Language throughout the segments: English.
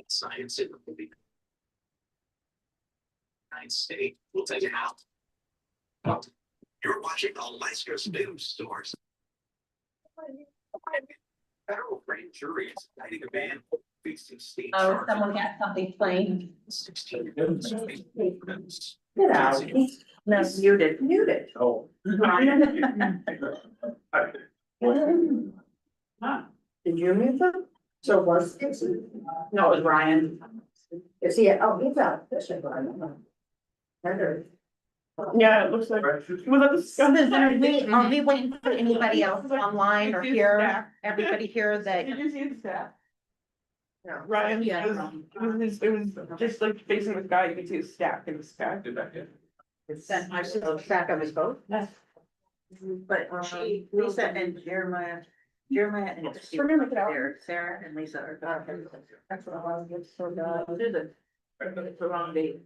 Science in the United States. We'll take it out. You're watching the Laskus News Source. Federal grand jury is indicting a man facing state charges. Someone got something playing. 16 Get out. No, muted. Muted. Oh. Did you mute them? So was it? No, it was Ryan. Is he, oh, he's out. That's right, Brian. Heather. Yeah, it looks like. Well, that's. Are we waiting for anybody else online or here? Everybody here that, Did you see the staff? No. Ryan, Yeah. it was just like facing the sky, you could see his stack in the sky. Then I should have stack of his boat. Yes. But Lisa and Jeremiah and We're gonna look it out. Sarah and Lisa are. That's what I was just so good. It's the wrong date.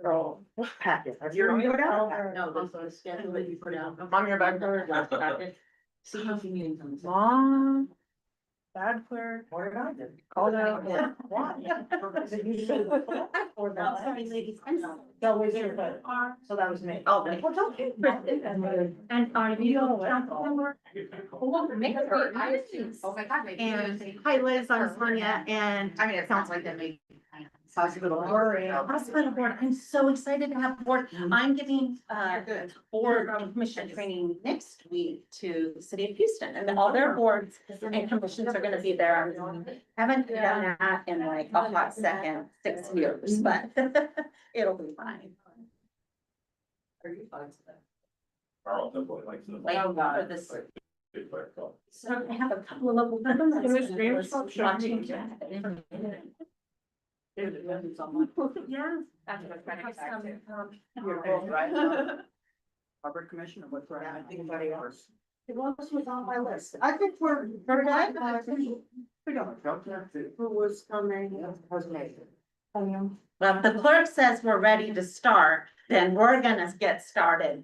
Oh. Packet. You're on your packet. No, this was schedule that you put out. Mom, you're back there. Packet. See how she means them. Mom. Bad clerk. What did I do? Called out. sorry, ladies. That was your vote. So that was me. Oh, well, don't you, Kristen? And are you council member? And hi Liz, I'm Sonia, and I mean, it sounds like that may. Hospital. Hospital board, I'm so excited to have board. I'm giving board and commission training next week to the city of Houston, and all their boards and commissions are gonna be there. I haven't done that in like a hot second, 6 years, but it'll be fine. Are you fine today? Waiting for this. So I have a couple of local members. Can we stream it? Watching. Yeah. Harbor Commission or what's right? I think anybody else. It was on my list. I think we're good. We don't. Who was coming? Was Nathan. Well, if the clerk says we're ready to start, then we're gonna get started.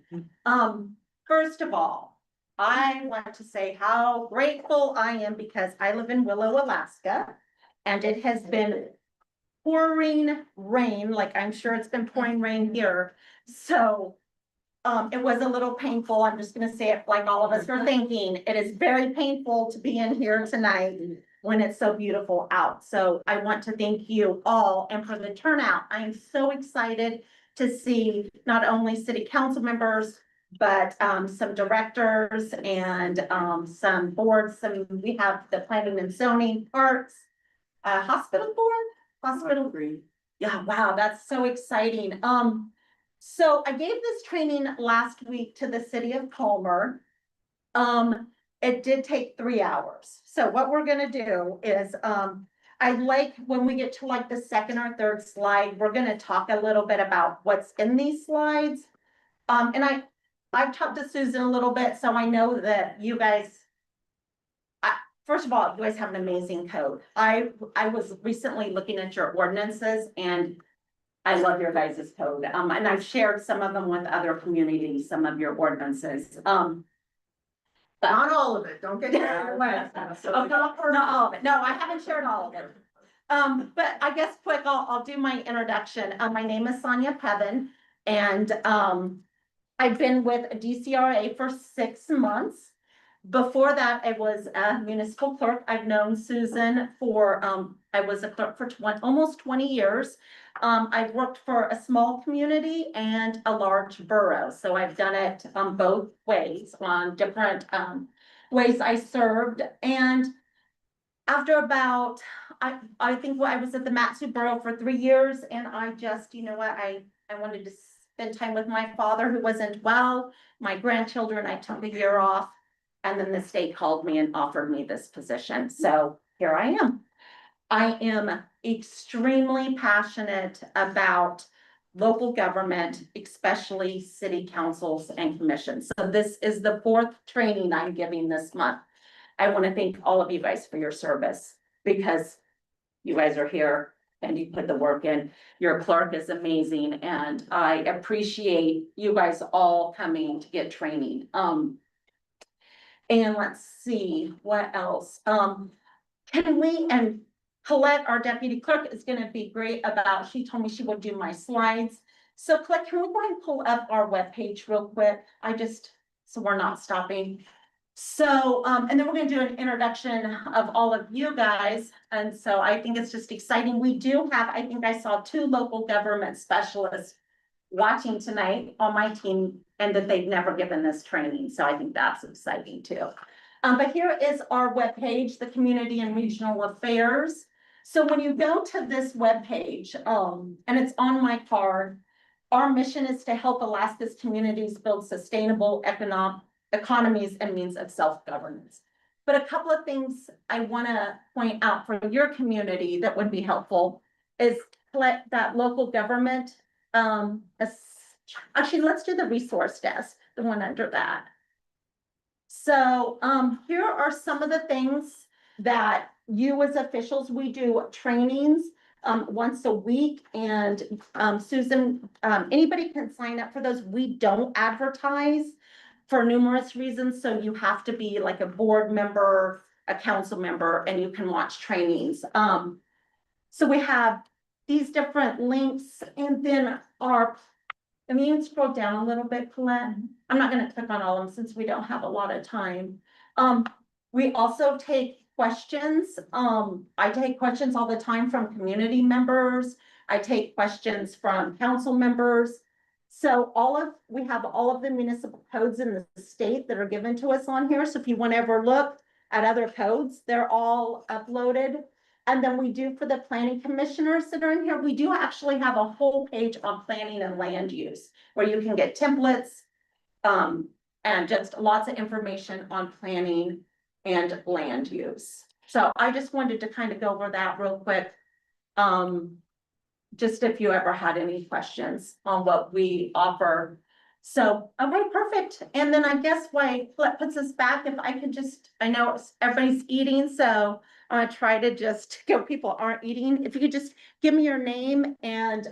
First of all, I want to say how grateful I am because I live in Willow, Alaska. And it has been pouring rain, like I'm sure it's been pouring rain here. So it was a little painful. I'm just gonna say it like all of us are thinking. It is very painful to be in here tonight when it's so beautiful out. So I want to thank you all and for the turnout. I am so excited to see not only city council members, but some directors and some boards. We have the planning and zoning parks, hospital board, hospital. Yeah, wow, that's so exciting. So I gave this training last week to the city of Palmer. It did take 3 hours. So what we're gonna do is, I like when we get to like the second or third slide, we're gonna talk a little bit about what's in these slides. And I've talked to Susan a little bit, so I know that you guys, first of all, you guys have an amazing code. I was recently looking at your ordinances and I love your guys' code. And I've shared some of them with other communities, some of your ordinances. But Not all of it, don't get. Oh, not all of it. No, I haven't shared all of it. But I guess quick, I'll do my introduction. My name is Sonia Pevin and, I've been with DCRA for 6 months. Before that, I was a municipal clerk. I've known Susan for, I was a clerk for almost 20 years. I've worked for a small community and a large borough. So I've done it both ways on different ways I served. And after about, I think I was at the Matsu Borough for 3 years and I just, you know what, I wanted to spend time with my father who wasn't well, my grandchildren, I took a year off. And then the state called me and offered me this position. So here I am. I am extremely passionate about local government, especially city councils and commissions. So this is the 4th training I'm giving this month. I want to thank all of you guys for your service because you guys are here and you put the work in. Your clerk is amazing and I appreciate you guys all coming to get training. And let's see, what else? Can we, and Colette, our deputy clerk, is gonna be great about, she told me she would do my slides. So Colette, can we go and pull up our webpage real quick? So we're not stopping. So, and then we're gonna do an introduction of all of you guys. And so I think it's just exciting. We do have, I think I saw 2 local government specialists watching tonight on my team, and that they've never given this training. So I think that's exciting too. But here is our webpage, the Community and Regional Affairs. So when you go to this webpage, and it's on my card, our mission is to help Alaska's communities build sustainable economies and means of self-governance. But a couple of things I want to point out for your community that would be helpful is that local government. Actually, let's do the resource desk, the one under that. So here are some of the things that you as officials, we do trainings once a week, and Susan, anybody can sign up for those. We don't advertise for numerous reasons, so you have to be like a board member, a council member, and you can watch trainings. So we have these different links, and then I mean, scroll down a little bit, Colette. I'm not gonna click on all of them since we don't have a lot of time. We also take questions. I take questions all the time from community members. I take questions from council members. So we have all of the municipal codes in the state that are given to us on here. So if you want to ever look at other codes, they're all uploaded. And then we do, for the planning commissioners that are in here, we do actually have a whole page on planning and land use where you can get templates, and just lots of information on planning and land use. So I just wanted to kind of go over that real quick. Just if you ever had any questions on what we offer. So, okay, perfect. And then I guess why Colette puts us back, if I could just, I know everybody's eating, so I'm gonna try to just go, people aren't eating. If you could just give me your name and,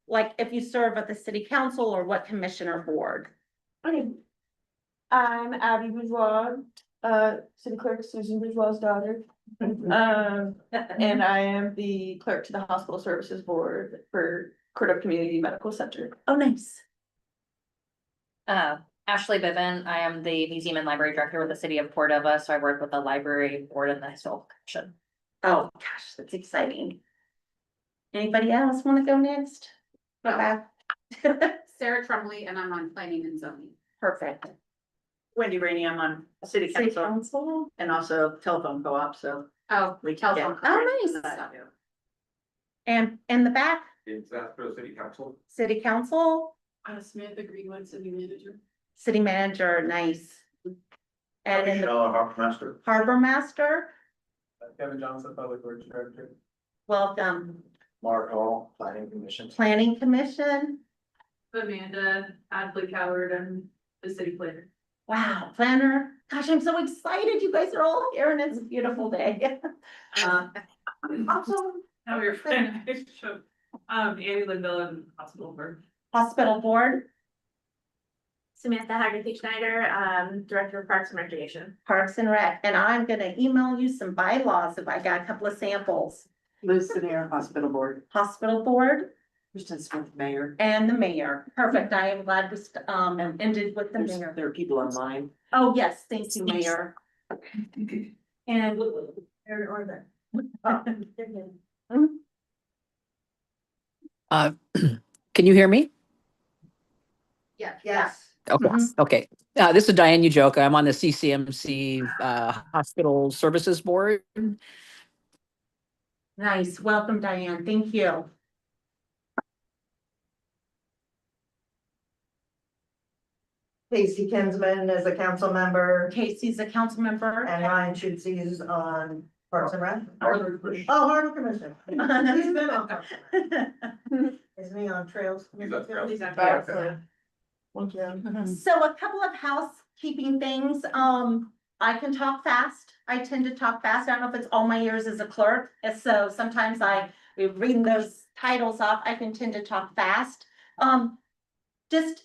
like if you serve at the city council or what commission or board. Okay. I'm Abby Bourgeois, city clerk Susan Bourgeois' daughter. And I am the clerk to the Hospital Services Board for Cordova Community Medical Center. Oh, nice. Ashley Biven, I am the Museum and Library Director with the City of Cordova, so I work with the Library Board and the Historical Commission. Oh, gosh, that's exciting. Anybody else want to go next? Go back. Sarah Trumley, and I'm on planning and zoning. Perfect. Wendy Rainey, I'm on city City council council. and also telephone co-op, so. Oh, We can telephone. Oh, nice. And in the back, Is that for the city council? city council, Samantha Greenwood, city manager. city manager, nice. And in the Harbor Master. harbor master, Kevin Johnson, Public Works Director. welcome, Mark Hall, Planning Commission. planning commission. Amanda Adley Coward and the city planner. Wow, planner. Gosh, I'm so excited. You guys are all here and it's a beautiful day. Awesome. How are your friends? Annie Linville and hospital board. Hospital board, Samantha Haggerty Schneider, Director of Parks and Recreation. Parks and Rec, and I'm gonna email you some bylaws if I got a couple of samples. Liz Senior Hospital Board, Hospital board Kristen Smith, Mayor. and the mayor. Perfect. I am glad we ended with the mayor. There are people online. Oh, yes, thank you, mayor. And. Or Can you hear me? Yeah. Yes. Okay, okay. This is Diane Ujoka. I'm on the CCMC Hospital Services Board. Nice. Welcome, Diane. Thank you. Casey Kinsman is a council member Casey's a council member. and Ryan Schutze is on Parks and Rec. Harbor Commission. Oh, Harbor Commission. He's been on Parks and Rec. Is he on Trails? He's on Trails. He's on Trails. So a couple of housekeeping things. I can talk fast. I tend to talk fast. I don't know if it's all my years as a clerk. And so sometimes reading those titles off, I can tend to talk fast. Just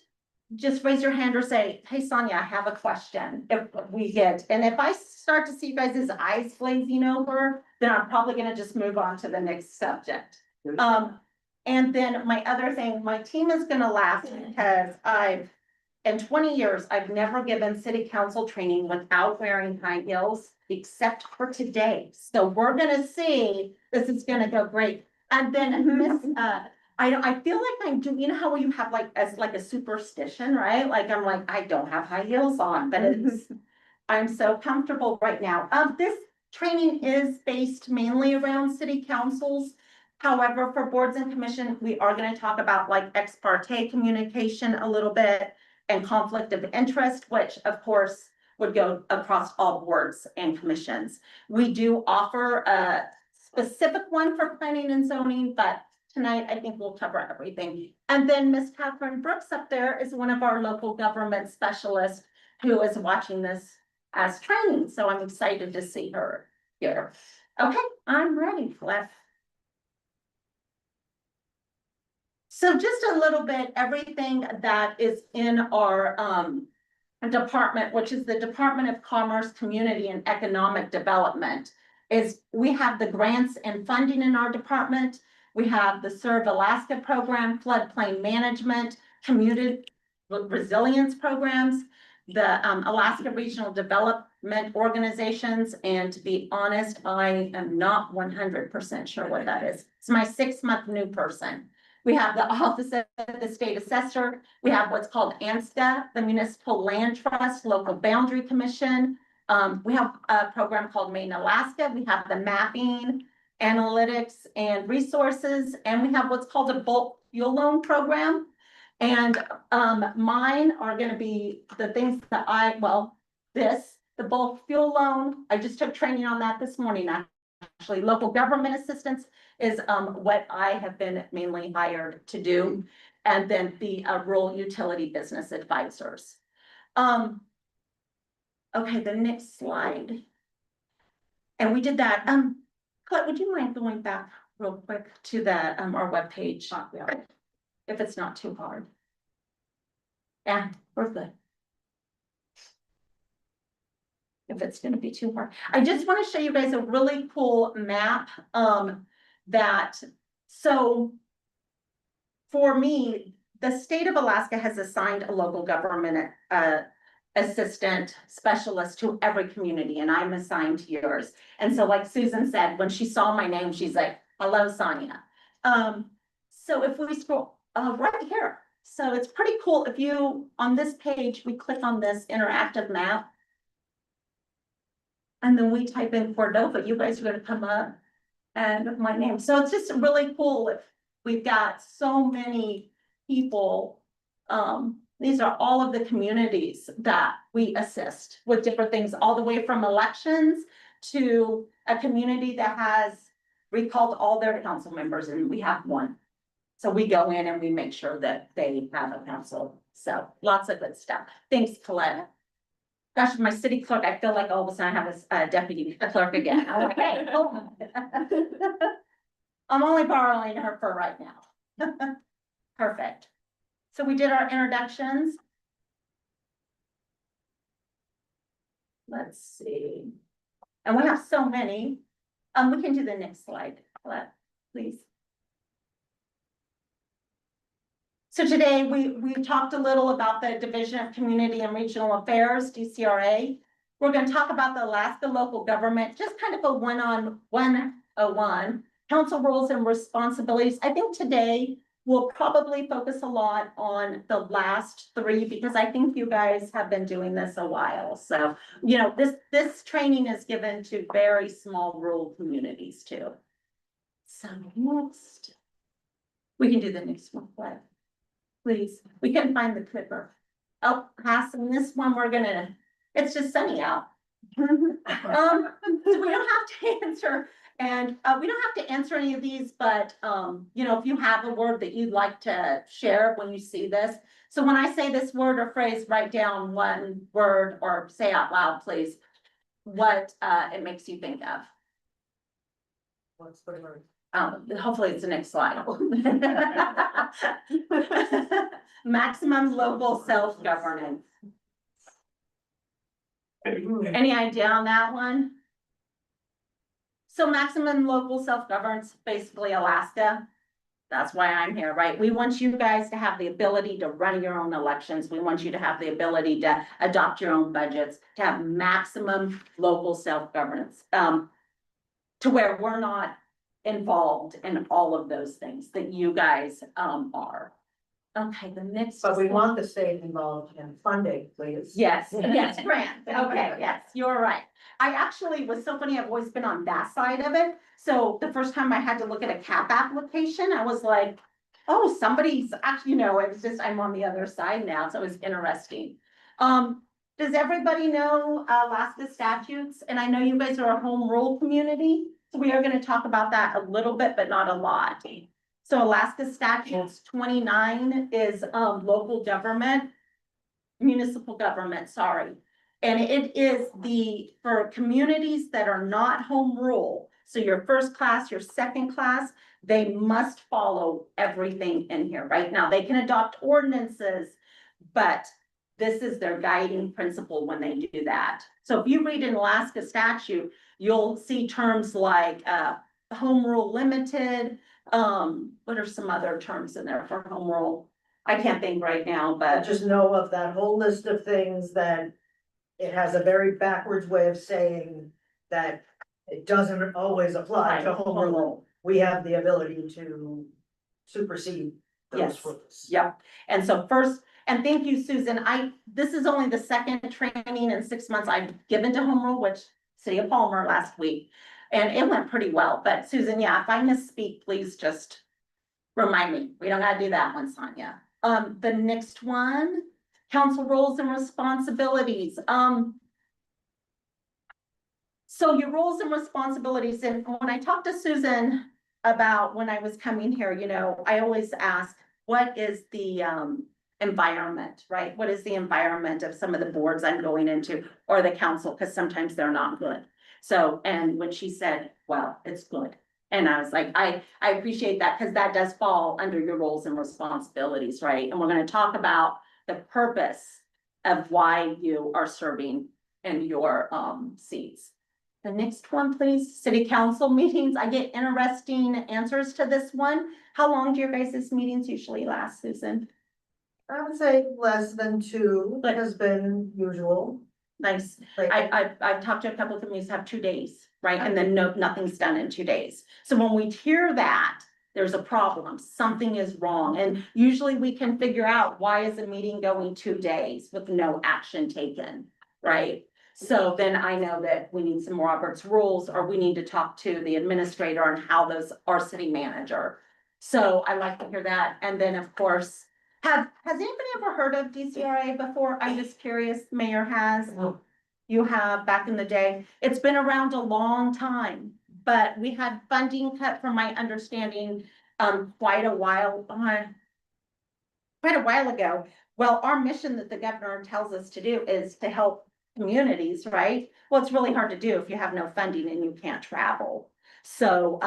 just raise your hand or say, hey, Sonia, I have a question, if we get, and if I start to see you guys' eyes glazing over, then I'm probably gonna just move on to the next subject. And then my other thing, my team is gonna laugh because in 20 years, I've never given city council training without wearing high heels, except for today. So we're gonna see, this is gonna go great. And then Miss, I feel like I'm doing, you know how you have like, as like a superstition, right? Like, I'm like, I don't have high heels on, but it's, I'm so comfortable right now. This training is based mainly around city councils. However, for boards and commission, we are gonna talk about like ex parte communication a little bit and conflict of interest, which of course would go across all boards and commissions. We do offer a specific one for planning and zoning, but tonight I think we'll cover everything. And then Miss Catherine Brooks up there is one of our local government specialists who is watching this as training. So I'm excited to see her here. Okay, I'm ready, Cliff. So just a little bit, everything that is in our department, which is the Department of Commerce, Community and Economic Development, is we have the grants and funding in our department. We have the Serve Alaska program, floodplain management, community resilience programs, the Alaska Regional Development Organizations, and to be honest, I am not 100% sure what that is. It's my 6-month new person. We have the Office of the State Assessor. We have what's called ANSTA, the Municipal Land Trust, Local Boundary Commission. We have a program called Maine, Alaska. We have the mapping, analytics, and resources. And we have what's called a bulk fuel loan program. And mine are going to be the things that the bulk fuel loan. I just took training on that this morning. Actually, local government assistance is what I have been mainly hired to do, and then the rural utility business advisors. Okay, the next slide. And we did that. Clint, would you mind going back real quick to the our webpage? If it's not too hard. Yeah, we're good. If it's gonna be too hard. I just want to show you guys a really cool map, so for me, the state of Alaska has assigned a local government, assistant specialist to every community, and I'm assigned to yours. And so like Susan said, when she saw my name, she's like, hello, Sonia. So if we scroll, right here, so it's pretty cool. If you, on this page, we click on this interactive map, and then we type in Cordova, you guys are gonna come up and my name. So it's just really cool if we've got so many people. These are all of the communities that we assist with different things, all the way from elections to a community that has recalled all their council members, and we have one. So we go in and we make sure that they have a council. So lots of good stuff. Thanks, Colette. Gosh, my city clerk, I feel like all of a sudden I have a deputy clerk again. I'm like, hey, hold on. I'm only borrowing her for right now. Perfect. So we did our introductions. Let's see. And we have so many. We can do the next slide, Colette, please. So today we talked a little about the Division of Community and Regional Affairs, DCRA. We're going to talk about the Alaska local government, just kind of a 101, council roles and responsibilities. I think today we'll probably focus a lot on the last 3 because I think you guys have been doing this a while. So, you know, this training is given to very small rural communities too. So next, we can do the next one. Please, we can find the clipper. Oh, passing this one, it's just sunny out. So we don't have to answer, and we don't have to answer any of these, but you know, if you have a word that you'd like to share when you see this. So when I say this word or phrase, write down one word or say out loud, please, what it makes you think of. What's the word? Hopefully it's the next slide. Maximum local self-governance. Any idea on that one? So maximum local self-governance, basically Alaska. That's why I'm here, right? We want you guys to have the ability to run your own elections. We want you to have the ability to adopt your own budgets, to have maximum local self-governance. To where we're not involved in all of those things that you guys, are. Okay, the next. But we want the state involved in funding, please. Yes, yes, grant, okay, yes, you're right. I actually was so funny, I've always been on that side of it. So the first time I had to look at a CAP application, I was like, oh, somebody's actually, it was just, I'm on the other side now, so it was interesting. Does everybody know Alaska statutes? And I know you guys are a home rule community, so we are gonna talk about that a little bit, but not a lot. So Alaska statutes 29 is local government, municipal government, sorry. And it is for communities that are not home rule. So your first class, your second class, they must follow everything in here. Right now, they can adopt ordinances, but this is their guiding principle when they do that. So if you read an Alaska statute, you'll see terms like home rule limited. What are some other terms in there for home rule? I can't think right now, I but just know of that whole list of things that it has a very backwards way of saying that it doesn't always apply to home rule. We have the ability to supersede those Yes. rules. Yep. And so first, and thank you, Susan. This is only the second training in 6 months I've given to home rule, which City of Palmer last week. And it went pretty well, but Susan, yeah, if I misspeak, please just remind me. We don't gotta do that one, Sonia. The next one, council roles and responsibilities. So your roles and responsibilities, and when I talked to Susan about when I was coming here, I always ask, what is the environment, right? What is the environment of some of the boards I'm going into or the council? Because sometimes they're not good. So, and when she said, well, it's good. And I was like, I appreciate that because that does fall under your roles and responsibilities, right? And we're going to talk about the purpose of why you are serving in your seats. The next one, please. City council meetings. I get interesting answers to this one. How long do your guys' meetings usually last, Susan? I would say less than 2 Good. has been usual. Nice. Like, I've talked to a couple of communities have 2 days, right? And then nothing's done in 2 days. So when we hear that, there's a problem, something is wrong. And usually we can figure out why is a meeting going 2 days with no action taken, right? So then I know that we need some Robert's rules, or we need to talk to the administrator on how those, our city manager. So I like to hear that. And then of course, has anybody ever heard of DCRA before? I'm just curious, Mayor has. You have back in the day. It's been around a long time, but we had funding cut from my understanding quite a while ago. Well, our mission that the governor tells us to do is to help communities, right? Well, it's really hard to do if you have no funding and you can't travel. So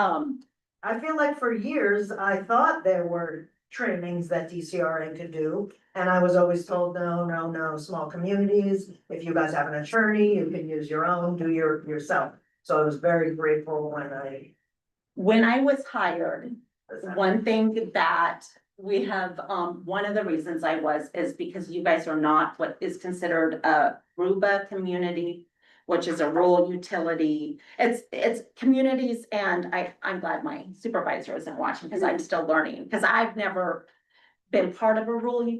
I feel like for years, I thought there were trainings that DCRA could do. And I was always told, no, small communities. If you guys have an attorney, you can use your own, do yourself. So I was very grateful when I was hired, one thing that we have, one of the reasons is because you guys are not what is considered a RUBA community, which is a rural utility. It's communities, and I'm glad my supervisor isn't watching because I'm still learning, because I've never been part of a rural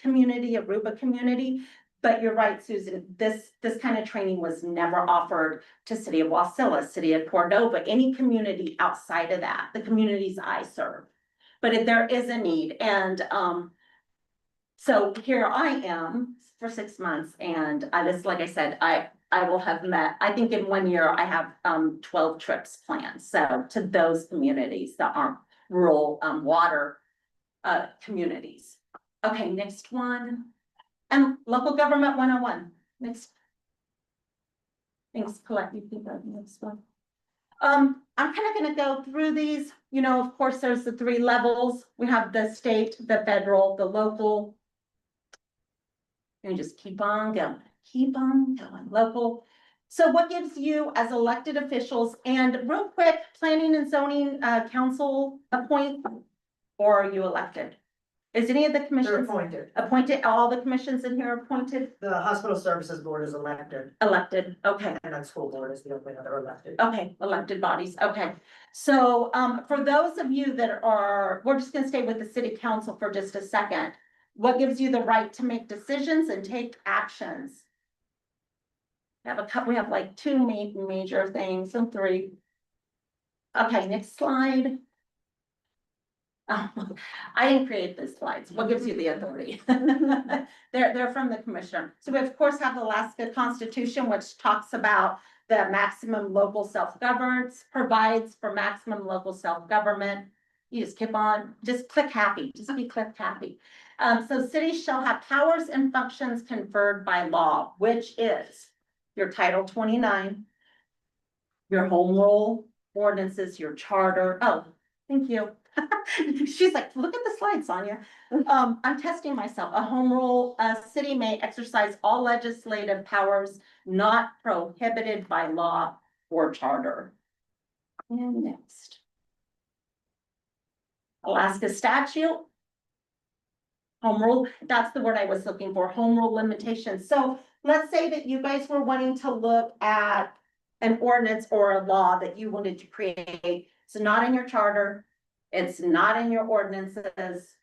community, a RUBA community. But you're right, Susan, this kind of training was never offered to City of Wasilla, City of Cordova, any community outside of that, the communities I serve. But there is a need, and so here I am for 6 months, and I just, like I said, I will have met, I think in 1 year, I have 12 trips planned. So to those communities that aren't rural water communities. Okay, next one. And local government 101. Next. Thanks, Colette. You can go to the next one. I'm kind of gonna go through these, you know, of course, there's the three levels. We have the state, the federal, the local. And just keep on going, local. So what gives you as elected officials, and real quick, planning and zoning, council appoint? Or are you elected? Is any of the They're commissions appointed. appointed, all the commissions in here appointed? The hospital services board is elected, Elected, okay. and then school board is the only other elected. Okay, elected bodies, okay. So, for those of you that are, we're just gonna stay with the city council for just a second. What gives you the right to make decisions and take actions? We have a couple, we have like two major things, and three. Okay, next slide. Oh, I didn't create these slides. What gives you the authority? They're from the commissioner. So we of course have the Alaska Constitution, which talks about the maximum local self-governance, provides for maximum local self-government. You just keep on, just click happy, just be click happy. So cities shall have powers and functions conferred by law, which is your Title 29, your home rule ordinances, your charter. Oh, thank you. She's like, look at the slide, Sonia. I'm testing myself. A home rule, a city may exercise all legislative powers not prohibited by law or charter. And next. Alaska statute. Home rule, that's the word I was looking for, home rule limitations. So let's say that you guys were wanting to look at an ordinance or a law that you wanted to create. It's not in your charter. It's not in your ordinances.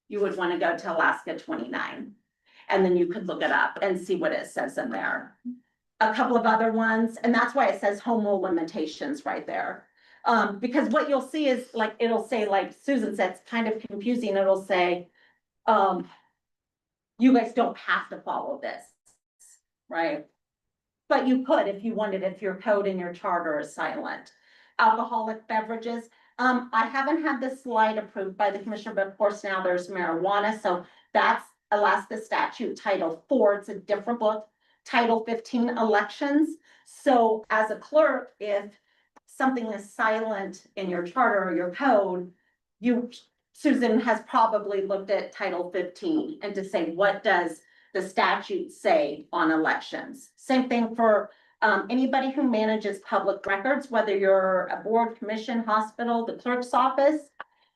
You would want to go to Alaska 29. And then you could look it up and see what it says in there. A couple of other ones, and that's why it says home rule limitations right there. Because what you'll see is like, it'll say, like Susan said, it's kind of confusing. It'll say, you guys don't have to follow this, right? But you could if you wanted, if your code and your charter is silent. Alcoholic beverages. I haven't had this slide approved by the commissioner, but of course now there's marijuana. So that's Alaska statute Title 4. It's a different book. Title 15 elections. So as a clerk, if something is silent in your charter or your code, Susan has probably looked at Title 15 and to say, what does the statute say on elections? Same thing for anybody who manages public records, whether you're a board, commission, hospital, the clerk's office.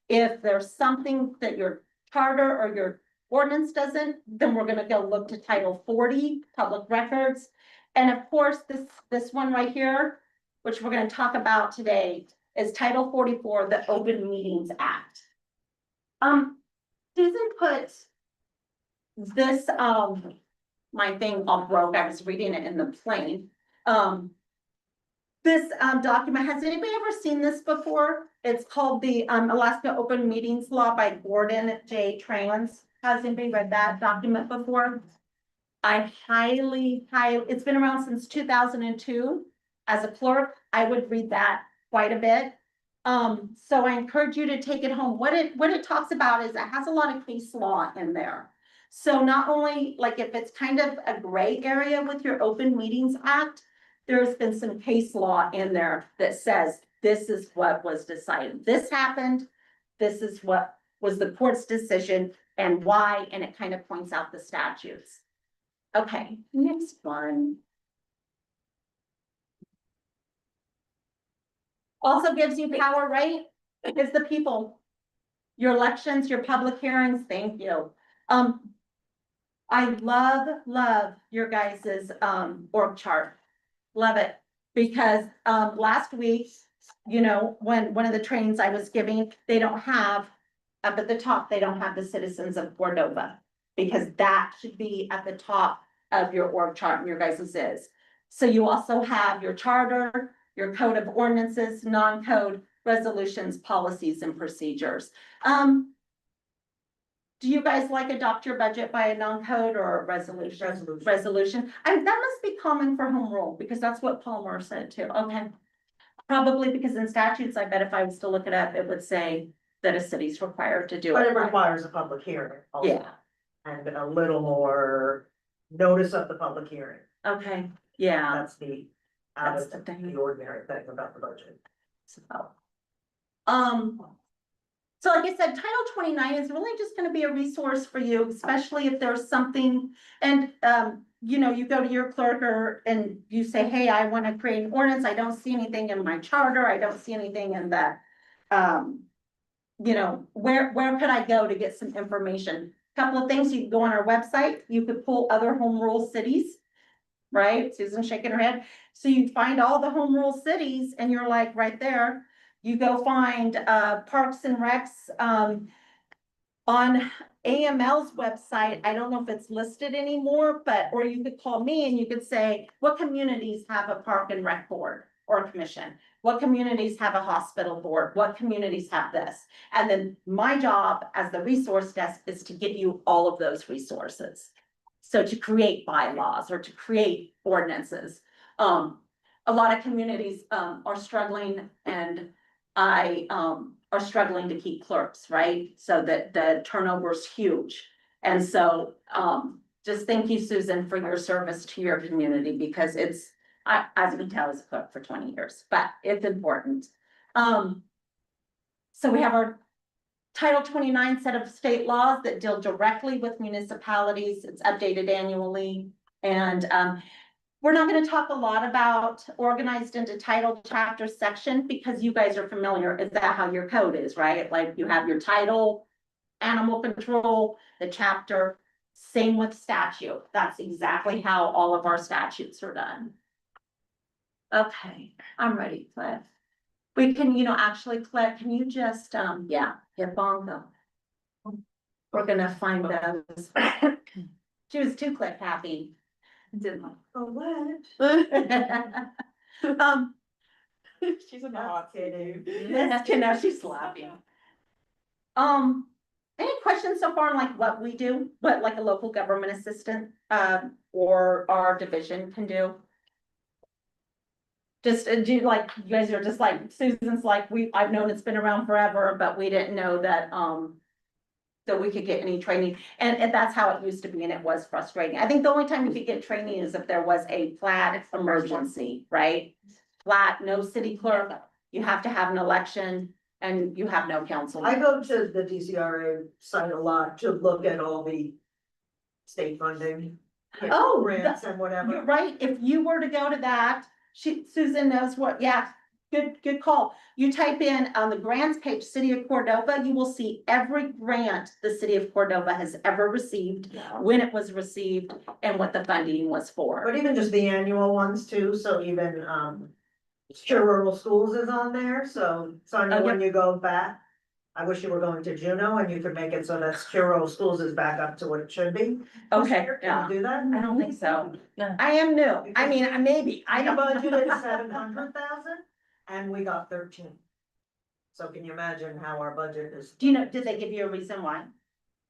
If there's something that your charter or your ordinance doesn't, then we're gonna go look to Title 40, public records. And of course, this one right here, which we're gonna talk about today, is Title 44, the Open Meetings Act. Susan put this, my thing all broke. I was reading it in the plane. This document, has anybody ever seen this before? It's called the Alaska Open Meetings Law by Gordon J. Trans. Has anybody read that document before? I highly, it's been around since 2002. As a clerk, I would read that quite a bit. So I encourage you to take it home. What it talks about is it has a lot of case law in there. So not only like if it's kind of a gray area with your Open Meetings Act, there's been some case law in there that says this is what was decided. This happened. This is what was the court's decision and why, and it kind of points out the statutes. Okay, next one. Also gives you power, right? It's the people. Your elections, your public hearings, thank you. I love your guys's org chart. Love it. Because last week, you know, when one of the trainings I was giving, they don't have, up at the top, they don't have the citizens of Cordova. Because that should be at the top of your org chart and your guys's is. So you also have your charter, your code of ordinances, non-code resolutions, policies, and procedures. Do you guys like adopt your budget by a non-code or a resolution? Resolution. That must be common for home rule because that's what Palmer said too. Okay. Probably because in statutes, I bet if I was to look it up, it would say that a city's required to do it. But it requires a public hearing also. Yeah. And a little more notice of the public hearing. Okay, yeah. That's the out That's of the thing. the ordinary thing about the budget. So, Um, so like I said, Title 29 is really just gonna be a resource for you, especially if there's something. And, you know, you go to your clerk and you say, hey, I wanna create an ordinance, I don't see anything in my charter, I don't see anything in the, you know, where could I go to get some information? Couple of things, you can go on our website, you could pull other home rule cities. Right, Susan's shaking her head, so you find all the home rule cities and you're like, right there. You go find, Parks and Recs, on AML's website, I don't know if it's listed anymore, but, or you could call me and you could say, what communities have a park and rec board or commission? What communities have a hospital board? What communities have this? And then my job as the resource desk is to get you all of those resources. So to create bylaws or to create ordinances. A lot of communities, are struggling and are struggling to keep clerks, right? So that the turnover is huge. And so, just thank you, Susan, for your service to your community because it's, as you can tell, I was a clerk for 20 years, but it's important. So we have our Title 29 set of state laws that deal directly with municipalities. It's updated annually. And, we're not gonna talk a lot about organized into title, chapter, section, because you guys are familiar. Is that how your code is, right? Like you have your title, animal control, the chapter, same with statute. That's exactly how all of our statutes are done. Okay, I'm ready, Cliff. We can, actually, Cliff, can you just, yeah, hit bongo. We're gonna find those. She was too Cliff happy. Didn't. Oh, what? She's in the hot seat. She's laughing. Any questions so far on like what we do, what like a local government assistant, or our division can do? Just, do you like, you guys are just like, Susan's like, I've known it's been around forever, but we didn't know that, that we could get any training, and that's how it used to be, and it was frustrating. I think the only time you could get training is if there was a flat emergency, right? Flat, no city clerk, you have to have an election, and you have no council. I go to the DCRA site a lot to look at all the state funding. Oh, Grants and You're whatever. right, if you were to go to that, Susan knows what, yeah, good call. You type in on the grants page, City of Cordova, you will see every grant the City of Cordova has ever received, when it was received, and what the funding was for. But even just the annual ones too, so even, Secure Rural Schools is on there, so Sonia, when you go back. I wish you were going to Juneau and you could make it so that Secure Rural Schools is back up to what it should be. Okay, Can yeah, you do that? I don't think so. No. I am new, I mean, maybe, I I don't. budgeted 700,000 and we got 13. So can you imagine how our budget is? Do you know, did they give you a reason why?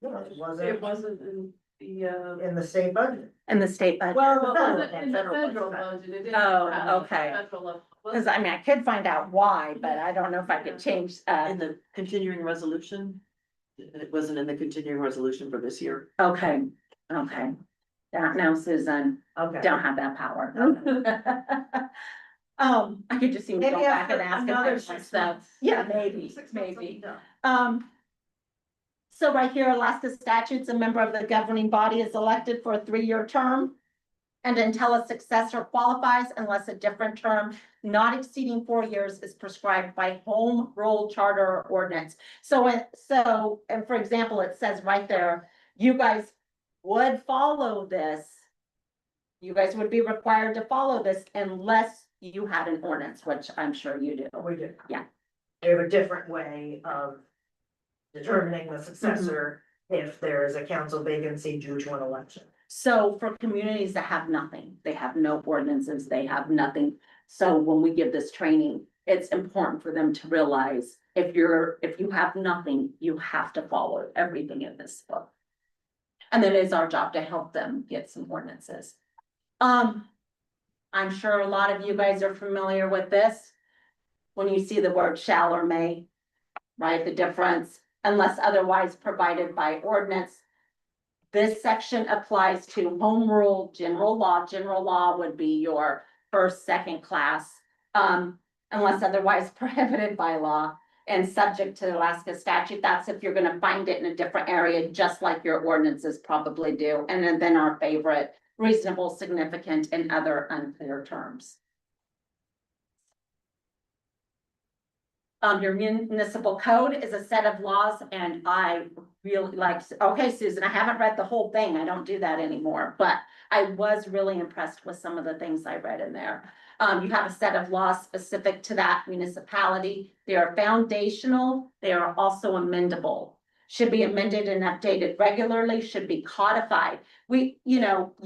It It wasn't wasn't in the, in the state budget. In the state budget? Well, it wasn't in the federal federal budget. budget, it didn't. Oh, pass at the okay. federal level. Cause I mean, I could find out why, but I don't know if I could change, In the continuing resolution, it wasn't in the continuing resolution for this year. okay. No, Susan, Okay. don't have that power. I could just seem to go Maybe back after and ask another if I 6 stuff. months. Yeah, maybe, 6 months, maybe. no. So right here, Alaska statutes, a member of the governing body is elected for a 3-year term. And until a successor qualifies, unless a different term not exceeding 4 years is prescribed by home rule charter or ordinance. So, and for example, it says right there, you guys would follow this. You guys would be required to follow this unless you had an ordinance, which I'm sure you do. We do. Yeah. We have a different way of determining the successor if there is a council vacancy due to an election. So for communities that have nothing, they have no ordinances, they have nothing. So when we give this training, it's important for them to realize if you have nothing, you have to follow everything in this book. And then it's our job to help them get some ordinances. I'm sure a lot of you guys are familiar with this. When you see the word shall or may, right, the difference, unless otherwise provided by ordinance. This section applies to home rule, general law. General law would be your first, second class. Unless otherwise prohibited by law and subject to Alaska statute. That's if you're gonna find it in a different area, just like your ordinances probably do. And then our favorite, reasonable, significant, and other unclear terms. Your municipal code is a set of laws, and I really like, okay, Susan, I haven't read the whole thing. I don't do that anymore, but I was really impressed with some of the things I read in there. You have a set of laws specific to that municipality. They are foundational. They are also amendable. Should be amended and updated regularly, should be codified. You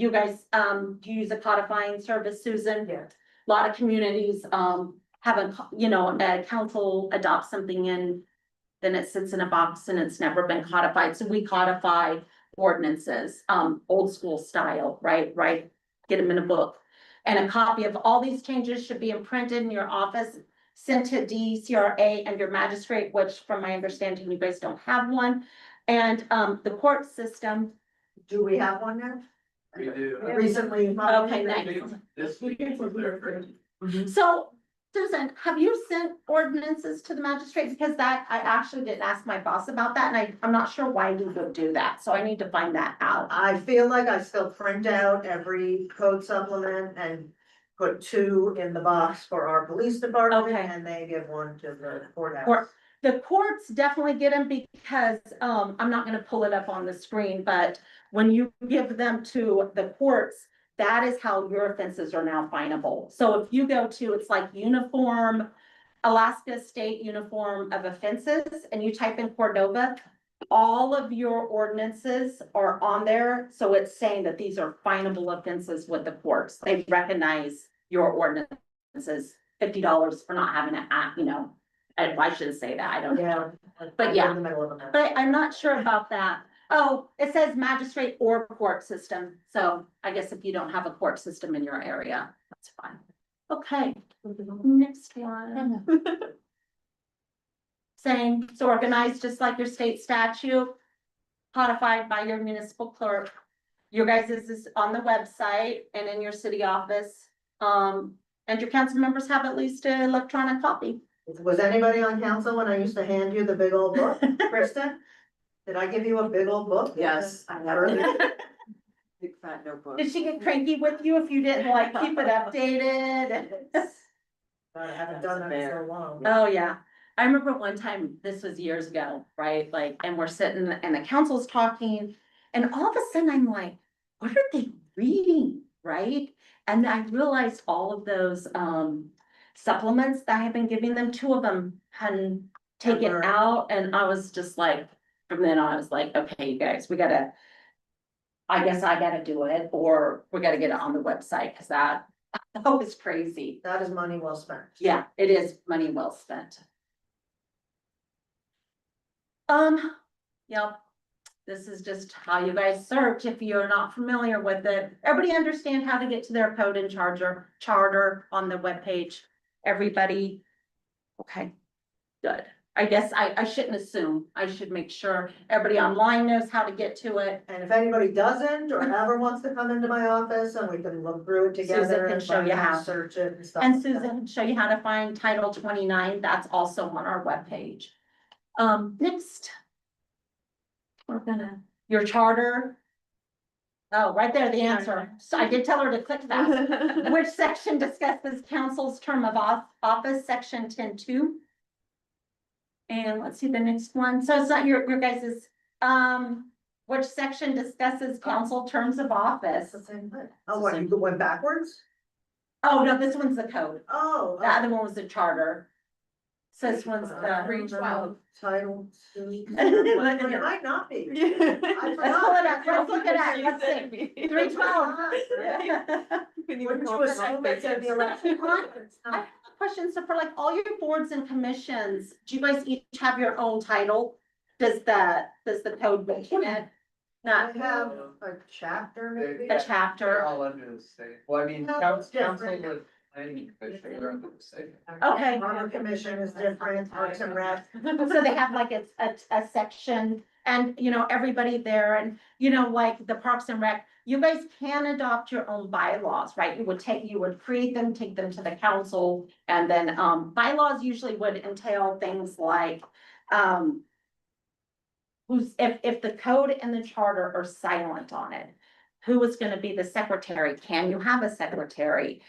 guys, do you use a codifying service, Susan? Yeah. A lot of communities, have a council adopts something in, then it sits in a box and it's never been codified. So we codify ordinances, old school style, right? Get them in a book. And a copy of all these changes should be imprinted in your office, sent to DCRA and your magistrate, which from my understanding, you guys don't have one. And, the court system. Do we have one now? We do. Recently. Okay, nice. This week was their first. So, Susan, have you sent ordinances to the magistrate? Because that, I actually didn't ask my boss about that, and I'm not sure why you would do that, so I need to find that out. I feel like I still print out every code supplement and put 2 in the box for our police department, Okay. and they give 1 to the courthouse. Court- The courts definitely get them because, I'm not gonna pull it up on the screen, but when you give them to the courts, that is how your offenses are now finable. So if you go to, it's like uniform, Alaska State Uniform of Offenses, and you type in Cordova, all of your ordinances are on there. So it's saying that these are finable offenses with the courts. They recognize your ordinances, $50 for not having it, I shouldn't say that, I don't know. Yeah. But yeah. In the middle of them. But I'm not sure about that. Oh, it says magistrate or court system. So I guess if you don't have a court system in your area, that's fine. Okay, next one. Same, it's organized just like your state statute, codified by your municipal clerk. Your guys' is on the website and in your city office. And your council members have at least an electronic copy. Was anybody on council when I used to hand you the big old book, Kristen? Did I give you a big old book? Yes. I never did. Big fat notebook. Did she get cranky with you if you didn't like keep it updated? I haven't done that in so long. Oh, yeah. I remember one time, this was years ago, right? And we're sitting and the council's talking and all of a sudden I'm like, what are they reading? Right? And I realized all of those, supplements that I had been giving them, 2 of them hadn't taken Ever. out. And I was just like, from then on, I was like, okay, you guys, I guess I gotta do it, or we gotta get it on the website, cause that was crazy. That is money well spent. Yeah, it is money well spent. Yep. This is just how you guys search if you're not familiar with it. Everybody understand how to get to their code and charter on the webpage? Everybody? Okay, good. I guess I shouldn't assume. I should make sure everybody online knows how to get to it. And if anybody doesn't or ever wants to come into my office and we can look through it together. Susan can and show find you out, how. Search it and stuff. And like that. Susan can show you how to find Title 29. That's also on our webpage. Next. We're gonna, your charter. Oh, right there, the answer. So I did tell her to click that. Which section discusses council's term of office, section 10.2. And let's see the next one. So it's not your guys's, which section discusses council terms of office? It's the same thing. Oh, what, you went backwards? Oh, no, this one's the code. Oh. The other one was the charter. So this one's the. 312. Title 2. Let me It get- might not be. Let's pull it up, let's look it up, let's see. 312. Which was so much of the election. I have a question, so for like all your boards and commissions, do you guys each have your own title? Does the code mention it? I Not have a chapter maybe. a chapter, All under the same, well, I mean, No, council, it's council different. with planning commission are under the same. Okay. Harbor Commission is different, Parks and Rec. so they have like a section, and, you know, everybody there and, you know, like the Parks and Rec, you guys can adopt your own bylaws, right? You would create them, take them to the council, and then, bylaws usually would entail things like, if the code and the charter are silent on it, who is gonna be the secretary? Can you have a secretary?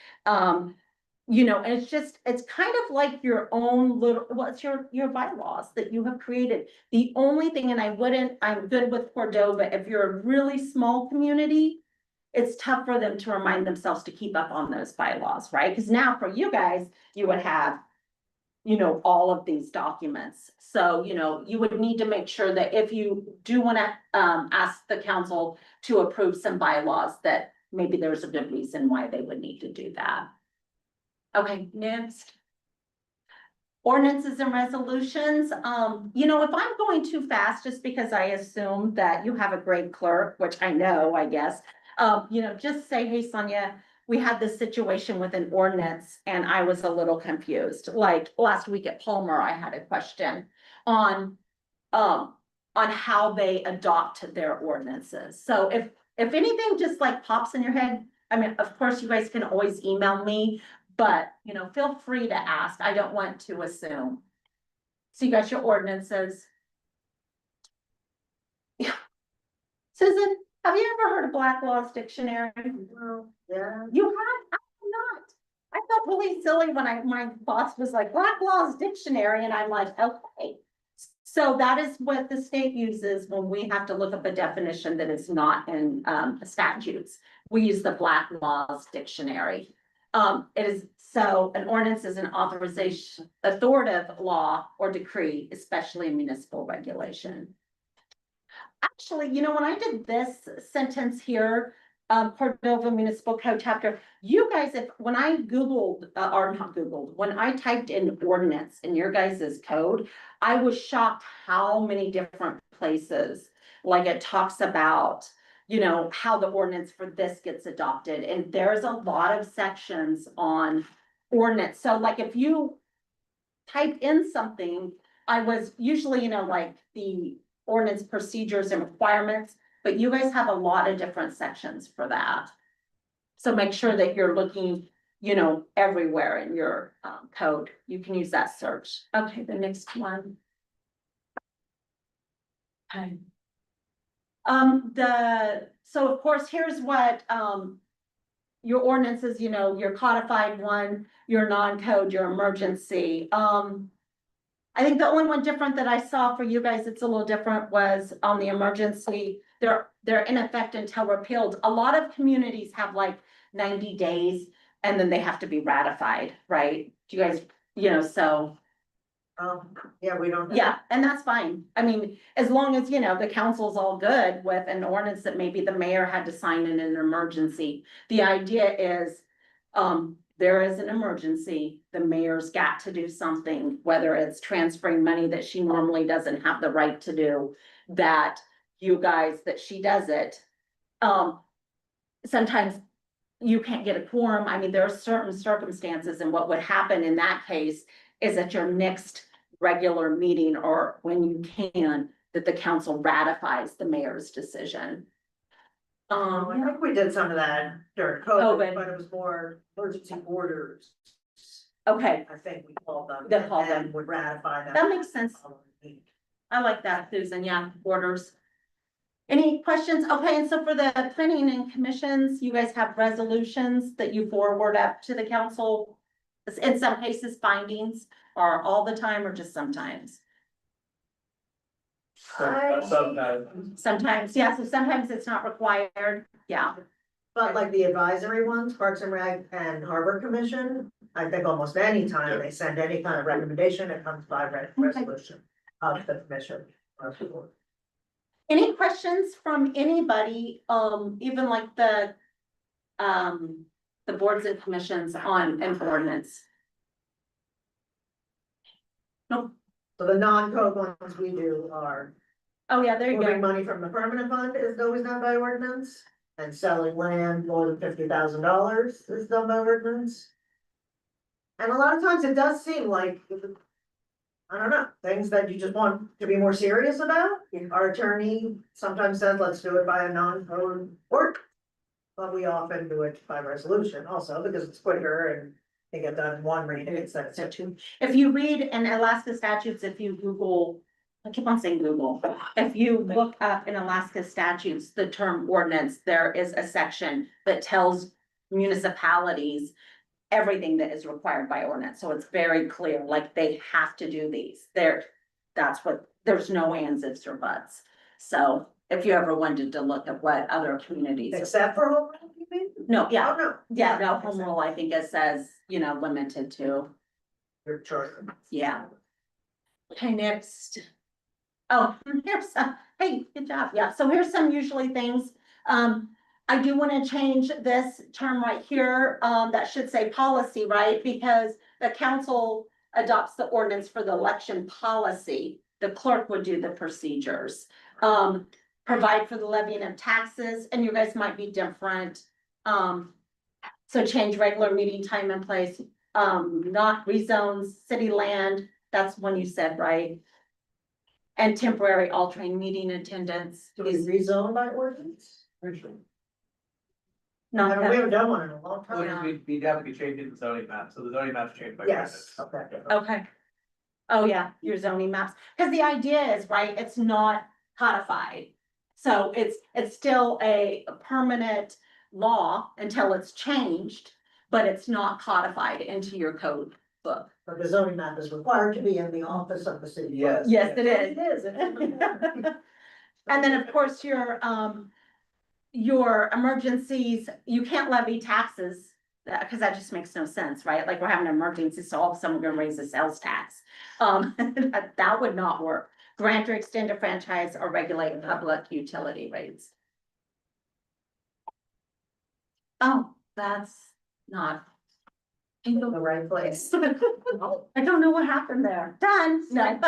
You know, and it's kind of like your own little, what's your bylaws that you have created. The only thing, and I'm good with Cordova, if you're a really small community, it's tough for them to remind themselves to keep up on those bylaws, right? Because now for you guys, you would have, you know, all of these documents. So, you know, you would need to make sure that if you do want to ask the council to approve some bylaws, that maybe there's a good reason why they would need to do that. Okay, next. Ordinances and resolutions, you know, if I'm going too fast, just because I assume that you have a great clerk, which I know, I guess. You know, just say, hey, Sonia, we had this situation with an ordinance and I was a little confused. Like last week at Palmer, I had a question on how they adopt their ordinances. So if anything just like pops in your head, I mean, of course, you guys can always email me, but, you know, feel free to ask. I don't want to assume. So you got your ordinances. Yeah. Susan, have you ever heard of Black Laws Dictionary? Well, yeah. You have? I have not. I felt really silly when my boss was like, Black Laws Dictionary, and I'm like, okay. So that is what the state uses when we have to look up a definition that is not in statutes. We use the Black Laws Dictionary. It is, so an ordinance is an authorization, authoritative law or decree, especially in municipal regulation. Actually, you know, when I did this sentence here, Cordova Municipal Code chapter, you guys, when I Googled, or not Googled, when I typed in ordinance in your guys's code, I was shocked how many different places, like it talks about, you know, how the ordinance for this gets adopted. And there's a lot of sections on ordinance. So like if you type in something, I was usually, you know, like the ordinance procedures and requirements, but you guys have a lot of different sections for that. So make sure that you're looking, you know, everywhere in your code. You can use that search. Okay, the next one. Okay. So of course, here's what, your ordinances, you know, your codified one, your non-code, your emergency. I think the only one different that I saw for you guys, it's a little different, was on the emergency. They're in effect until repealed. A lot of communities have like 90 days and then they have to be ratified, right? Do you guys, you know, so. Yeah, we don't. Yeah, and that's fine. I mean, as long as, you know, the council's all good with an ordinance that maybe the mayor had to sign in an emergency. The idea is, there is an emergency, the mayor's got to do something, whether it's transferring money that she normally doesn't have the right to do, that you guys, that she does it. Sometimes you can't get a quorum. I mean, there are certain circumstances, and what would happen in that case is at your next regular meeting, or when you can, that the council ratifies the mayor's decision. I think we did some of that during COVID, but it was more emergency orders. Okay, I think we called them. They called and then them. would ratify them. that makes sense. I like that, Susan. Yeah, orders. Any questions? Okay, and so for the planning and commissions, you guys have resolutions that you forward up to the council. In some cases, findings are all the time or just sometimes. Sometimes, yeah, so sometimes it's not required, yeah. But like the advisory ones, Parks and Rec and Harbor Commission, I think almost any time they send any kind of recommendation, it comes by resolution of the commission. Any questions from anybody, even like the boards and commissions on an ordinance? Nope. So the non-code ones we do are Oh, yeah, there you moving go. money from the permanent fund is always done by ordinance. And selling land more than $50,000 is done by ordinance. And a lot of times it does seem like I don't know, things that you just want to be more serious about. Our attorney sometimes says, let's do it by a non-code work. But we often do it by resolution also because it's quicker and they get done in one reading instead of So two. too, if you read in Alaska statutes, if you Google, I keep on saying Google, if you look up in Alaska statutes, the term ordinance, there is a section that tells municipalities everything that is required by ordinance, so it's very clear, like they have to do these, that's what, there's no ands, ifs, or buts. So if you ever wanted to look at what other communities. Except for home rule, you mean? No, yeah, Oh, no. yeah, no, home rule, I think it says, limited to, Your charter. yeah. Okay, next. Oh, here's some, hey, good job, yeah, so here's some usually things, I do wanna change this term right here, that should say policy, right? Because the council adopts the ordinance for the election policy, the clerk would do the procedures. Provide for the levying of taxes, and you guys might be different. So change regular meeting time and place, not rezones city land, that's one you said, right? And temporary altering meeting attendance Do we is rezone by ordinance? not. We haven't done one in a long Well, time. we'd have to be changing the zoning map, so the zoning map's changed by. Yes, ordinance. okay. Okay. Oh, yeah, your zoning maps, because the idea is, right, it's not codified. So it's still a permanent law until it's changed, but it's not codified into your code book. But the zoning map is required to be in the office of the city. Yes. Yes, it is. It is. And then, of course, your emergencies, you can't levy taxes, because that just makes no sense, right? Like, we're having an emergency, so all of a sudden we're gonna raise the sales tax. That would not work. Grant or extend a franchise or regulate public utility rates. Oh, that's not. In the right place. I don't know what happened there. Done. No.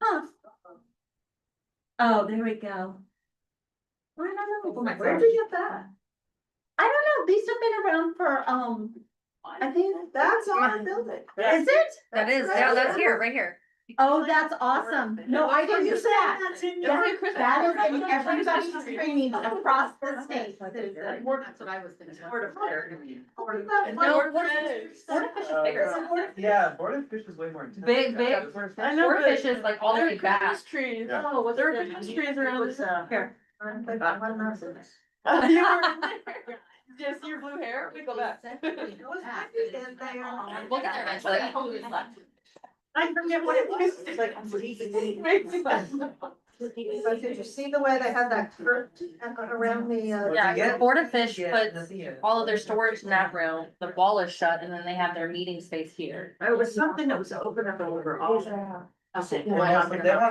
Huh. Oh, there we go. I don't know. Where'd you get that? I don't know. These have been around for, I think, That's our building. is it? That is, yeah, that's here, right here. Oh, that's awesome. No, I didn't use that. That's in Yeah, your. that is in everybody's training across the state. That's what I was thinking. Yeah, Board of Fish is way more intense. Big, big. I know, Board of Fish is like all the There way are back. Christmas trees. Yeah. Oh, there are Christmas trees around this. Here. Just your blue hair, we go back. We'll get there eventually. I forget what it was. It's like, did you see the way they had that curve around the, Yeah, Board of Fish puts all of their storage in that room, the wall is shut, and then they have their meeting space here. It was something that was open up over all. They have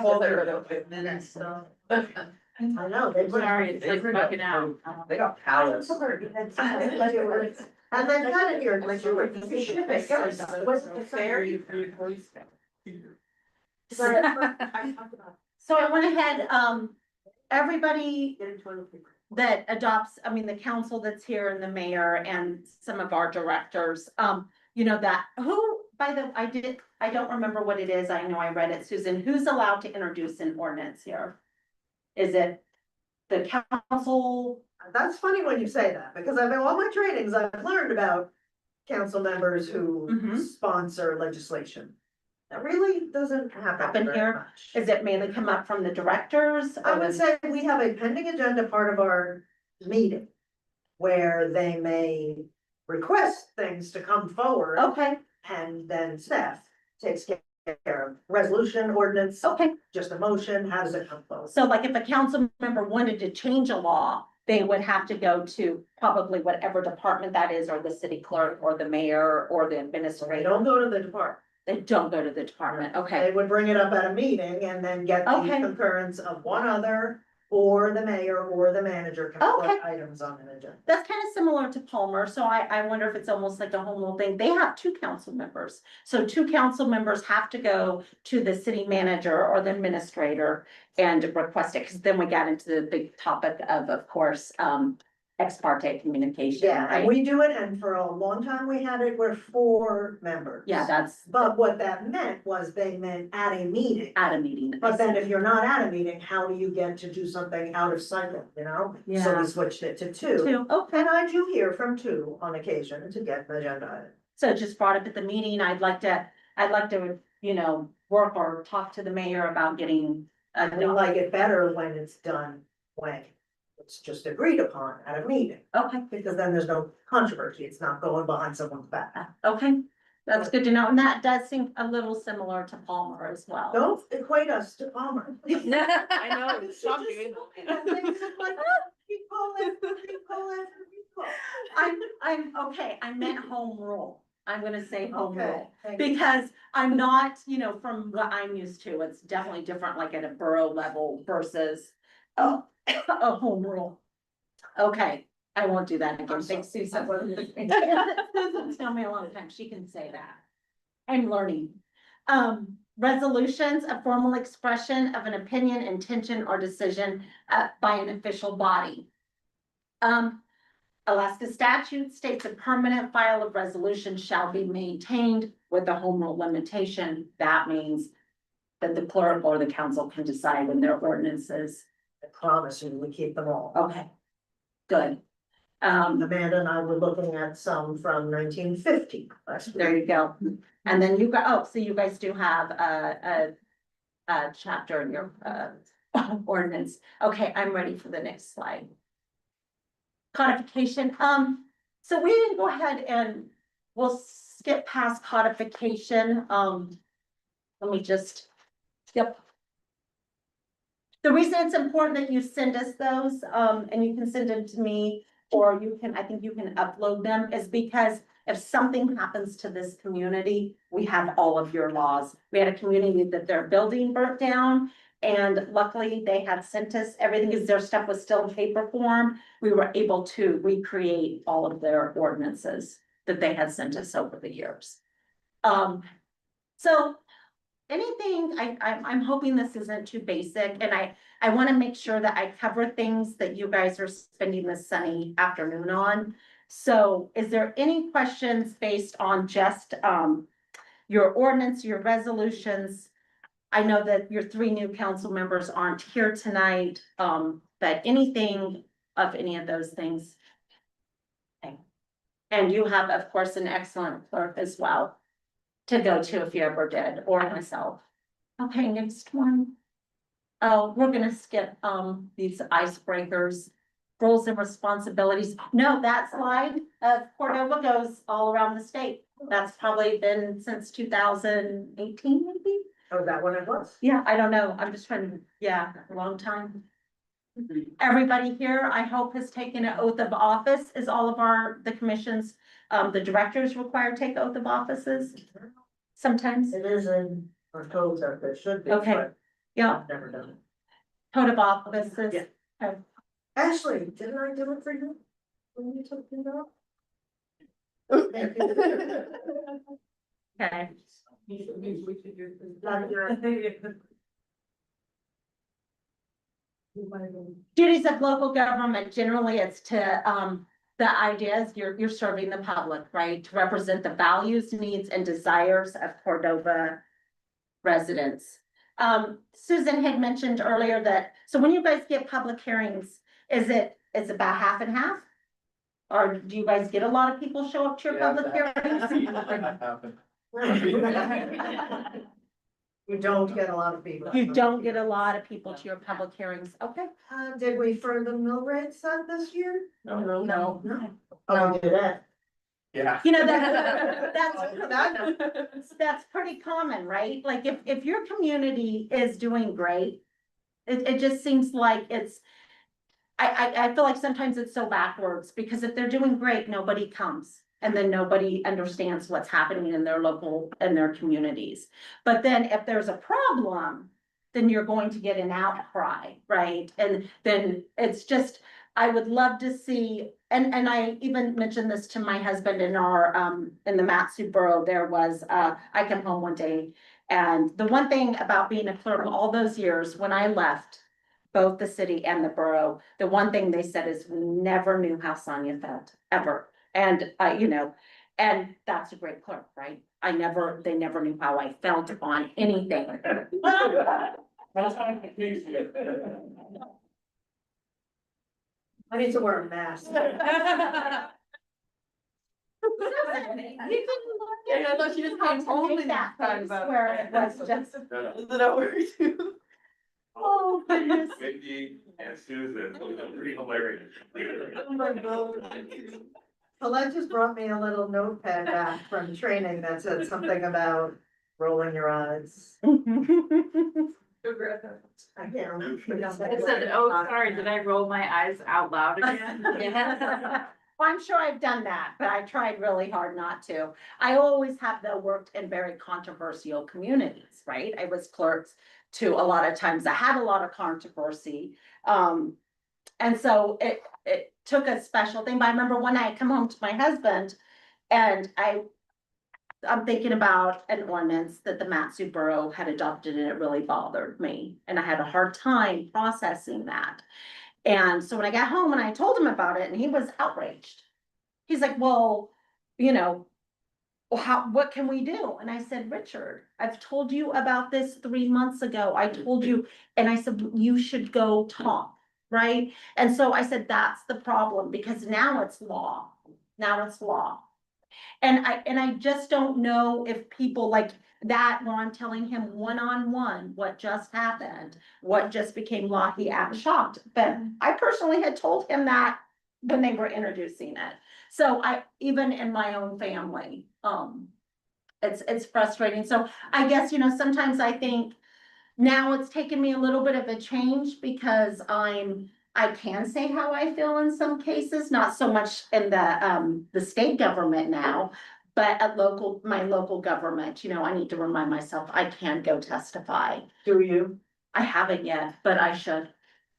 all their equipment and stuff. I know, they put. It's like bugging out. They got pallets. And then got it here, like you were shipping. Wasn't it fair? So I went ahead, everybody that adopts, I mean, the council that's here and the mayor and some of our directors, that, I don't remember what it is. I know I read it, Susan, who's allowed to introduce an ordinance here? Is it the council? That's funny when you say that, because I've, all my trainings, I've learned about council members who Mhm. sponsor legislation. That really doesn't happen Happen very here? much. Is it mainly come up from the directors? I would say we have a pending agenda part of our meeting where they may request things to come forward. Okay, And then staff takes care of resolution, ordinance, okay. just a motion, how does it come forward? So like if a council member wanted to change a law, they would have to go to probably whatever department that is, or the city clerk, or the mayor, or the They administrator. don't go to the department. They don't go to the department, okay. They would bring it up at a meeting and then get the Okay. concurrence of one other, or the mayor or the manager can put Okay. items on an agenda. That's kind of similar to Palmer, so I wonder if it's almost like a home rule thing. They have two council members. So two council members have to go to the city manager or the administrator and request it, because then we got into the big topic of course, ex parte communication, Yeah, and right? we do it, and for a long time we had it where 4 members. Yeah, that's But what that meant was they meant at a meeting. at a meeting. But then if you're not at a meeting, how do you get to do something out of cycle, you know? So Yeah. we switched it to 2. Two, okay. And I do hear from 2 on occasion to get the agenda item. So just brought up at the meeting, I'd like to, work or talk to the mayor about getting a I like it better when it's done when it's just agreed upon at a meeting, Okay, because then there's no controversy, it's not going behind someone's back. okay, that's good to know, and that does seem a little similar to Palmer as well. Don't equate us to Palmer. I know, it's She just shocking. told me that things are like, "Oh, people after people after people." I'm, okay, I meant home rule, I'm gonna say home Okay, rule. thank you. Because I'm not, from what I'm used to, it's definitely different, like at a borough level versus a home rule. Okay, I won't do that again, thanks Susan. Susan's known me a long time, she can say that. I'm learning. Resolutions, a formal expression of an opinion, intention, or decision by an official body. Alaska statute states a permanent file of resolution shall be maintained with a home rule limitation. That means that the clerk or the council can decide when their ordinances. I promise you, we keep them all. Okay, good. Amanda and I were looking at some from 1950 last week. There you go. And then so you guys do have a chapter in your ordinance. Okay, I'm ready for the next slide. Codification, so we can go ahead and we'll skip past codification, let me just, yep. The reason it's important that you send us those, and you can send them to me, or I think you can upload them, is because if something happens to this community, we have all of your laws. We had a community that their building burnt down, and luckily they had sent us everything, because their stuff was still in paper form. We were able to recreate all of their ordinances that they had sent us over the years. So anything, I'm hoping this isn't too basic, and I want to make sure that I cover things that you guys are spending this sunny afternoon on. So is there any questions based on just your ordinance, your resolutions? I know that your 3 new council members aren't here tonight, but anything of any of those things? Okay. And you have, of course, an excellent clerk as well to go to if you ever did, or myself. Okay, next one. Oh, we're gonna skip, these icebreakers, roles and responsibilities. No, that slide of Cordova goes all around the state. That's probably been since 2018, maybe? Oh, that one it was? Yeah, I don't know. I'm just trying to, yeah, a long time. Everybody here, I hope, has taken an oath of office. Is all of the commissions, the directors required to take oath of offices? Sometimes, It is in our code that it should be. Okay. but yeah, I've never done it. oath of offices. Yeah. Okay. Ashley, didn't I do it for you? When you took it off? Okay. Duties of local government, generally it's to, the idea is you're serving the public, right? To represent the values, needs, and desires of Cordova residents. Susan had mentioned earlier that, so when you guys get public hearings, is it about half and half? Or do you guys get a lot of people show up to your public hearings? You don't get a lot of people. You don't get a lot of people to your public hearings, okay? Did we further the mill rate set this year? No. No. Oh, we did that. Yeah. That's pretty common, right? Like if your community is doing great, it just seems like I feel like sometimes it's so backwards, because if they're doing great, nobody comes. And then nobody understands what's happening in their communities. But then if there's a problem, then you're going to get an outcry, right? And then it's just, I would love to see, and I even mentioned this to my husband in in the Matsu Borough, there was, I come home one day, and the one thing about being a clerk all those years, when I left, both the city and the borough. The one thing they said is we never knew how Sonia felt, ever. And you know, and that's a great clerk, right? They never knew how I felt on anything. I need to wear a mask. Yeah, I thought she just came home and that talked face about where it was just, Is it over too? oh goodness. Vicky and Susan, pretty hilarious. Oh my God. Colette just brought me a little notepad back from training that said something about rolling your eyes. I can't remember. It said, oh, sorry, did I roll my eyes out loud again? Well, I'm sure I've done that, but I tried really hard not to. I always have though worked in very controversial communities, right? I was clerks to a lot of times. I had a lot of controversy. And so it took a special thing, but I remember one night I come home to my husband and I'm thinking about an ordinance that the Matsu Borough had adopted and it really bothered me. And I had a hard time processing that. And so when I got home and I told him about it and he was outraged. He's like, well, you know, what can we do? And I said, Richard, I've told you about this 3 months ago. I told you, and I said, you should go talk, right? And so I said, that's the problem because now it's law. Now it's law. And I just don't know if people like that, when I'm telling him one-on-one what just happened, what just became law, he acted shocked. But I personally had told him that when they were introducing it. So even in my own family, it's frustrating. So I guess, you know, sometimes I think now it's taken me a little bit of a change because I can say how I feel in some cases, not so much in the state government now, but at my local government, you know, I need to remind myself I can go testify. Do you? I haven't yet, but I should.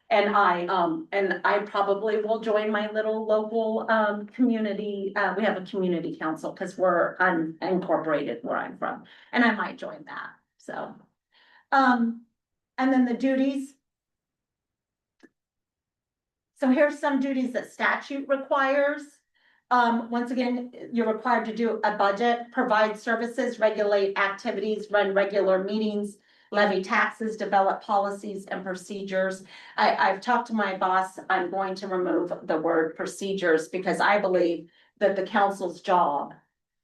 And I probably will join my little local, community, we have a community council, cause we're unincorporated where I'm from, and I might join that, so. And then the duties. So here's some duties that statute requires. Once again, you're required to do a budget, provide services, regulate activities, run regular meetings, levy taxes, develop policies and procedures. I've talked to my boss, I'm going to remove the word procedures because I believe that the council's job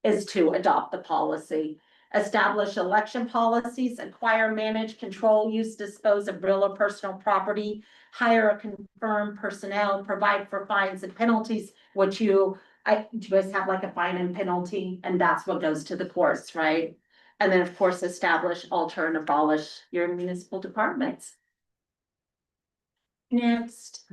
is to adopt the policy. Establish election policies, acquire, manage, control, use, dispose of real or personal property, hire or confirm personnel, provide for fines and penalties, which do you guys have like a fine and penalty? And that's what goes to the courts, right? And then, of course, establish, alter, and abolish your municipal departments. Next.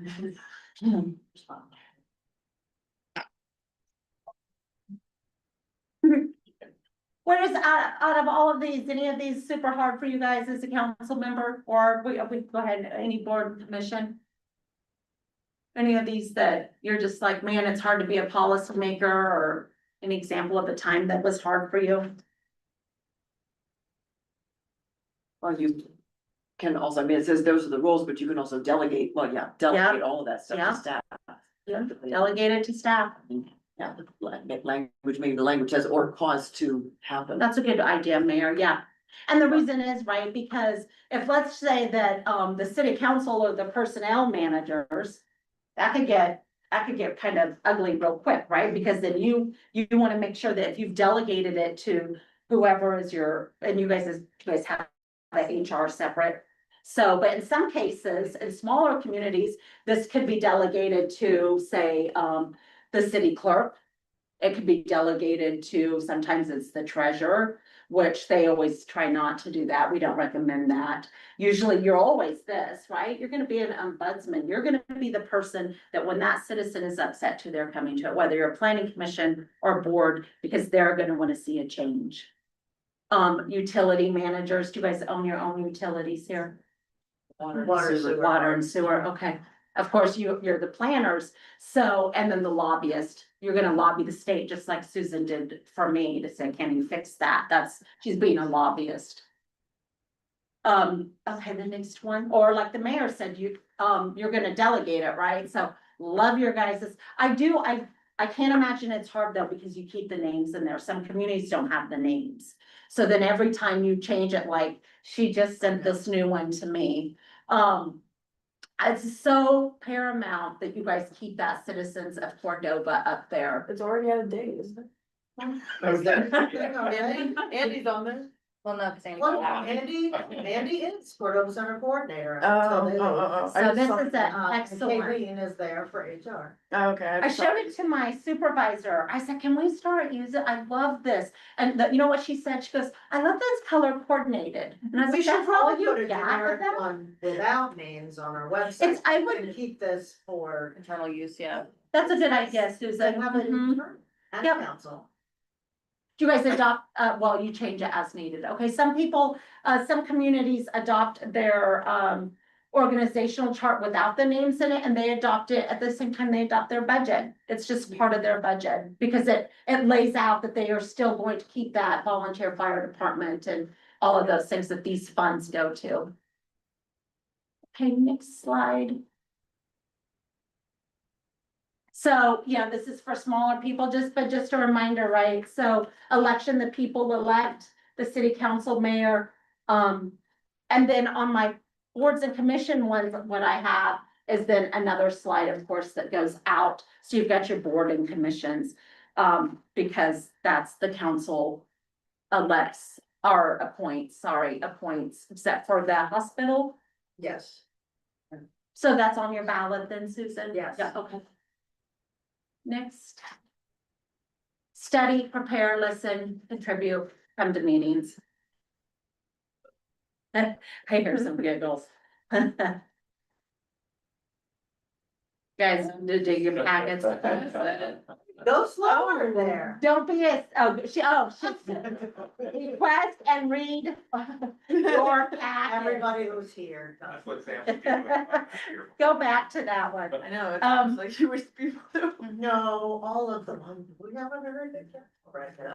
What is out of all of these, any of these super hard for you guys as a council member, or we go ahead, any board commission? Any of these that you're just like, man, it's hard to be a policymaker, or an example of a time that was hard for you? Well, you can also, I mean, it says those are the rules, but you can also delegate, well, yeah, delegate all of that stuff Yeah. to staff. Delegated to staff. Yeah, language, maybe the language says or cause to happen. That's a good idea, Mayor, yeah. And the reason is, right, because if, let's say that, the city council or the personnel managers, that could get kind of ugly real quick, right? Because then you want to make sure that if you've delegated it to whoever is and you guys have the HR separate. So, but in some cases, in smaller communities, this could be delegated to, say, the city clerk. It could be delegated to, sometimes it's the treasurer, which they always try not to do that. We don't recommend that. Usually you're always this, right? You're gonna be an ombudsman. You're gonna be the person that when that citizen is upset to, they're coming to it, whether you're a planning commission or board, because they're gonna wanna see a change. Utility managers, do you guys own your own utilities here? Water and sewer, okay. Of course, you're the planners, so, and then the lobbyist, you're gonna lobby the state, just like Susan did for me to say, can you fix that? She's being a lobbyist. Okay, the next one, or like the mayor said, you're gonna delegate it, right? So love your guys's, I can't imagine it's hard though, because you keep the names in there. Some communities don't have the names. So then every time you change it, like she just sent this new one to me. It's so paramount that you guys keep that Citizens of Cordova up there. It's already out of date, isn't it? Andy's on there. Well, no, because Andy's Well, out. Andy is Cordova Center Coordinator. Oh. So this is an And excellent. Kayleen is there for HR. Okay. I showed it to my supervisor. I said, can we start using, I love this. And you know what she said? She goes, I love this color coordinated. And I was We like, should that's all probably put a you got with generic that? one without names on our website. It's, I would, And keep this for. Internal use, yeah. that's a good idea, To Susan. have an Mhm. intern and Yep. council. Do you guys adopt, well, you change it as needed. Okay, some people, some communities adopt their, organizational chart without the names in it, and they adopt it at the same time they adopt their budget. It's just part of their budget, because it lays out that they are still going to keep that volunteer fire department and all of those things that these funds go to. Okay, next slide. So, yeah, this is for smaller people, but just a reminder, right? So election, the people elect the city council, mayor. And then on my boards and commission ones, what I have is then another slide, of course, that goes out. So you've got your board and commissions, because that's the council elects or appoints, except for the hospital. Yes. So that's on your ballot then, Susan? Yes. Yeah, okay. Next. Study, prepare, listen, contribute, come to meetings. I hear some giggles. Guys, did you your packets? Go slower there. Don't be she request and read your packet. Everybody who's here. That's what Sam was doing last year. Go back to that one. I know, it Um, sounds like you wish people to. No, all of them. We haven't heard it yet. Right now.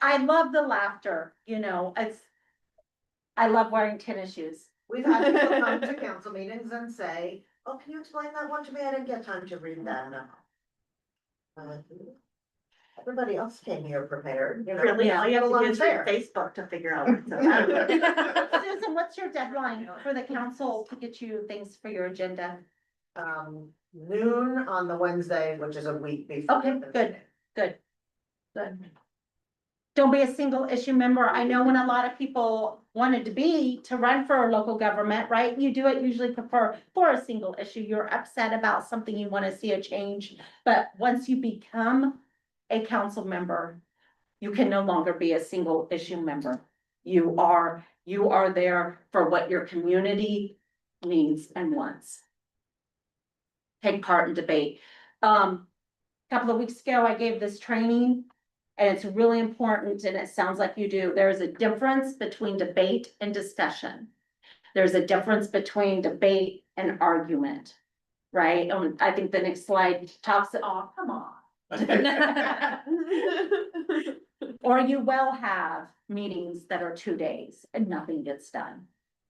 I love the laughter, you know, I love wearing tennis shoes. We've had people come to council meetings and say, oh, can you explain that one to me? I didn't get time to read that. Everybody else came here prepared, you know. Really, all you have to do is There. read Facebook to figure out what's up. Susan, what's your deadline for the council to get you things for your agenda? Noon on the Wednesday, which is a week before. Okay, good. Don't be a single issue member. I know when a lot of people wanted to run for a local government, right? You do it usually for a single issue. You're upset about something, you want to see a change. But once you become a council member, you can no longer be a single issue member. You are there for what your community needs and wants. Take part in debate. Couple of weeks ago, I gave this training. And it's really important, and it sounds like you do. There's a difference between debate and discussion. There's a difference between debate and argument, right? I think the next slide talks, oh, come on. Or you will have meetings that are 2 days and nothing gets done.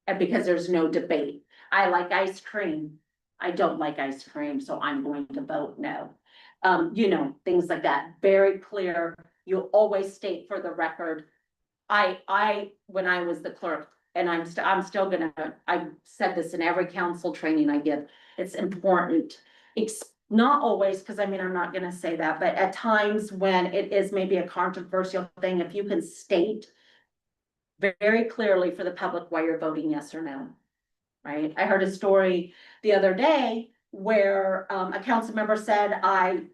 And because there's no debate. I like ice cream. I don't like ice cream, so I'm going to vote no. You know, things like that, very clear. You'll always state for the record. When I was the clerk, and I'm still gonna, I said this in every council training I give, it's important. It's not always, because I mean, I'm not gonna say that, but at times when it is maybe a controversial thing, if you can state very clearly for the public why you're voting yes or no. Right? I heard a story the other day where a council member said, I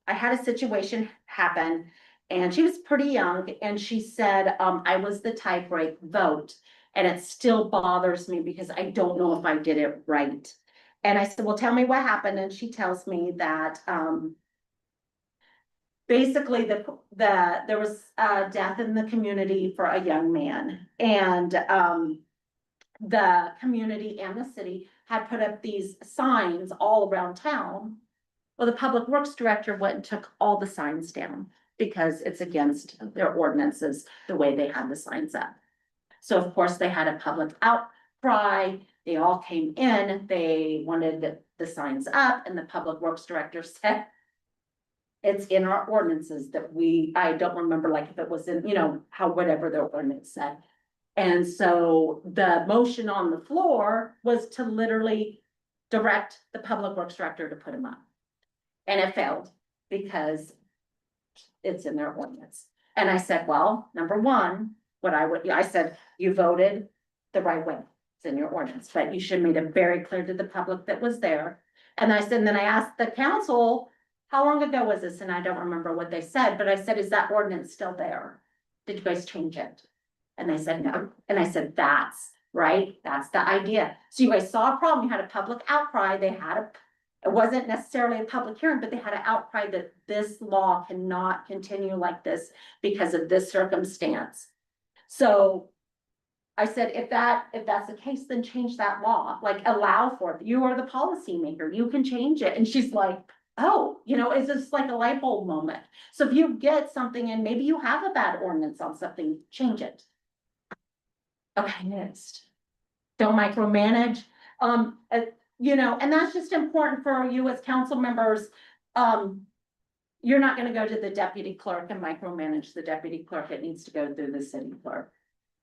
had a situation happen and she was pretty young and she said, I was the tie break vote and it still bothers me because I don't know if I did it right. And I said, well, tell me what happened. And she tells me that, basically there was a death in the community for a young man and, the community and the city had put up these signs all around town. Well, the public works director went and took all the signs down because it's against their ordinances, the way they had the signs up. So of course, they had a public outcry, they all came in, they wanted the signs up, and the public works director said, it's in our ordinances that I don't remember like if it was in, how, whatever the ordinance said. And so the motion on the floor was to literally direct the public works director to put them up. And it failed because it's in their ordinance. And I said, well, number one, I said, you voted the right way. It's in your ordinance, but you should have made it very clear to the public that was there. And I said, and then I asked the council, how long ago was this? And I don't remember what they said, but I said, is that ordinance still there? Did you guys change it? And they said, no. And I said, that's right. That's the idea. So you guys saw a problem. You had a public outcry. It wasn't necessarily a public hearing, but they had an outcry that this law cannot continue like this because of this circumstance. So I said, if that's the case, then change that law, like allow for it. You are the policymaker. You can change it. And she's like, oh, it's just like a light bulb moment. So if you get something and maybe you have a bad ordinance on something, change it. Okay, next. Don't micromanage. And that's just important for you as council members. You're not gonna go to the deputy clerk and micromanage the deputy clerk. It needs to go through the city clerk.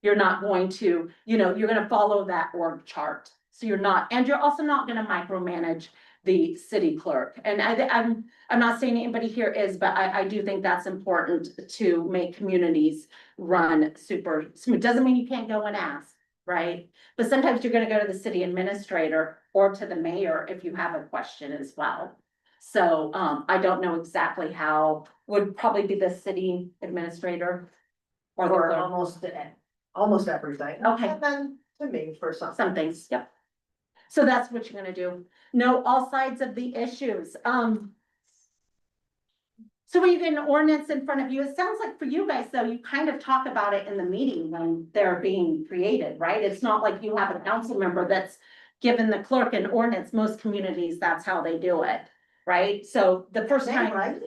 You're not going to, you're gonna follow that org chart. So and you're also not gonna micromanage the city clerk. And I'm not saying anybody here is, but I do think that's important to make communities run super smooth. Doesn't mean you can't go and ask, right? But sometimes you're gonna go to the city administrator or to the mayor if you have a question as well. So I don't know exactly how, would probably be the city administrator or the Or clerk. almost everything. Okay. And then to me for some. Some things, yep. So that's what you're gonna do. Know all sides of the issues. So when you get an ordinance in front of you, it sounds like for you guys, though, you kind of talk about it in the meeting when they're being created, right? It's not like you have a council member that's given the clerk an ordinance. Most communities, that's how they do it, right? So the first time. Right?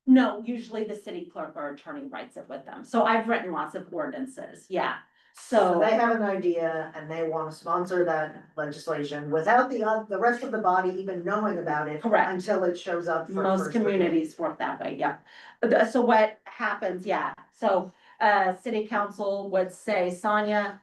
No, usually the city clerk or attorney writes it with them. So I've written lots of ordinances, yeah. So So, they have an idea and they want to sponsor that legislation without the rest of the body even knowing about it. Correct. Until it shows up. for most first reading. communities work that way, yeah. So what happens, yeah, so, city council would say, Sonia.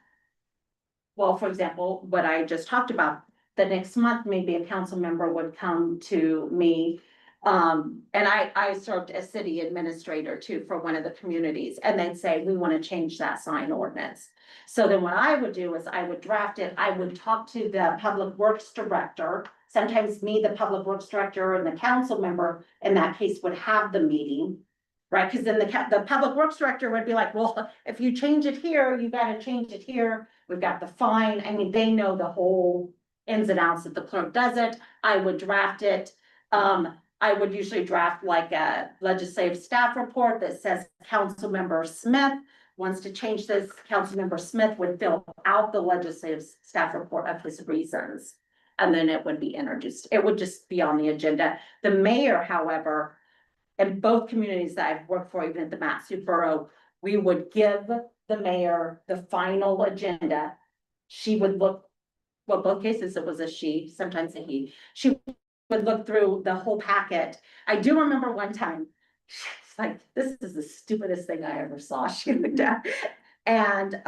Well, for example, what I just talked about, the next month, maybe a council member would come to me. And I served as city administrator too for one of the communities, and they'd say, we want to change that sign ordinance. So then what I would do is I would draft it, I would talk to the public works director. Sometimes me, the public works director, and the council member in that case would have the meeting. Right, because then the public works director would be like, well, if you change it here, you gotta change it here. We've got the fine. I mean, they know the whole ins and outs. If the clerk doesn't, I would draft it. I would usually draft like a legislative staff report that says Councilmember Smith wants to change this. Councilmember Smith would fill out the legislative staff report of his reasons. And then it would be introduced. It would just be on the agenda. The mayor, however, in both communities that I've worked for, even at the Mat-Su Borough, we would give the mayor the final agenda. She would look, well, both cases it was a she, sometimes a he. She would look through the whole packet. I do remember one time, she's like, this is the stupidest thing I ever saw. She looked at, and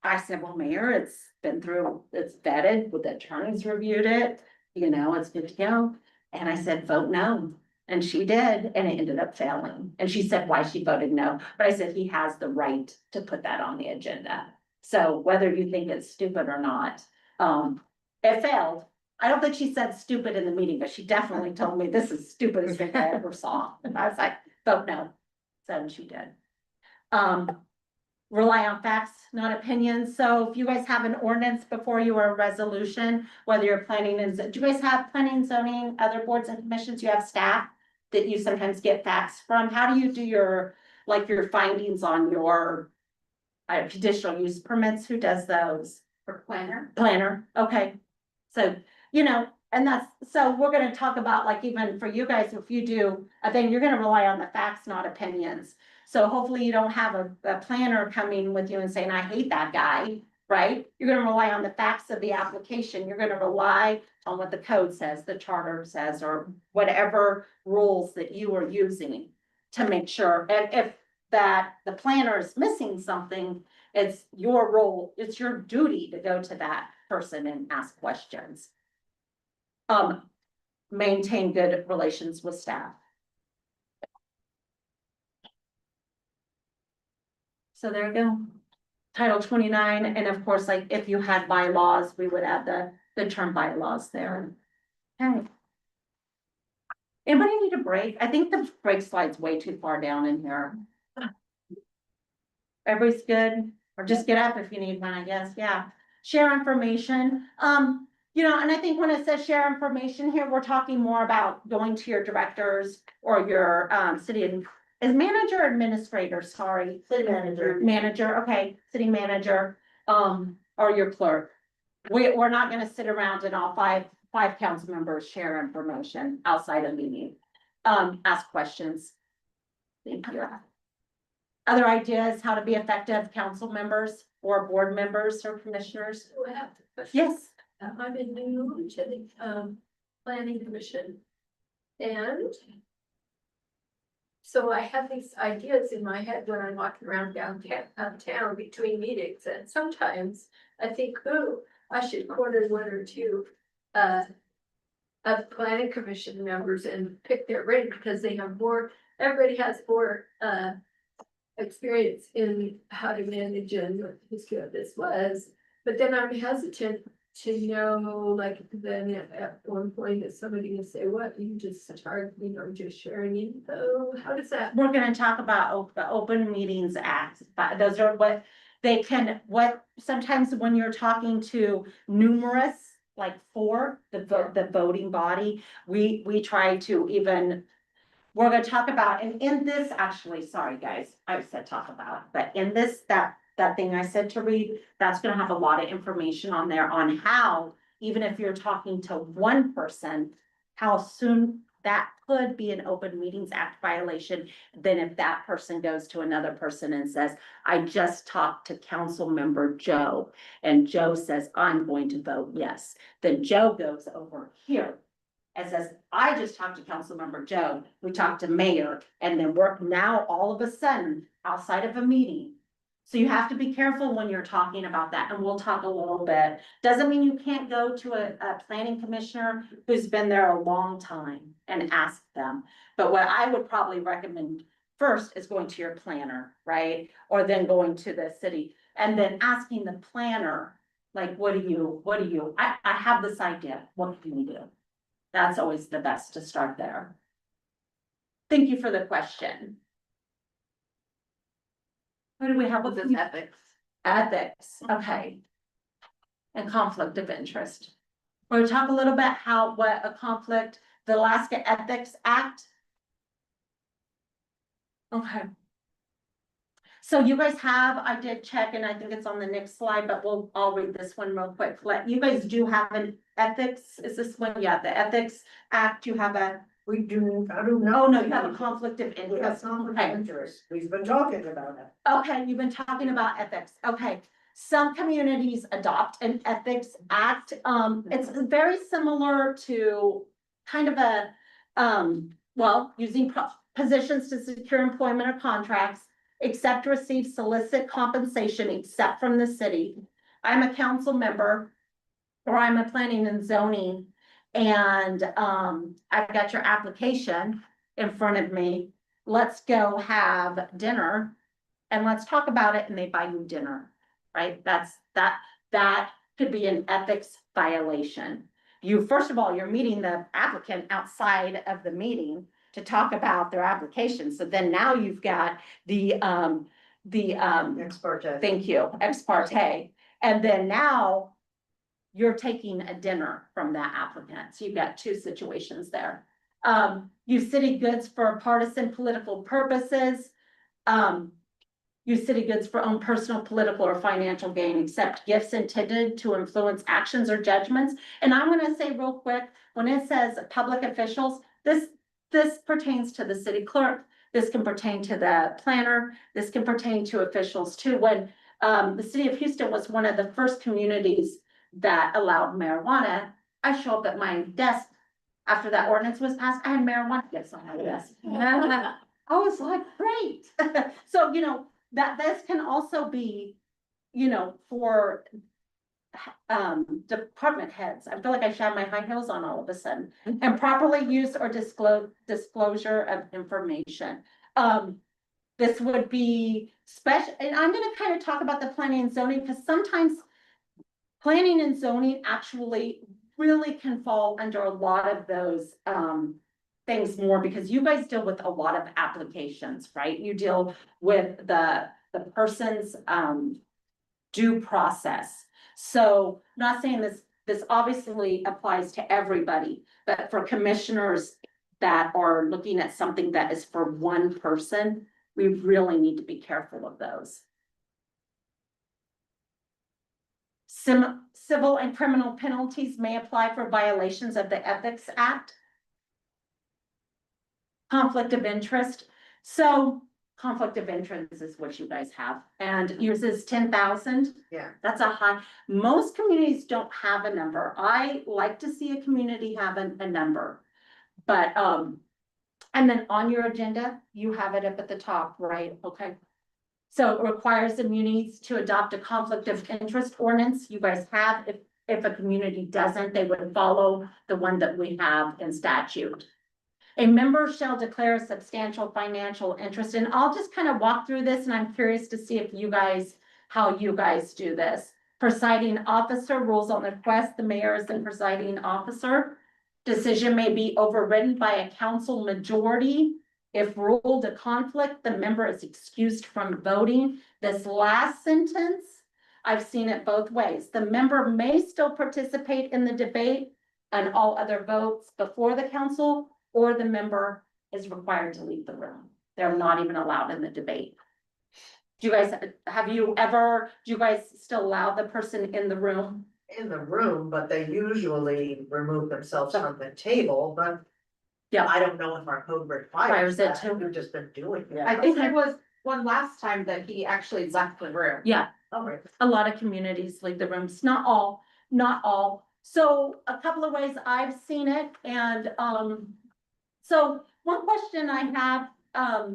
I said, well, Mayor, it's been through, it's vetted, with the attorneys reviewed it, it's good to go. And I said, vote no. And she did, and it ended up failing. And she said why she voted no, but I said he has the right to put that on the agenda. So whether you think it's stupid or not, it failed. I don't think she said stupid in the meeting, but she definitely told me this is the stupidest thing I ever saw. And I was like, vote no. So she did. Rely on facts, not opinions. So if you guys have an ordinance before you or a resolution, whether you're planning and, do you guys have planning, zoning, other boards and commissions? You have staff that you sometimes get facts from? How do you do your findings on your conditional use permits? Who does those? For planner. Planner, okay. So, and so we're gonna talk about, like, even for you guys, if you do, I think you're gonna rely on the facts, not opinions. So hopefully you don't have a planner coming with you and saying, I hate that guy, right? You're gonna rely on the facts of the application. You're gonna rely on what the code says, the charter says, or whatever rules that you are using to make sure. And if that the planner is missing something, it's your role, it's your duty to go to that person and ask questions. Maintain good relations with staff. So there you go. Title 29, and of course, like if you had bylaws, we would add the term bylaws there. Okay. Anybody need a break? I think the break slide's way too far down in here. Everybody's good, or just get up if you need one, I guess, yeah. Share information, you know, and I think when it says share information here, we're talking more about going to your directors or your is manager or administrator, sorry. City manager. Manager, okay, city manager, or your clerk. We're not gonna sit around and all five council members share information outside of meeting. Ask questions. Thank you. Other ideas how to be effective council members or board members or commissioners? Yes. I'm in new to the, planning commission. And so I have these ideas in my head when I'm walking around downtown between meetings, and sometimes I think, oh, I should corner one or two of planning commission members and pick their brain, because they have more, everybody has more experience in how to manage and what the history of this was. But then I'm hesitant to know, like, then at one point is somebody gonna say, what, you just start, you know, just sharing info, how does that? We're gonna talk about the Open Meetings Act, but those are what they can, what sometimes when you're talking to numerous, like for the voting body, we try to even. We're gonna talk about, and in this, actually, sorry, guys, I said talk about, but in this, that thing I said to read, that's gonna have a lot of information on there on how, even if you're talking to one person, how soon that could be an Open Meetings Act violation. Then if that person goes to another person and says, I just talked to council member Joe, and Joe says, I'm going to vote yes. Then Joe goes over here and says, I just talked to council member Joe, we talked to mayor, and then we're now all of a sudden outside of a meeting. So you have to be careful when you're talking about that, and we'll talk a little bit. Doesn't mean you can't go to a planning commissioner who's been there a long time and ask them. But what I would probably recommend first is going to your planner, right? Or then going to the city and then asking the planner, like, what do you, I have this idea, what can we do? That's always the best to start there. Thank you for the question. What do we have with this? Ethics. Ethics, okay. And conflict of interest. We'll talk a little bit what a conflict, the Alaska Ethics Act. Okay. So you guys have, I did check, and I think it's on the next slide, but I'll read this one real quick. You guys do have an ethics, is this one? Yeah, the Ethics Act, you have a. We do, I don't know. Oh, no, you have a conflict of We have interest. conflict Okay. of interest. We've been talking about it. Okay, you've been talking about ethics. Okay. Some communities adopt an ethics act. It's very similar to kind of a, using positions to secure employment or contracts, except receive solicit compensation except from the city. I'm a council member, or I'm a planning and zoning, and I've got your application in front of me. Let's go have dinner and let's talk about it, and they buy you dinner, right? That could be an ethics violation. First of all, you're meeting the applicant outside of the meeting to talk about their application. So then now you've got the Ex parte. thank you, ex parte. And then now you're taking a dinner from that applicant. So you've got two situations there. Use city goods for partisan political purposes. Use city goods for own personal, political, or financial gain, except gifts intended to influence actions or judgments. And I'm gonna say real quick, when it says public officials, this pertains to the city clerk, This can pertain to the planner. This can pertain to officials too. When the city of Houston was one of the first communities that allowed marijuana, I show up at my desk after that ordinance was passed, I had marijuana gifts on my desk. I was like, great. So, you know, that this can also be, you know, for department heads. I feel like I should have my high heels on all of a sudden. And properly use or disclosure of information. This would be special, and I'm gonna kind of talk about the planning and zoning, because sometimes planning and zoning actually really can fall under a lot of those things more, because you guys deal with a lot of applications, right? You deal with the person's due process. So not saying this obviously applies to everybody, but for commissioners that are looking at something that is for one person, we really need to be careful of those. Civil and criminal penalties may apply for violations of the Ethics Act. Conflict of interest. So conflict of interest is what you guys have, and yours is 10,000. Yeah. That's a high. Most communities don't have a number. I like to see a community have a number. But, and then on your agenda, you have it up at the top, right? Okay. So it requires the munis to adopt a conflict of interest ordinance. You guys have, if a community doesn't, they would follow the one that we have in statute. A member shall declare a substantial financial interest, and I'll just kind of walk through this, and I'm curious to see if you guys, how you guys do this. Presiding officer rules on the request. The mayor is the presiding officer. Decision may be overridden by a council majority. If ruled a conflict, the member is excused from voting. This last sentence, I've seen it both ways. The member may still participate in the debate and all other votes before the council, or the member is required to leave the room. They're not even allowed in the debate. Do you guys, do you guys still allow the person in the room? In the room, but they usually remove themselves from the table, but. Yeah. I don't know if our code requires Requires it that, too. we've just been doing it. I think there was one last time that he actually left the room. Yeah, Oh, right. a lot of communities leave the rooms, not all, not all. So a couple of ways I've seen it, and, so one question I have,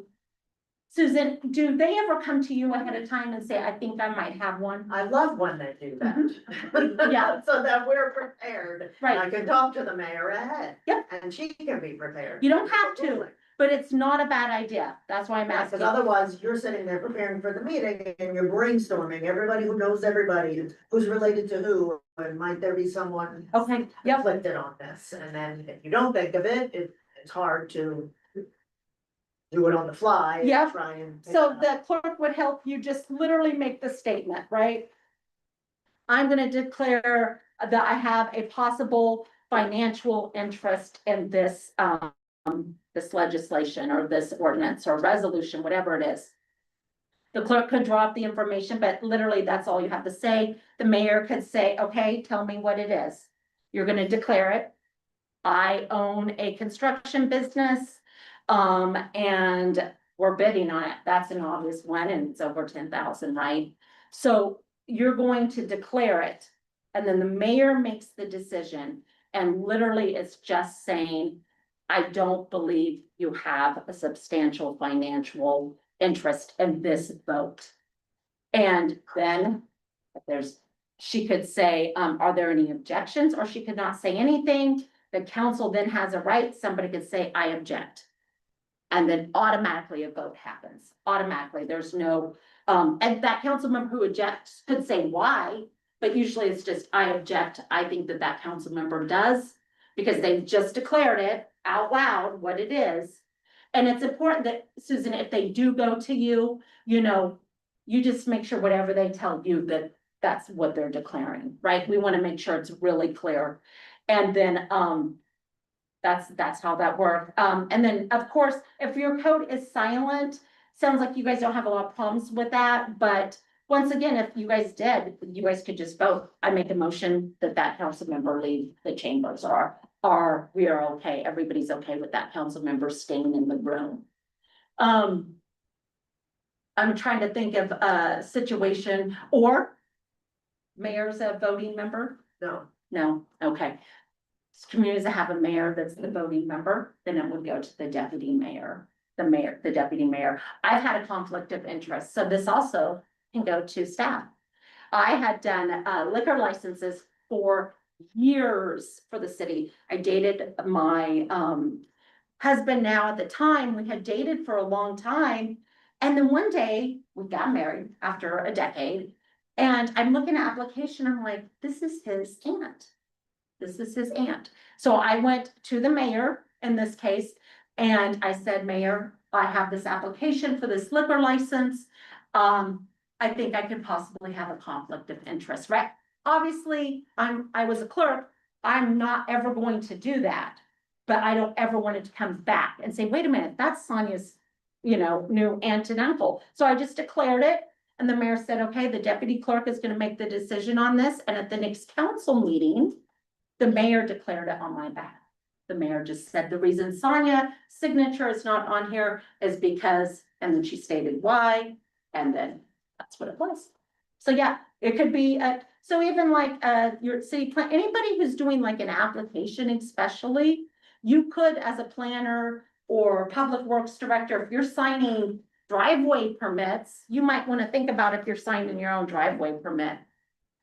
Susan, do they ever come to you ahead of time and say, I think I might have one? I love when they do that. Yeah. So that we're prepared. And Right. I can talk to the mayor ahead. Yep. And she can be prepared. You don't have to, but it's not a bad idea. That's why I'm Because asking. otherwise you're sitting there preparing for the meeting and you're brainstorming, everybody who knows everybody, who's related to who, and might there be someone Okay, yep, conflicted on this, and then if you don't think of it, it's hard to do it on the fly. And Yep. try and. so the clerk would help you just literally make the statement, right? I'm gonna declare that I have a possible financial interest in this, this legislation or this ordinance or resolution, whatever it is. The clerk could draw up the information, but literally that's all you have to say. The mayor could say, okay, tell me what it is. You're gonna declare it. I own a construction business, and we're bidding on it. That's an obvious one, and it's over 10,000, right? So you're going to declare it, and then the mayor makes the decision, and literally it's just saying, I don't believe you have a substantial financial interest in this vote. And then if she could say, are there any objections? Or she could not say anything. The council then has a right, somebody could say, I object. And then automatically a vote happens, automatically, there's no, and that council member who objects could say why, but usually it's just, I object, I think that council member does, because they've just declared it out loud, what it is. And it's important that, Susan, if they do go to you, you know, you just make sure whatever they tell you that that's what they're declaring, right? We want to make sure it's really clear. And then, that's how that works. And then, of course, if your code is silent, sounds like you guys don't have a lot of problems with that, but once again, if you guys did, you guys could just vote. I make a motion that council member leave the chambers, or we are okay, everybody's okay with that council member staying in the room. I'm trying to think of a situation, or mayor's a voting member? No, No, okay. Communities that have a mayor that's the voting member, then it would go to the deputy mayor, the deputy mayor. I've had a conflict of interest, so this also can go to staff. I had done liquor licenses for years for the city. I dated my husband now at the time, we had dated for a long time. And then one day we got married after a decade. And I'm looking at application, I'm like, this is his aunt. This is his aunt. So I went to the mayor in this case, and I said, Mayor, I have this application for this liquor license. I think I could possibly have a conflict of interest, right? Obviously, I was a clerk. I'm not ever going to do that. But I don't ever want it to come back and say, wait a minute, that's Sonia's, new aunt and uncle. So I just declared it. And the mayor said, okay, the deputy clerk is gonna make the decision on this. And at the next council meeting, the mayor declared it on my behalf. The mayor just said the reason Sonia signature is not on here is because, and then she stated why, and then that's what it was. So yeah, it could be, so even like, your city plan, anybody who's doing like an application especially, you could, as a planner or public works director, if you're signing driveway permits, you might want to think about if you're signing your own driveway permit,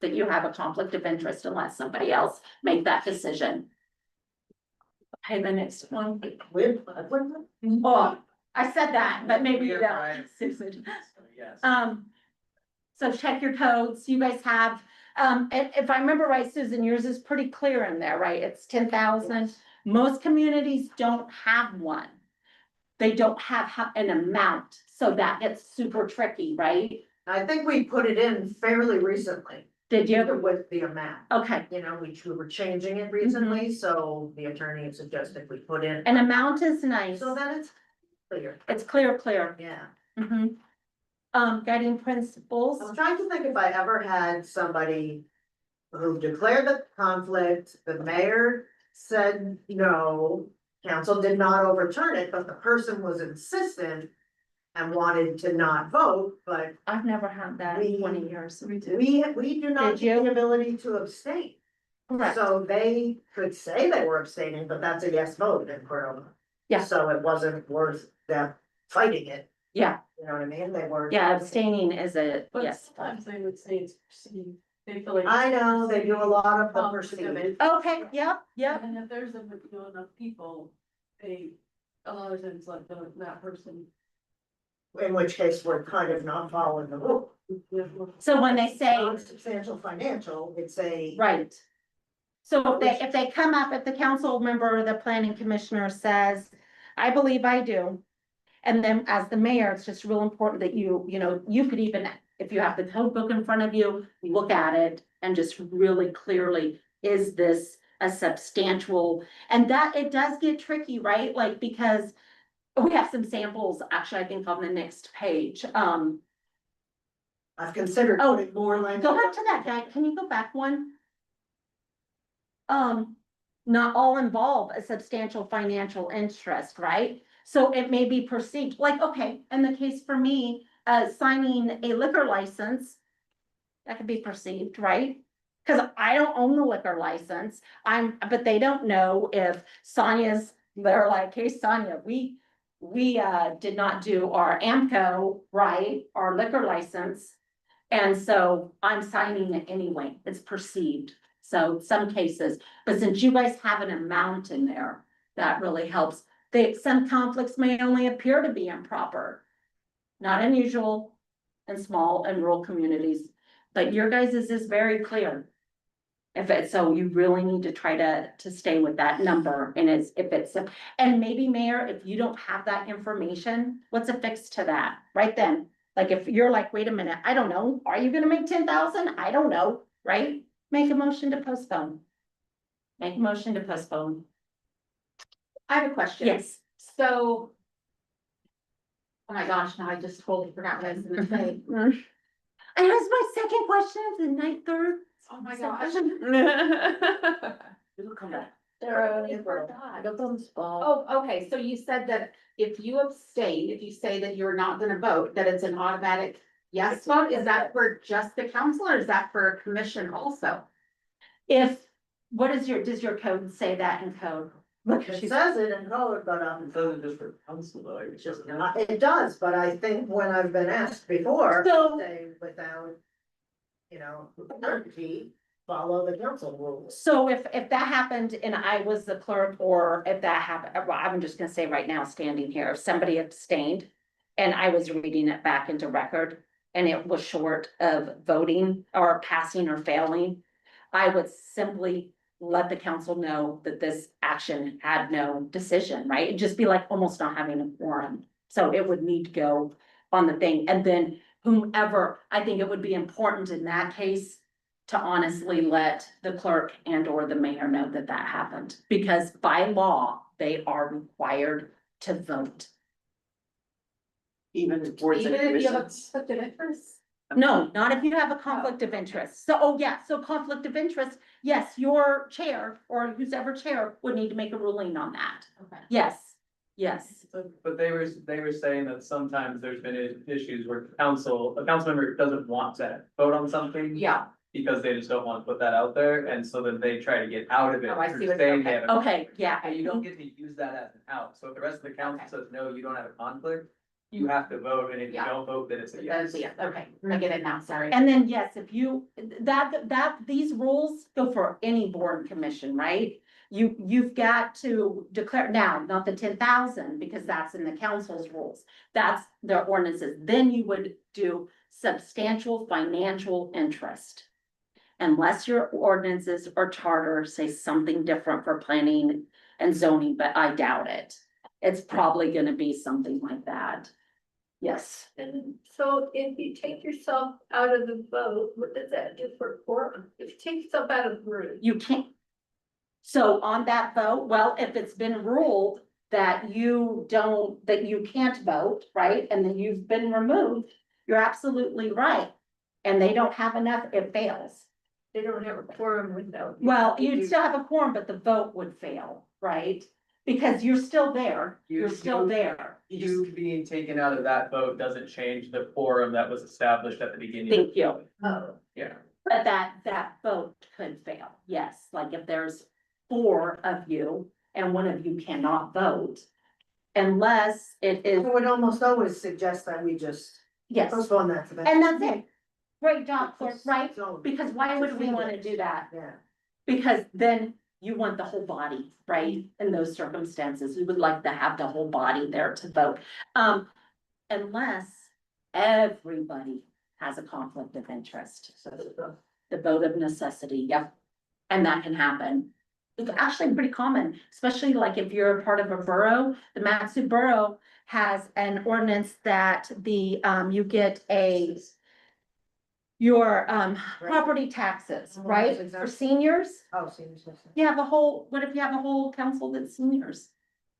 that you have a conflict of interest unless somebody else make that decision. Okay, the next one. Oh, I said that, but maybe you don't, Susan. Yes. So check your codes, you guys have, and if I remember right, Susan, yours is pretty clear in there, right? It's 10,000. Most communities don't have one. They don't have an amount, so that gets super tricky, right? I think we put it in fairly recently. Did you? With the amount, Okay, we were changing it recently, so the attorney suggested we put in. an amount is nice. So that it's clear, It's clear. yeah. Mhm. Guiding principles. I'm trying to think if I ever had somebody who declared the conflict, the mayor said no, council did not overturn it, but the person was insistent and wanted to not vote, but I've never had that in 20 years. we do not Did you? have the ability to abstain. Correct. So they could say they were abstaining, but that's a yes vote in Cordova. Yeah. So it wasn't worth them fighting it, Yeah, you know what I mean? They were. yeah, abstaining is a, But yes. sometimes they would say it's perceived, they feel like. I know, they do a lot of the Conflict of perceiving. interest. Okay, yep. And if there's enough people, they, a lot of times let that person. In which case, we're kind of not following the rule. So when they say, Non-substantial financial, it's a. right. So if they come up, if the council member or the planning commissioner says, I believe I do. And then as the mayor, it's just real important that you could even, if you have the code book in front of you, look at it and just really clearly, is this a substantial? And that it does get tricky, right? Like, because we have some samples, actually, I think on the next page. I've considered Oh, putting more language. Go back to that guy. Can you go back one? Not all involve a substantial financial interest, right? So it may be perceived, like, okay, in the case for me, signing a liquor license, that could be perceived, right? Cause I don't own the liquor license, but they don't know if they're like, hey, Sonia, we did not do our AMCO, right, our liquor license. And so I'm signing it anyway, it's perceived. So some cases, but since you guys have an amount in there, that really helps. Some conflicts may only appear to be improper. Not unusual in small and rural communities, but your guys' is very clear. So you really need to try to stay with that number, and and maybe Mayor, if you don't have that information, what's affixed to that right then? Like if you're like, wait a minute, I don't know, are you gonna make 10,000? I don't know, right? Make a motion to postpone. Make a motion to postpone. I have a question. Yes. So. Oh my gosh, now I just totally forgot what I was gonna say. And that's my second question of the night, third. Oh my gosh. It'll come back. Totally forgot. Got on the spot. Oh, okay, so you said that if you abstain, if you say that you're not gonna vote, that it's an automatic yes vote, is that for just the council or is that for a commission also? If, does your code say that in code? Look, It she's, says it in code, but, It doesn't just for council though, it's just. it does, but I think when I've been asked before, So- say without, you know, certainty, follow the council rules. so if that happened and I was the clerk, or if that happened, well, I'm just gonna say right now, standing here, if somebody abstained and I was reading it back into record and it was short of voting or passing or failing, I would simply let the council know that this action had no decision, right? It'd just be like almost not having a quorum. So it would need to go on the thing, and then whomever, I think it would be important in that case to honestly let the clerk and or the mayor know that that happened, because by law, they are required to vote. Even boards and Even if you have a commissions. conflict of interest? No, not if you have a conflict of interest. So, oh yeah, so conflict of interest, yes, your chair or who's ever chair would need to make a ruling on that. Okay. Yes, yes. But they were saying that sometimes there's been issues where a council member doesn't want to vote on something. Yeah. Because they just don't want to put that out there, and so then they try to get out of it. Oh, I through see what- saying okay. they have a- Okay, yeah. And you don't get to use that as an out, so if the rest of the council Okay. says, no, you don't have a conflict, you have to vote, and if you Yeah. don't vote, then it's a That yes. is a yes, okay, I get it now, sorry. And then, yes, if you, these rules go for any board and commission, right? You've got to declare, now, not the 10,000, because that's in the council's rules. That's their ordinances. Then you would do substantial financial interest. Unless your ordinances or charter say something different for planning and zoning, but I doubt it. It's probably gonna be something like that. Yes. And so if you take yourself out of the vote, what does that do for quorum? If you take yourself out of the room, You can't. So on that vote, well, if it's been ruled that you can't vote, right, and then you've been removed, you're absolutely right. And they don't have enough, it fails. they don't have a quorum without. Well, you'd still have a quorum, but the vote would fail, right? Because you're still there, you're still there. You being taken out of that vote doesn't change the quorum that was established at the beginning. Thank you. Oh, Yeah. But that vote could fail, yes, like if there's 4 of you and one of you cannot vote. Unless it is, I would almost always suggest that we just yes, postpone that to the. and that's it. Great job, clerk, right? So, Because why would we wanna do that? yeah. Because then you want the whole body, right? In those circumstances, you would like to have the whole body there to vote. Unless everybody has a conflict of interest. So the vote of necessity, yep. And that can happen. It's actually pretty common, especially like if you're a part of a borough. The Matsu Borough has an ordinance that you get your property taxes, right? For seniors. Oh, senior citizen. You have what if you have a whole council that's seniors?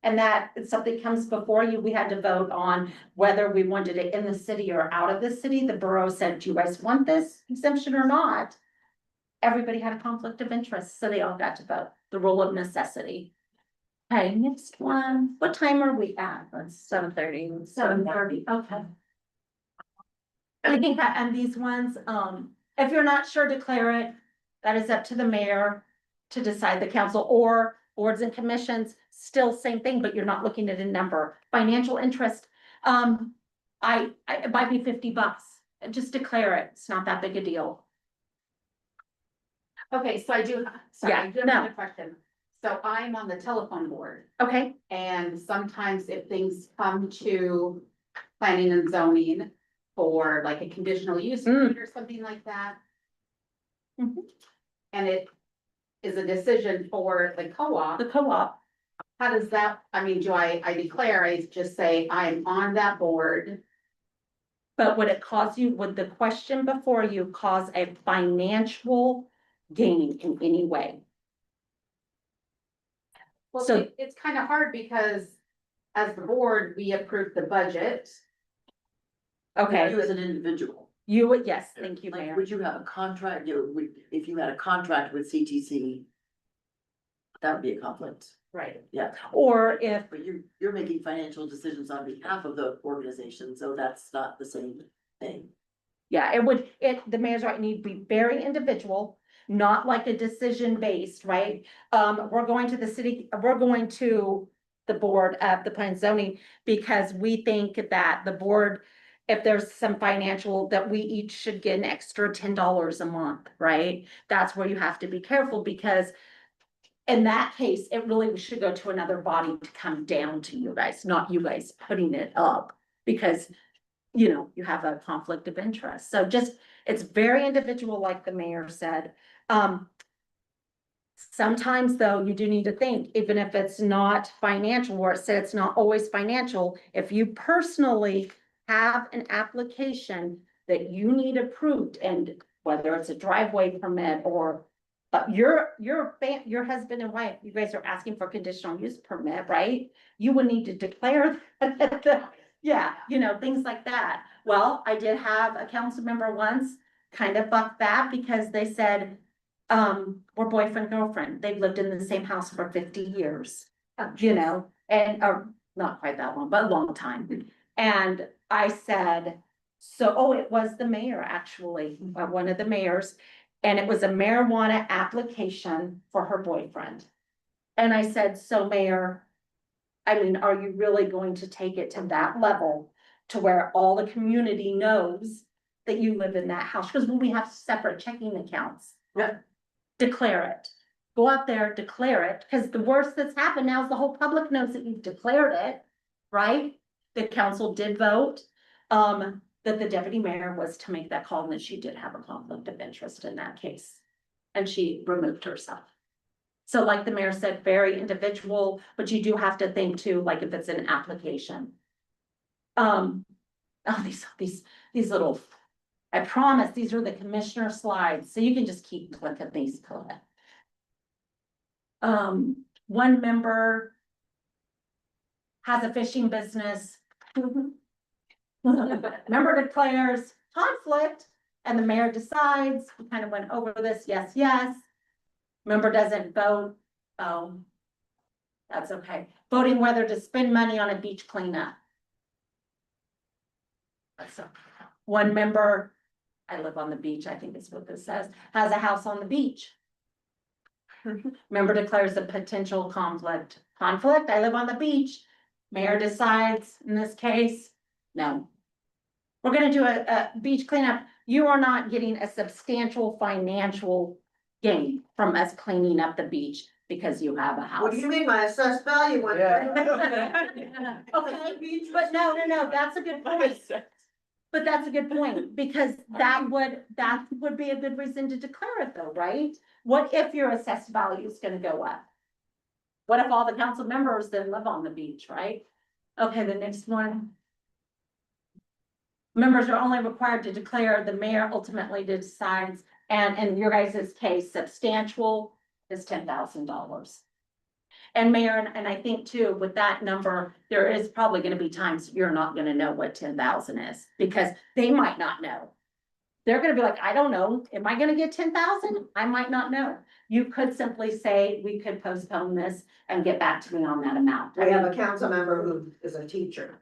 And that if something comes before you, we had to vote on whether we wanted it in the city or out of the city. The borough said, do you guys want this exemption or not? Everybody had a conflict of interest, so they all got to vote, the rule of necessity. Okay, next one, what time are we at? It's 7:30. 7:30, okay. I think that, and these ones, if you're not sure, declare it. That is up to the mayor to decide, the council or boards and commissions, still same thing, but you're not looking at a number. Financial interest, it might be $50. Just declare it. It's not that big a deal. Okay, so I do have no. another question. So I'm on the telephone board, Okay, and sometimes if things come to planning and zoning for like a conditional use permit or something like that. Mhm. And it is a decision for the co-op, the co-op, how does that, I mean, I declare, I just say I'm on that board? but would would the question before you cause a financial gain in any way? Well, So- it's kind of hard because as the board, we approve the budget. Okay, You as an individual, you would, yes, thank you, like, Mayor. would you have a contract, if you had a contract with CTC? That would be a conflict, Right. yeah, Or if, but you're making financial decisions on behalf of the organization, so that's not the same thing. yeah, the mayor's right, need to be very individual, not like a decision based, right? We're going to the board of the plan and zoning because we think that the board, if there's some financial, that we each should get an extra $10 a month, right? That's where you have to be careful because in that case, it really should go to another body to come down to you guys, not you guys putting it up. Because, you know, you have a conflict of interest. So just, it's very individual, like the mayor said. Sometimes though, you do need to think, even if it's not financial, or it said it's not always financial, if you personally have an application that you need approved, and whether it's a driveway permit or your husband and wife, you guys are asking for conditional use permit, right? You would need to declare that, yeah, you know, things like that. Well, I did have a council member once kind of buck that because they said, we're boyfriend, girlfriend. They've lived in the same house for 50 years, you know, and, or not quite that long, but a long time. And I said, it was the mayor, actually, one of the mayors, and it was a marijuana application for her boyfriend. And I said, so mayor, I mean, are you really going to take it to that level to where all the community knows that you live in that house? Because we have separate checking accounts. Yeah. Declare it. Go out there, declare it, because the worst that's happened now is the whole public knows that you've declared it, right? The council did vote, that the deputy mayor was to make that call and that she did have a conflict of interest in that case. And she removed herself. So like the mayor said, very individual, but you do have to think too, like if it's an application. These little, I promise, these are the commissioner slides, so you can just keep clicking these. One member has a fishing business. Member declares conflict and the mayor decides, we kind of went over this, yes, yes. Member doesn't vote, oh, that's okay. Voting whether to spend money on a beach cleanup. So, one member, I live on the beach, I think is what this says, has a house on the beach. Member declares a potential conflict. Conflict, I live on the beach. Mayor decides, in this case, no. We're gonna do a beach cleanup. You are not getting a substantial financial gain from us cleaning up the beach because you have a house. What do you mean, my assessed value went? Okay, but no, that's a good point. But that's a good point, because that would be a good reason to declare it though, right? What if your assessed value is gonna go up? What if all the council members then live on the beach, right? Okay, the next one. Members are only required to declare, the mayor ultimately decides, and in your guys' case, substantial is $10,000. And mayor, and I think too, with that number, there is probably gonna be times you're not gonna know what 10,000 is, because they might not know. They're gonna be like, I don't know, am I gonna get 10,000? I might not know. You could simply say, we could postpone this and get back to me on that amount. We have a council member who is a teacher.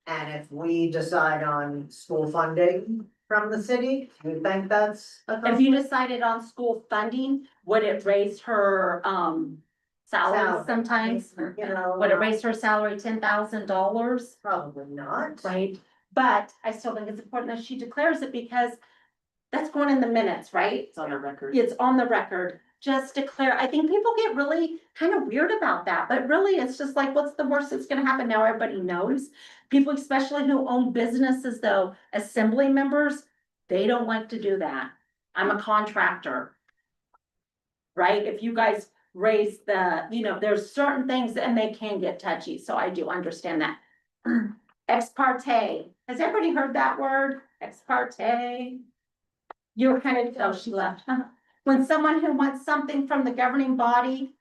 And if we decide on school funding from the city, we think that's. If you decided on school funding, would it raise her, salary Salary. sometimes? You know, Would it raise her salary $10,000? probably not. Right? But I still think it's important that she declares it because that's going in the minutes, right? It's on a record. It's on the record. Just declare. I think people get really kind of weird about that, but really it's just like, what's the worst that's gonna happen? Now everybody knows. People, especially who own businesses though, assembly members, they don't like to do that. I'm a contractor. Right? If you guys raise the, there's certain things and they can get touchy, so I do understand that. Ex parte. Has everybody heard that word? Ex parte? You're kind of, oh, she left. When someone who wants something from the governing body,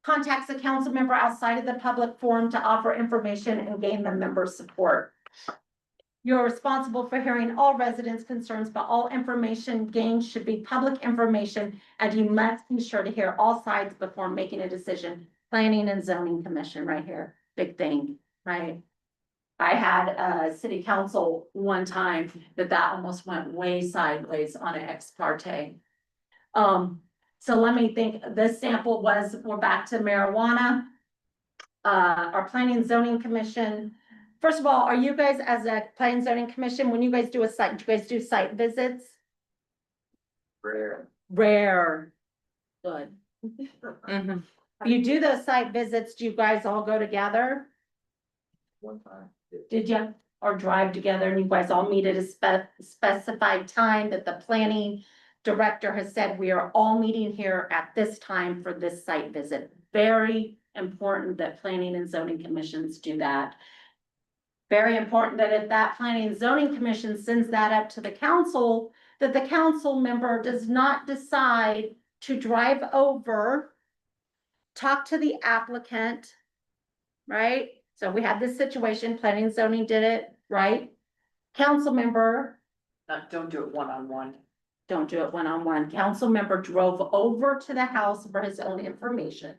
contacts a council member outside of the public forum to offer information and gain the member's support. You're responsible for hearing all residents' concerns, but all information gained should be public information, and you must be sure to hear all sides before making a decision. Planning and Zoning Commission right here, big thing, right? I had a city council one time that almost went way sideways on an ex parte. So let me think, this sample was, we're back to marijuana. Our Planning and Zoning Commission. First of all, are you guys, as a Planning and Zoning Commission, when you guys do a site, do you guys do site visits? Rare. Good. Mhm. You do those site visits, do you guys all go together? One time. Did you? Or drive together and you guys all meet at a specified time that the planning director has said, we are all meeting here at this time for this site visit. Very important that planning and zoning commissions do that. Very important that if that planning and zoning commission sends that up to the council, that the council member does not decide to drive over, talk to the applicant, right? So we had this situation, planning and zoning did it, right? Council member, Don't do it one-on-one. don't do it one-on-one. Council member drove over to the house for his own information.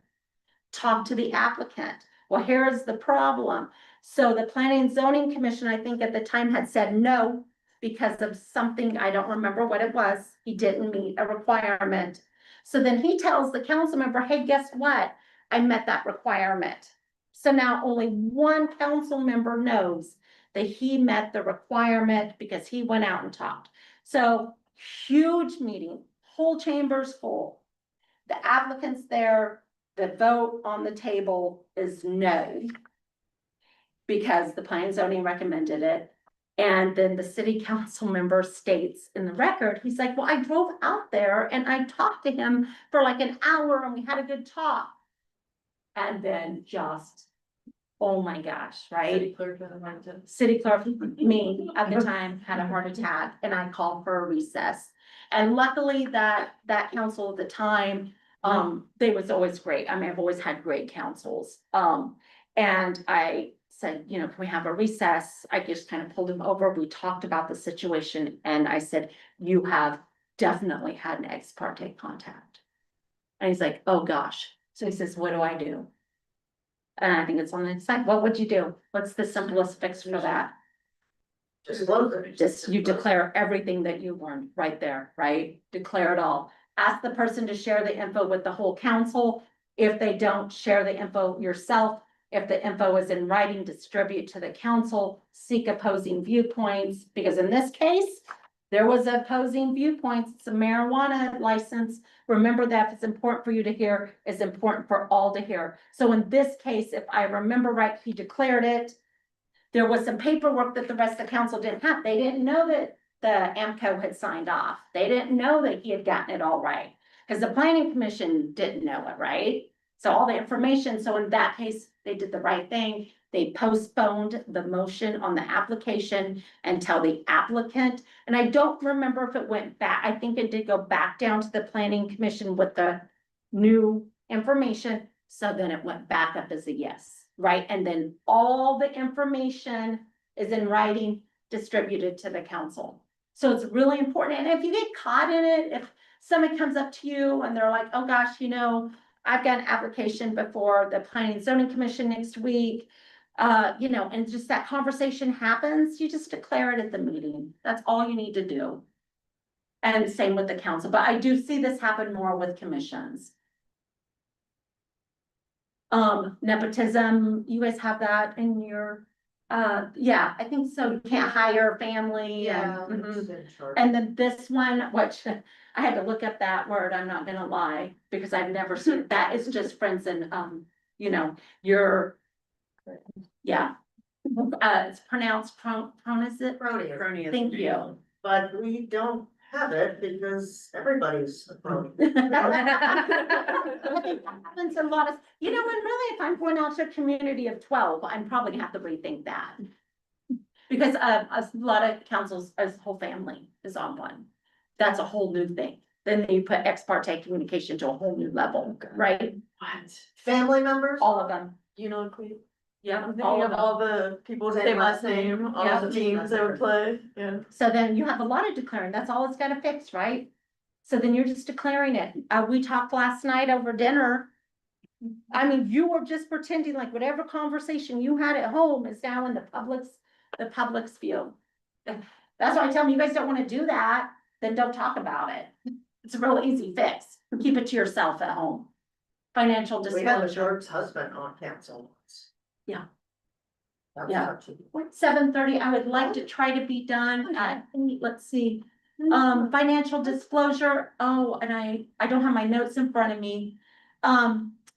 Talk to the applicant. Well, here's the problem. So the Planning and Zoning Commission, I think at the time had said no because of something, I don't remember what it was. He didn't meet a requirement. So then he tells the council member, hey, guess what? I met that requirement. So now only one council member knows that he met the requirement because he went out and talked. So huge meeting, whole chamber's full. The applicant's there, the vote on the table is no. Because the planning and zoning recommended it. And then the city council member states in the record, he's like, well, I drove out there and I talked to him for like an hour and we had a good talk. And then just, oh my gosh, right? City clerk doesn't mind to. City clerk, me at the time had a heart attack and I called for a recess. And luckily that council at the time, they was always great. I mean, I've always had great councils. And I said, you know, can we have a recess? I just kind of pulled him over. We talked about the situation and I said, you have definitely had an ex parte contact. And he's like, oh gosh. So he says, what do I do? And I think it's on the side. What would you do? What's the simplest fix for that? Just close it. Just you declare everything that you learned right there, right? Declare it all. Ask the person to share the info with the whole council. If they don't, share the info yourself. If the info is in writing, distribute to the council, seek opposing viewpoints, because in this case, there was opposing viewpoints. It's a marijuana license. Remember that if it's important for you to hear, it's important for all to hear. So in this case, if I remember right, he declared it. There was some paperwork that the rest of the council didn't have. They didn't know that the AMCO had signed off. They didn't know that he had gotten it all right. Because the planning commission didn't know it, right? So all the information, so in that case, they did the right thing. They postponed the motion on the application until the applicant, and I don't remember if it went back. I think it did go back down to the planning commission with the new information. So then it went back up as a yes, right? And then all the information is in writing, distributed to the council. So it's really important. And if you get caught in it, if somebody comes up to you and they're like, oh gosh, you know, I've got an application before the Planning and Zoning Commission next week. You know, and just that conversation happens, you just declare it at the meeting. That's all you need to do. And same with the council, but I do see this happen more with commissions. Nepotism, you guys have that in your, yeah, I think so. You can't hire family and, and then this one, which I had to look up that word, I'm not gonna lie, because I've never seen it. That is just friends and, you know, you're, yeah. It's pronounced pronis. Cronyism. Thank you. But we don't have it because everybody's a crony. I think that happens a lot of, you know, and really, if I'm going out to a community of 12, I'm probably gonna have to rethink that. Because a lot of councils, a whole family is on one. That's a whole new thing. Then you put ex parte communication to a whole new level, right? What? Family members? All of them. You know, Queen, Yeah, I'm thinking all of of them. all the people with the Same same last last name. name, all Yeah. the teams that would play, yeah. So then you have a lot of declaring, that's all it's gotta fix, right? So then you're just declaring it. We talked last night over dinner. I mean, you were just pretending like whatever conversation you had at home is now in the public's view. That's why I tell them, you guys don't wanna do that, then don't talk about it. It's a real easy fix. Keep it to yourself at home. Financial We had a disclosure. George's husband on council once. Yeah. That was Yeah. touchy. 7:30, I would like to try to be done at, let's see, financial disclosure, and I don't have my notes in front of me.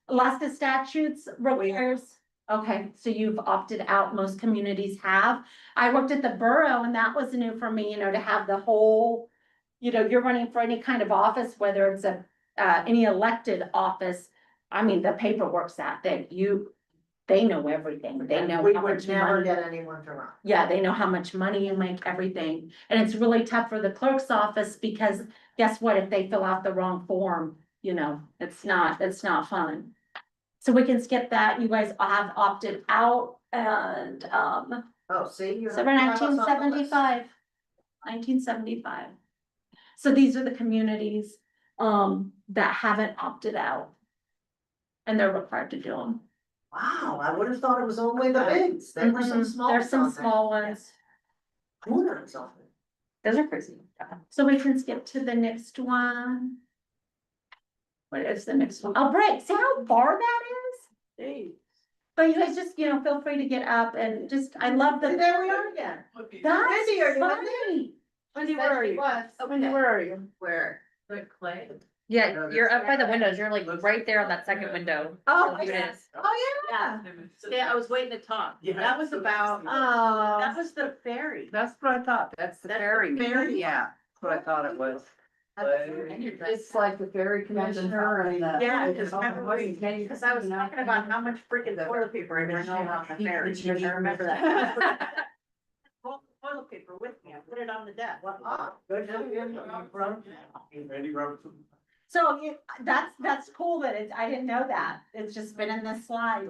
Alaska statutes requires, okay, so you've opted out, most communities have. I worked at the borough and that was new for me, to have the whole, you're running for any kind of office, whether it's any elected office. I mean, the paperwork's that thick, they know everything, they know We how would much never money. get anyone to run. Yeah, they know how much money you make, everything, and it's really tough for the clerk's office, because guess what, if they fill out the wrong form, it's not fun. So we can skip that, you guys have opted out, and, Oh, see, you. so we're 1975. So these are the communities, that haven't opted out. And they're required to do them. Wow, I would have thought it was only the bigs. There were some small. There's some ones on there. small ones. Corner is on it. Those are crazy. So we can skip to the next one. What is the next one? Oh, break, see how far that is? Hey. But you guys just, feel free to get up and just, I love the. And there we are again. That's Wendy, are you in there? funny. Wendy, where are you? Wendy, where are you? Where? Clay. Yeah, you're up by the windows. You're like right there on that second window. Oh, You did. Yeah. Yeah, I was waiting to talk. That was about, that was the ferry. That's what I thought, that's the ferry. ferry. Yeah, that's what I thought it was. It's like the ferry commissioner and the. Yeah, because I was talking about how much freaking toilet paper I bring home on the ferry. I remember that. Toilet paper with me, I put it on the desk. Good. Randy Robertson. So that's cool that I didn't know that. It's just been in this slide.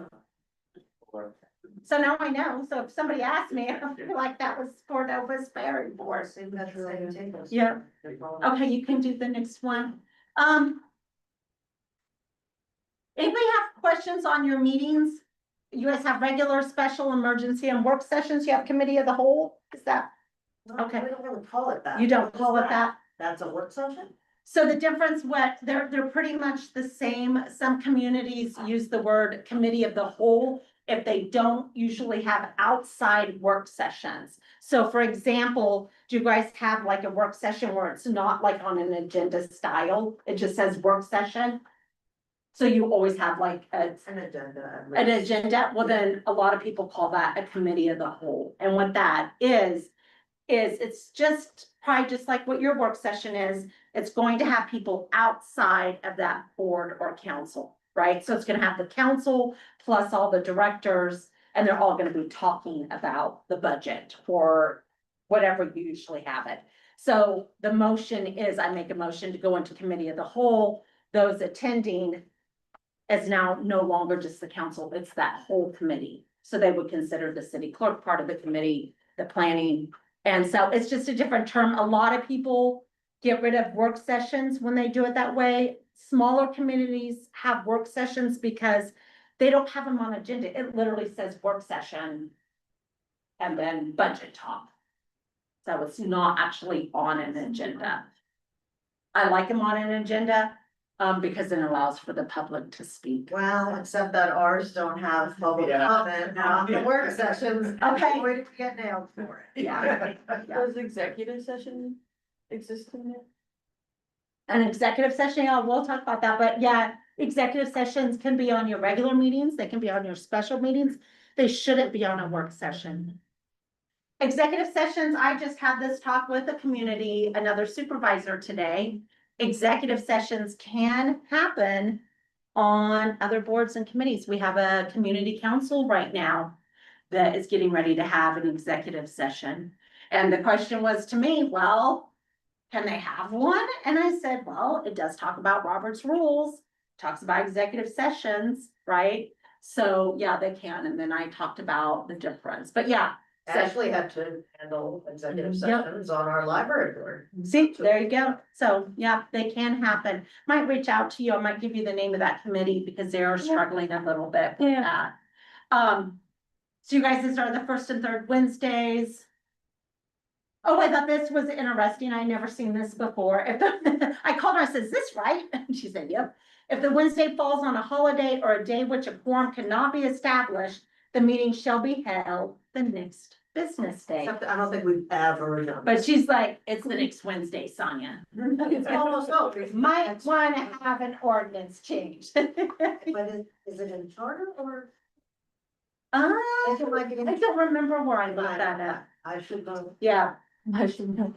So now I know. So if somebody asks me, I feel like that was Cordova's ferry board. Yeah. Okay, you can do the next one. Anybody have questions on your meetings? You guys have regular, special, emergency, and work sessions? You have committee of the whole? Is that? Okay. We don't really call it that. You don't call it that? That's a work session? So the difference, they're pretty much the same. Some communities use the word committee of the whole if they don't usually have outside work sessions. So for example, do you guys have like a work session where it's not like on an agenda style? It just says work session? So you always have like An agenda. at an least. agenda? Well, then a lot of people call that a committee of the whole. And what that is it's just probably just like what your work session is. It's going to have people outside of that board or council, right? So it's gonna have the council plus all the directors, and they're all gonna be talking about the budget or whatever you usually have it. So the motion is, I make a motion to go into committee of the whole. Those attending is now no longer just the council, it's that whole committee. So they would consider the city clerk part of the committee, the planning. And so it's just a different term. A lot of people get rid of work sessions when they do it that way. Smaller communities have work sessions because they don't have them on agenda. It literally says work session and then budget talk. So it's not actually on an agenda. I like them on an agenda, because it allows for the public to speak. Well, except that ours don't have public Yeah. comment on the work sessions. Okay. Wait to get nailed for it. Yeah. Does executive session exist in there? An executive session, yeah, we'll talk about that, but yeah, executive sessions can be on your regular meetings, they can be on your special meetings. They shouldn't be on a work session. Executive sessions, I just had this talk with the community, another supervisor today. Executive sessions can happen on other boards and committees. We have a community council right now that is getting ready to have an executive session. And the question was to me, well, can they have one? And I said, well, it does talk about Robert's rules, talks about executive sessions, right? So, yeah, they can, and then I talked about the difference, but yeah. so- Ashley had to handle executive Yep. sessions on our library board. See, there you go. So, yeah, they can happen. Might reach out to you. I might give you the name of that committee because they are struggling a little bit with that. So you guys, these are the first and third Wednesdays. Oh, I thought this was interesting. I never seen this before. If the, I called her, I said, "Is this right?" And she said, "Yep. If the Wednesday falls on a holiday or a day which a quorum cannot be established, the meeting shall be held the next business day." Except I don't think we've ever done. But she's like, "It's the next Wednesday, Sonia." It's almost over. Might wanna have an ordinance change. But is it in charter or? I Is it like in- don't remember where I looked that up. I should know. Yeah, I should know.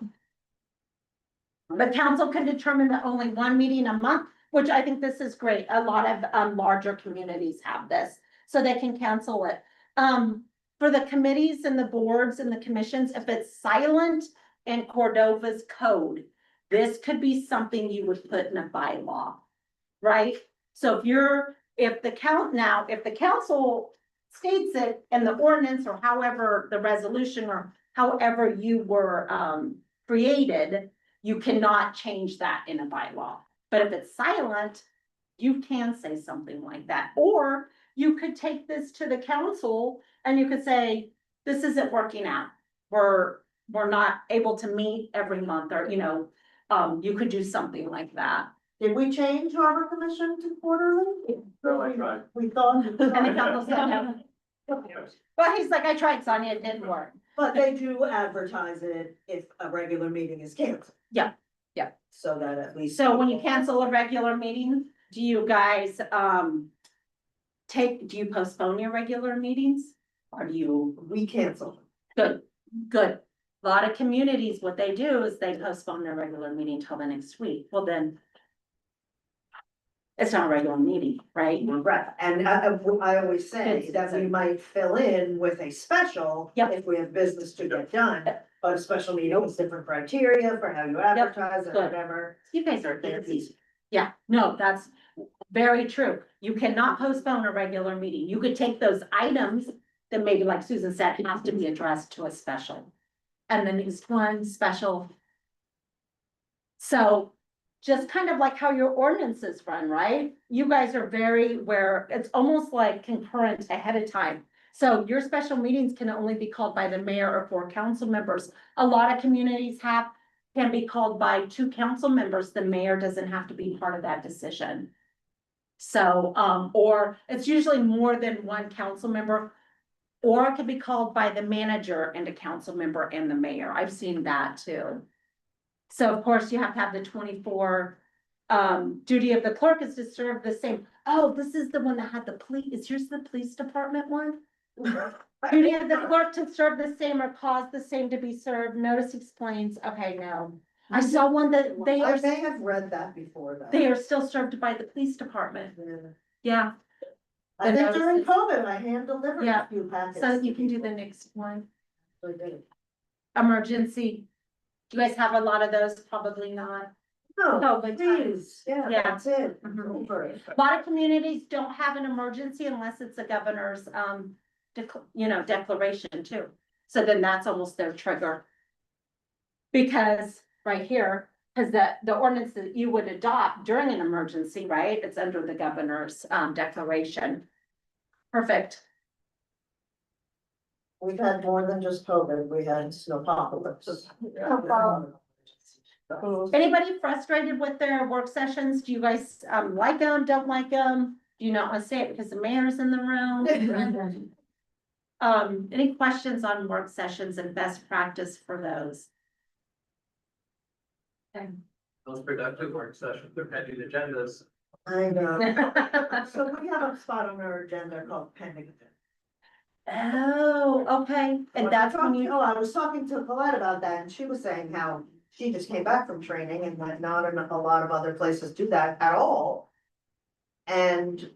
but council can determine that only one meeting a month, which I think this is great. A lot of larger communities have this, so they can cancel it. For the committees and the boards and the commissions, if it's silent in Cordova's code, this could be something you would put in a bylaw, right? So if the council states it in the ordinance or however the resolution or however you were created, you cannot change that in a bylaw. But if it's silent, you can say something like that. Or you could take this to the council and you could say, this isn't working out. We're not able to meet every month, or, you could do something like that. Did we change harbor commission to quarterly? So I tried. We thought. And the council said no. Well, he's like, "I tried, Sonia, it didn't work." But they do advertise it if a regular meeting is canceled. Yeah, yeah. So that at least. So when you cancel a regular meeting, do you guys, do you postpone your regular meetings? Or do you, We cancel. good. A lot of communities, what they do is they postpone their regular meeting till the next week. Well, then it's not a regular meeting, right? Right, and I always say It's- that we might fill in with a special. Yep. If we have business to get done, but a special meeting with different criteria for how you advertise and Good. whatever. You guys are busy. Yeah, no, that's very true. You cannot postpone a regular meeting. You could take those items that maybe, like Susan said, have to be addressed to a special. And the next one, special. So just kind of like how your ordinances run, right? You guys are very where it's almost like concurrent ahead of time. So your special meetings can only be called by the mayor or 4 council members. A lot of communities can be called by 2 council members. The mayor doesn't have to be part of that decision. So, or it's usually more than 1 council member. Or it could be called by the manager and a council member and the mayor. I've seen that too. So of course you have to have the 24, duty of the clerk is to serve the same. Oh, this is the one that had the police. Is yours the police department one? Duty of the clerk to serve the same or cause the same to be served. Notice explains. Okay, no. I saw one that I may have read that before though. they are still served by the police department. Yeah. Yeah, I The think during notices. COVID, I hand delivered Yeah. a few packets. so you can do the next one. I did. Emergency. Do you guys have a lot of those? Probably not. No, COVID please, yeah, Yeah. that's it. Mhm. Over it. A lot of communities don't have an emergency unless it's a governor's, declaration too. So then that's almost their trigger. Because right here, because the ordinance that you would adopt during an emergency, right? It's under the governor's, declaration. Perfect. We've had more than just COVID, we had snowpocalypse. Anybody frustrated with their work sessions? Do you guys, like them, don't like them? Do you not want to say it because the mayor's in the room? Any questions on work sessions and best practice for those? Okay. Most productive work sessions, they're pending agendas. I know. So we have a spot on our agenda called pending. Oh, okay, and that's when you, Oh, I was talking to Colette about that, and she was saying how she just came back from training and that not in a lot of other places do that at all. And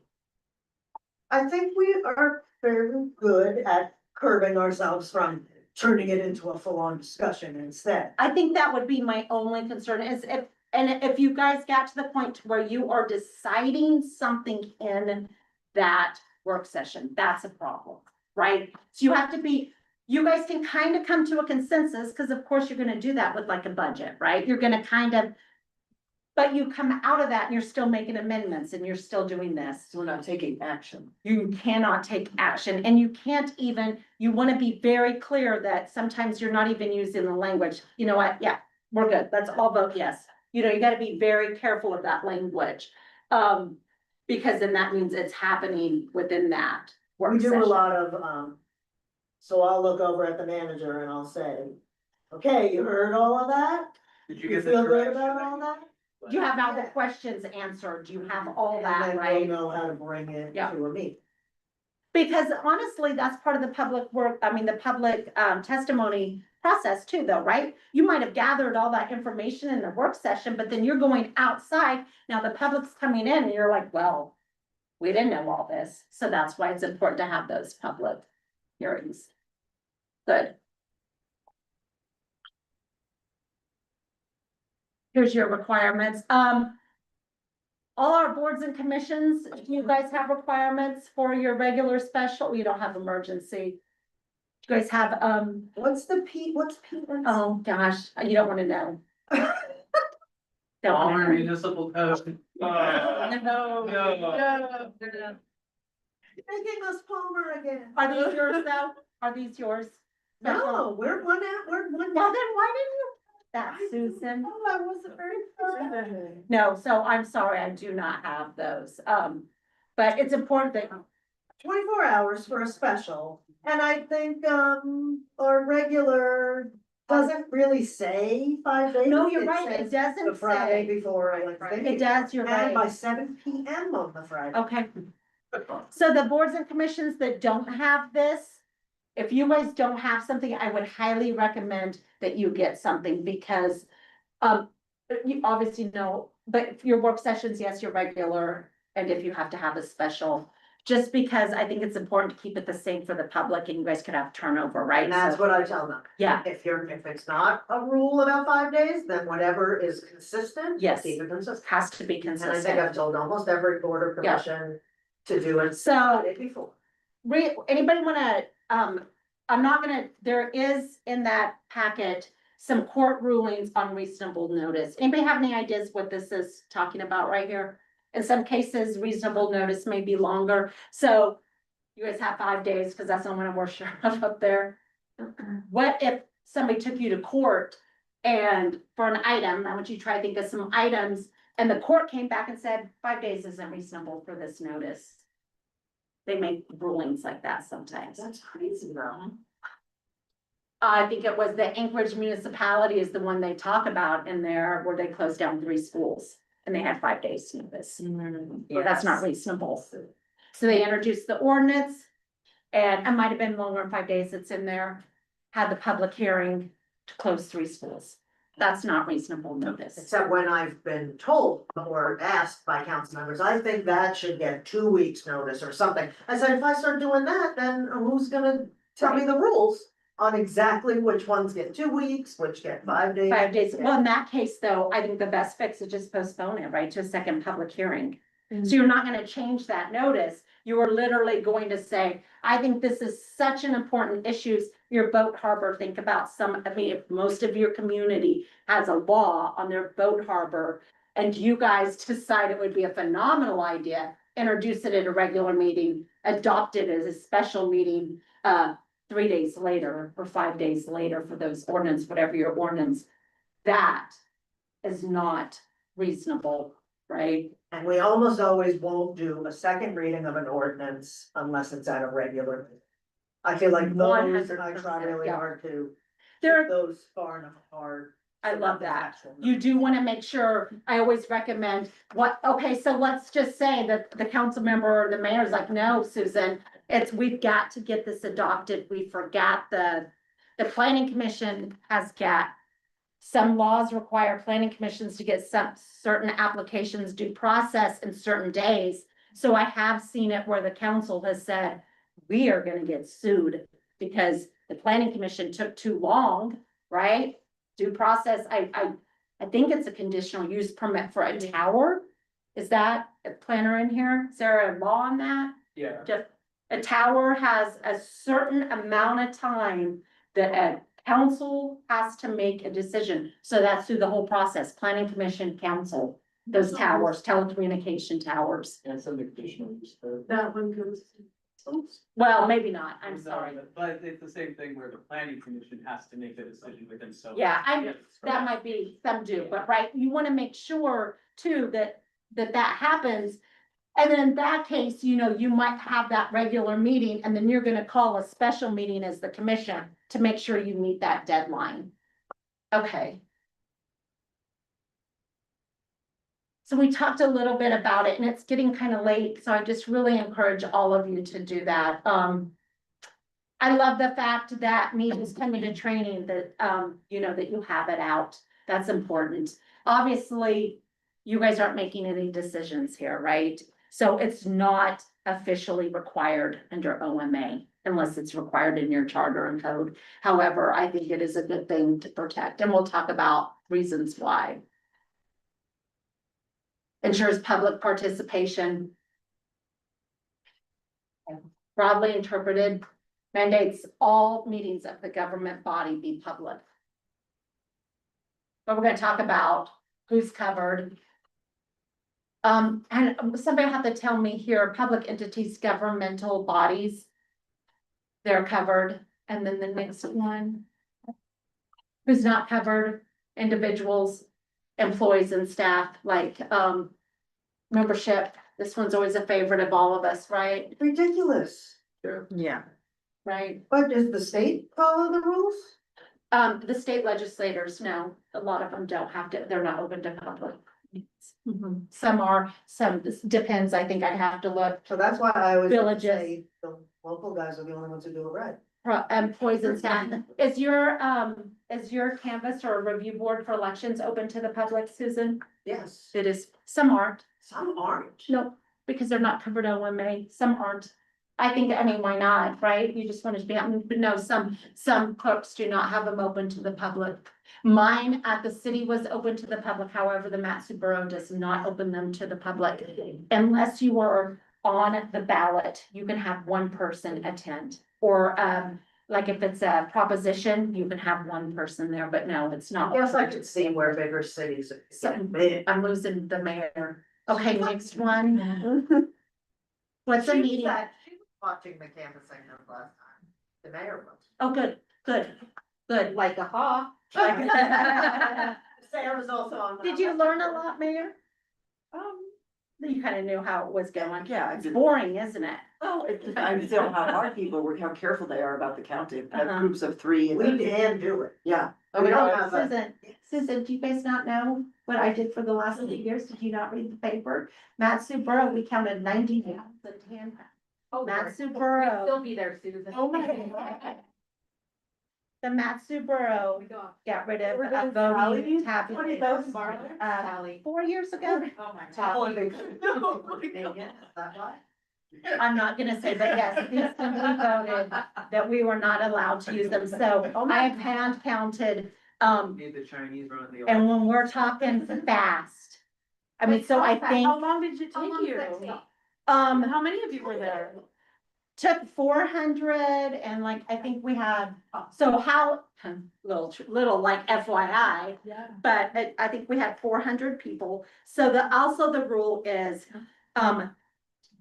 I think we are fairly good at curbing ourselves from turning it into a full-on discussion instead. I think that would be my only concern is if you guys got to the point where you are deciding something in that work session, that's a problem, right? So you have to be, you guys can kind of come to a consensus, because of course you're gonna do that with like a budget, right? You're gonna kind of. But you come out of that and you're still making amendments and you're still doing this. So we're not taking action. You cannot take action and you can't even, you wanna be very clear that sometimes you're not even using the language, you know what, yeah, we're good, let's all vote yes. You know, you gotta be very careful of that language. Because then that means it's happening within that work We do a session. lot of, so I'll look over at the manager and I'll say, okay, you heard all of that? Did you You get the feel good correction? about all that? You have all the questions answered, you have all And that, then right? we'll know how to bring it Yeah. to a meeting. Because honestly, that's part of the public work, I mean, the public testimony process too, though, right? You might have gathered all that information in the work session, but then you're going outside. Now the public's coming in and you're like, well, we didn't know all this. So that's why it's important to have those public hearings. Good. Here's your requirements. All our boards and commissions, do you guys have requirements for your regular special? We don't have emergency. You guys have, What's P? oh gosh, you don't wanna know. Don't Palmer wanna know. Municipal Code. No. Making us Palmer again. Are these yours though? Are these yours? No, we're one out, we're one. Well, then why didn't you put that, Susan? Oh, I wasn't very. No, so I'm sorry, I do not have those. But it's important that 24 hours for a special, and I think, our regular doesn't really say 5 days. no, you're It right, it says doesn't The Friday say. before I went. It does, you're And by right. 7 PM on the Friday. Okay. So the boards and commissions that don't have this, if you guys don't have something, I would highly recommend that you get something because, you obviously know, but if your work sessions, yes, you're regular, and if you have to have a special, just because I think it's important to keep it the same for the public and you guys could have turnover, right? And that's So, what I tell them. yeah, If it's not a rule about 5 days, then whatever is consistent. Yes. Keep it consistent. has to be And I think consistent. I've told almost every board or Yeah. commission to do it. So- Friday before. Anybody wanna, I'm not gonna, there is in that packet some court rulings on reasonable notice. Anybody have any ideas what this is talking about right here? In some cases, reasonable notice may be longer, so you guys have 5 days, cause that's not when I'm more sure of up there. What if somebody took you to court and for an item, I want you to try to think of some items, and the court came back and said, 5 days isn't reasonable for this notice. They make rulings like that sometimes. That's crazy though. I think it was the Anchorage municipality is the one they talk about in there where they closed down 3 schools and they had 5 days notice. Yeah, that's not reasonable. So they introduced the ordinance and it might have been longer than 5 days it's in there. Had the public hearing to close 3 schools. That's not reasonable notice. Except when I've been told or asked by council members, I think that should get 2 weeks notice or something. I said, if I start doing that, then who's gonna tell me the rules on exactly which ones get 2 weeks, which get 5 days? 5 days. Well, in that case, though, I think the best fix is just postpone it, right, to a second public hearing. So you're not gonna change that notice. You are literally going to say, I think this is such an important issue. Your boat harbor, think about I mean, if most of your community has a law on their boat harbor. And you guys decide it would be a phenomenal idea, introduce it at a regular meeting, adopt it as a special meeting, 3 days later or 5 days later for those ordinance, whatever your ordinance. That is not reasonable, right? And we almost always won't do a second reading of an ordinance unless it's at a regular. meeting. I feel like those, I try 100%, really yeah. hard to There, keep those far enough apart. I so love there's that. actual You do wanna make sure, I always recommend okay, so let's just say that the council member or the mayor's like, no, Susan. We've got to get this adopted. We forgot the planning commission has got. Some laws require planning commissions to get some certain applications due process in certain days. So I have seen it where the council has said, we are gonna get sued because the planning commission took too long, right? Due process, I think it's a conditional use permit for a tower. Is that a planner in here? Is there a law on that? Yeah. Just, A tower has a certain amount of time that a council has to make a decision. So that's through the whole process, planning commission, council, those towers, telecommunication towers. And some additional use. That one goes. Well, maybe not, I'm sorry. But it's the same thing where the planning commission has to make the decision within so. Yeah, that might be, some do, but right, you wanna make sure too that happens. And then in that case, you know, you might have that regular meeting and then you're gonna call a special meeting as the commission to make sure you meet that deadline. Okay. So we talked a little bit about it and it's getting kind of late, so I just really encourage all of you to do that. I love the fact that me is coming to training that, you know, that you have it out. That's important. Obviously, you guys aren't making any decisions here, right? So it's not officially required under OMA unless it's required in your charter and code. However, I think it is a good thing to protect, and we'll talk about reasons why. Ensures public participation. Broadly interpreted, mandates all meetings of the government body be public. But we're gonna talk about who's covered. And somebody have to tell me here, public entities, governmental bodies. They're covered, and then the next one. Who's not covered, individuals, employees and staff, like, membership, this one's always a favorite of all of us, right? Ridiculous. Yeah. Right? But does the state follow the rules? The state legislators, no, a lot of them don't have to, they're not open to public. Some are, some, this depends, I think I'd have to look. So that's why I was. Villages. Say the local guys are the only ones who do it right. Employees and staff, is your canvas or review board for elections open to the public, Susan? Yes. It is, some aren't. Some aren't. No, because they're not covered OMA, some aren't. I think, I mean, why not, right? You just wanted to be, but no, some clerks do not have them open to the public. Mine at the city was open to the public, however, the Matsu Borough does not open them to the public. Unless you are on the ballot, you can have one person attend. Or, like if it's a proposition, you can have one person there, but no, it's not. I guess I could see where bigger cities. I'm losing the mayor. Okay, next one. What's the meeting? She was watching the canvassing of last time. The mayor was. Oh, good. Like a hawk. Sarah's also on. Did you learn a lot, Mayor? You kind of knew how it was going. Yeah, It's boring, isn't it? Oh, it depends on how hard people were, how careful they are about the counting, have Uh-huh. groups of three. and We then- can do it. Yeah. We don't have a. Susan, do you guys not know what I did for the last 8 years? Did you not read the paper? Matsu Borough, we counted 90,000 hand. Matsu Borough. Still be there, Susan. Oh my God. The Matsu Borough got rid of a voting tabulator, Sally. 4 years ago. Oh my I'm not gonna say, but yes, these simply voted that we were not allowed to use them, so I have hand counted, Need the Chinese run the. and when we're talking fast. I mean, so I think, How long did it How long take you? does that take? How many of you were there? took 400 and like, I think we had, so how, little like FYI. Yeah. But I think we had 400 people. So also the rule is,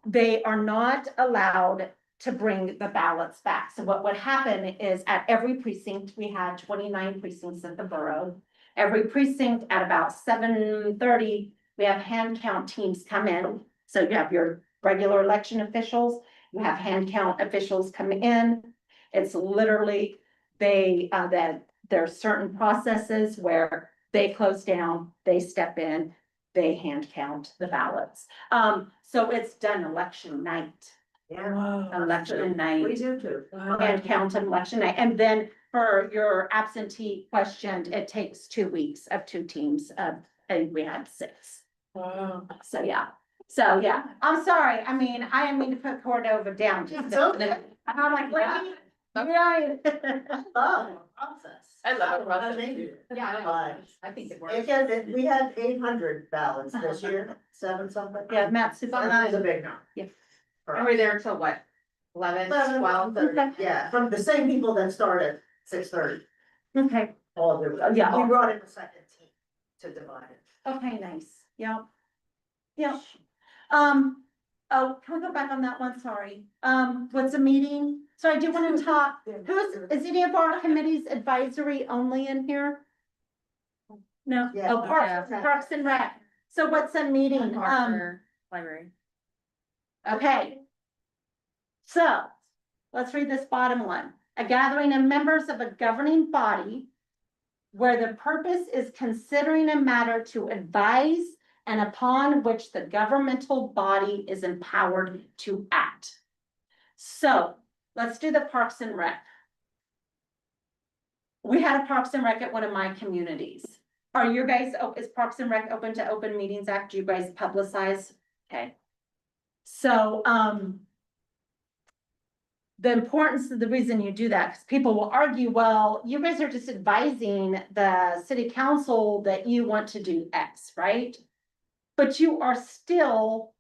they are not allowed to bring the ballots back. So what would happen is at every precinct, we had 29 precincts at the borough. Every precinct at about 7:30, we have hand count teams come in. So you have your regular election officials, you have hand count officials come in. It's literally, that there's certain processes where they close down, they step in, they hand count the ballots. So it's done election night. Yeah. Election night. We do too. And count on election night. And then for your absentee question, it takes 2 weeks of 2 teams, and we had 6. Wow. So, yeah. So, yeah, I'm sorry. I mean, I didn't mean to put Cordova down. Just It's okay. I'm like, wait, right. Oh, process. I love it, Russell. Yeah, I think it works. We had 800 ballots this year, 7 something. Yeah, Matt, And that is a big number. Yeah. For And us. we're there till what? 11, 12, Yeah, from the same people that started 6:30. Okay, All the, Yeah. we brought in a second team to divide it. okay, nice, yep. Yep. Oh, can we go back on that one? Sorry. What's a meeting? So I do want to talk, is any of our committees advisory only in here? No, Yeah. oh, Parks and Rec. So what's a meeting? Parker Library. Okay. So, let's read this bottom one. A gathering of members of a governing body where the purpose is considering a matter to advise and upon which the governmental body is empowered to act. So, let's do the Parks and Rec. We had a Parks and Rec at one of my communities. Are you guys, is Parks and Rec open to Open Meetings Act? Do you guys publicize? Okay. So, the importance of the reason you do that, because people will argue, well, you guys are just advising the city council that you want to do X, right? But you are still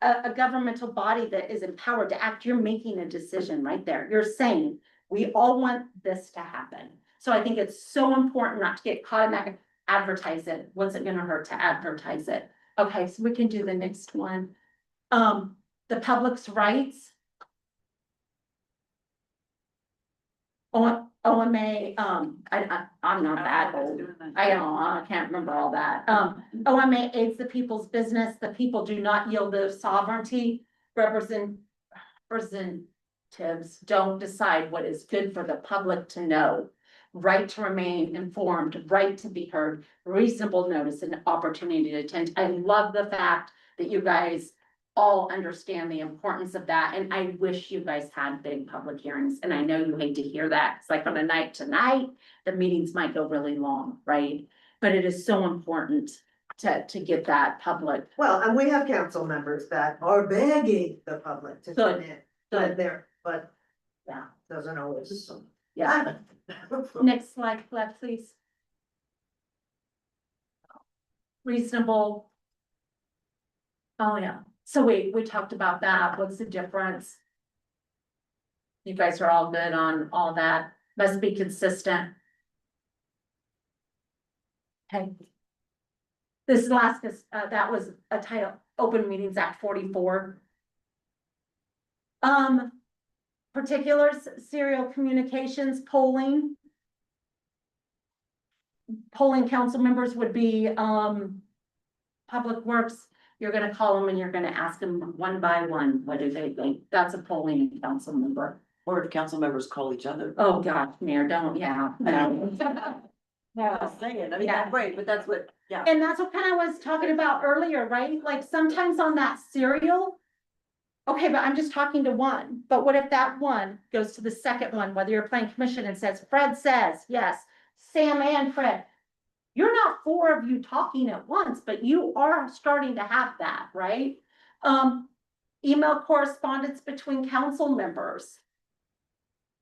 a governmental body that is empowered to act. You're making a decision right there. You're saying, we all want this to happen. So I think it's so important not to get caught in that, advertise it. What's it gonna hurt to advertise it? Okay, so we can do the next one. The public's rights. OMA, I'm not that old. I can't remember all that. OMA aids the people's business. The people do not yield their sovereignty. Representatives don't decide what is good for the public to know. Right to remain informed, right to be heard, reasonable notice and opportunity to attend. I love the fact that you guys all understand the importance of that, and I wish you guys had big public hearings, and I know you hate to hear that. It's like on a night to night, the meetings might go really long, right? But it is so important to get that public. Well, and we have council members that are begging the public to come in, but Yeah, doesn't always. yeah. Next slide, please. Reasonable. Oh, yeah. So we talked about that. What's the difference? You guys are all good on all that. Must be consistent. Okay. This last is, that was a title, Open Meetings Act 44. Particulars, serial communications, polling. Polling council members would be, Public Works. You're gonna call them and you're gonna ask them one by one, what do they think? That's a polling council member. Or if council members call each other. Oh, gosh, Mayor, don't, yeah. No. I was saying, I mean, that's great, but that's what, yeah. And that's what kind of was talking about earlier, right? Like sometimes on that serial. Okay, but I'm just talking to one, but what if that one goes to the second one, whether you're playing commission and says, Fred says, yes, Sam and Fred. You're not four of you talking at once, but you are starting to have that, right? Email correspondence between council members.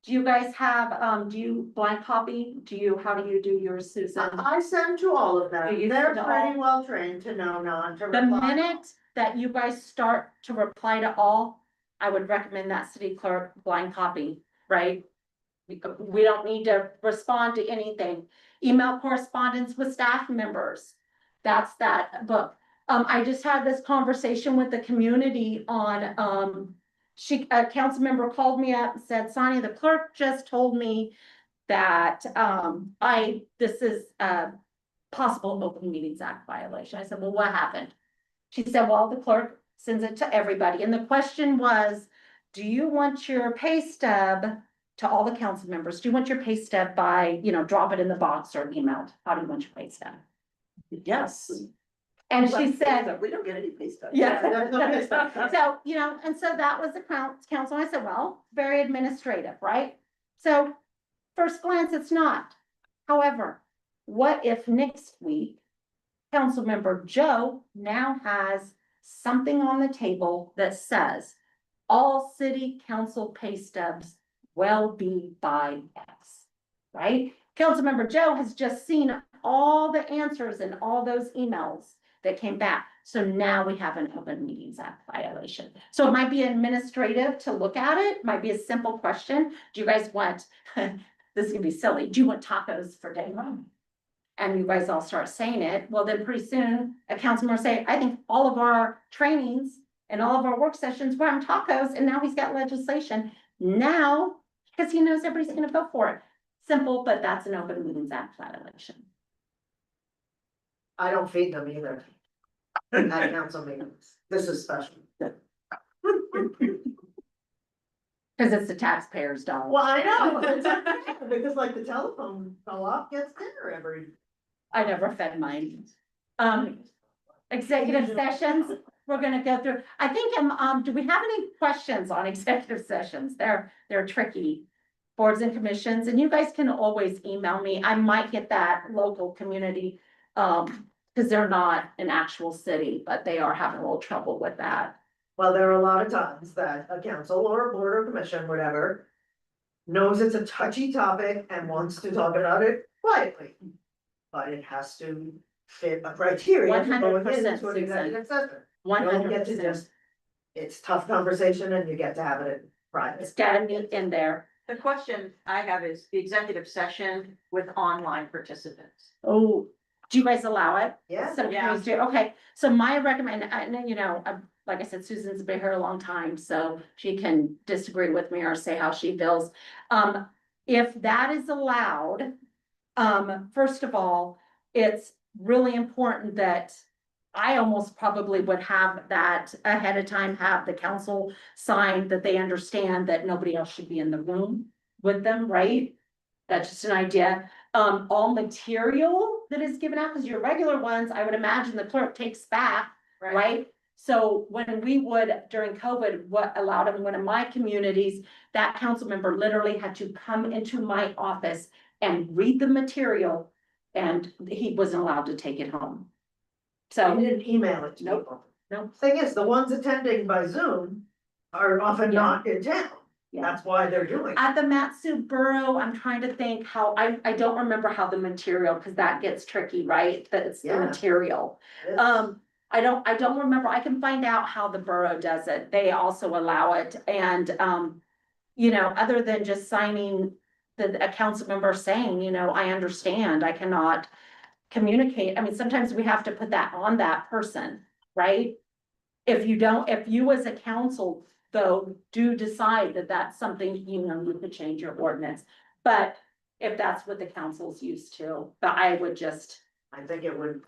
Do you guys have, do you blind copy? How do you do yours, Susan? I send to all of them. Do you They're send to pretty all? well trained to know not to The reply. minute that you guys start to reply to all, I would recommend that city clerk blind copy, right? We don't need to respond to anything. Email correspondence with staff members. That's that book. I just had this conversation with the community on, a council member called me up and said, Sonia, the clerk just told me that, this is a possible Open Meetings Act violation. I said, well, what happened? She said, well, the clerk sends it to everybody. And the question was, do you want your pay stub to all the council members? Do you want your pay stub by, drop it in the box or emailed? How do you want your pay stub? Yes. And she said, we don't get any pay stubs. yeah. So, and so that was the council. I said, well, very administrative, right? So first glance, it's not. However, what if next week, Councilmember Joe now has something on the table that says all city council pay stubs will be by X, right? Councilmember Joe has just seen all the answers and all those emails that came back. So now we have an Open Meetings Act violation. So it might be administrative to look at it, might be a simple question. Do you guys want, this is gonna be silly, do you want tacos for day one? And you guys all start saying it, well, then pretty soon a council member say, I think all of our trainings and all of our work sessions were on tacos, and now he's got legislation. Now, because he knows everybody's gonna vote for it. Simple, but that's an Open Meetings Act violation. I don't feed them either. At council meetings. This is special. Cause it's the taxpayers' dollar. Well, I know, it's unfair, because like the telephone co-op gets dinner every. I never fed mine. Executive sessions, we're gonna go through, I think, do we have any questions on executive sessions? They're tricky. Boards and commissions, and you guys can always email me. I might get that local community, cause they're not an actual city, but they are having a little trouble with that. Well, there are a lot of times that a council or a board or commission, whatever. Knows it's a touchy topic and wants to talk about it quietly. But it has to fit a criteria. to go 100%, into an Susan. executive session. You don't get to 100%. just. It's tough conversation and you get to have it in private. It's gotta be in there. The question I have is the executive session with online participants. Oh, do you guys allow it? Yeah. Some communities do, okay, so my and you know, like I said, Susan's been here a long time, so she can disagree with me or say how she feels. If that is allowed, first of all, it's really important that I almost probably would have that ahead of time, have the council sign that they understand that nobody else should be in the room with them, right? That's just an idea. All material that is given out, because your regular ones, I would imagine the clerk takes back, right? So when we would, during COVID, what allowed in one of my communities, that council member literally had to come into my office and read the material, and he wasn't allowed to take it home. I So, didn't email it to Nope. people. Nope. Thing is, the ones attending by Zoom are often Yeah. not in town. yeah. That's why they're doing it. At the Matsu Borough, I'm trying to think how, I don't remember how the material, because that gets tricky, right? That it's the Yeah. material. It's- I don't remember. I can find out how the borough does it. They also allow it, and, you know, other than just signing a council member saying, you know, I understand, I cannot communicate. I mean, sometimes we have to put that on that person, right? If you as a council, though, do decide that that's something, you know, you could change your ordinance. But if that's what the council's used to, but I would just, I think it would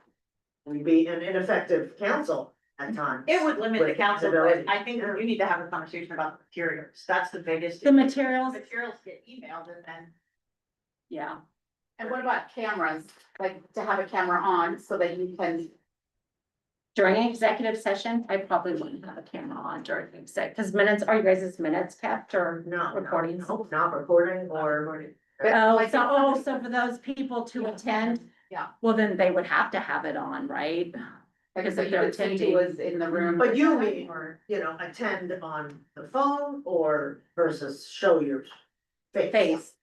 be an ineffective council at times. It would limit the With council, ability. but I think you need to have a conversation about the materials. That's the biggest. the materials, Materials get emailed and then. yeah. And what about cameras, like to have a camera on so that you can, During an executive session, I probably wouldn't have a camera on during the exec, because minutes, are you guys' minutes kept or No, recordings? no, not recording or. So for those people to attend. Yeah. Well, then they would have to have it on, right? like, Because so if you they're could say attending. who was in the room. But you mean, Or, you know, attend on the phone or versus show your Face.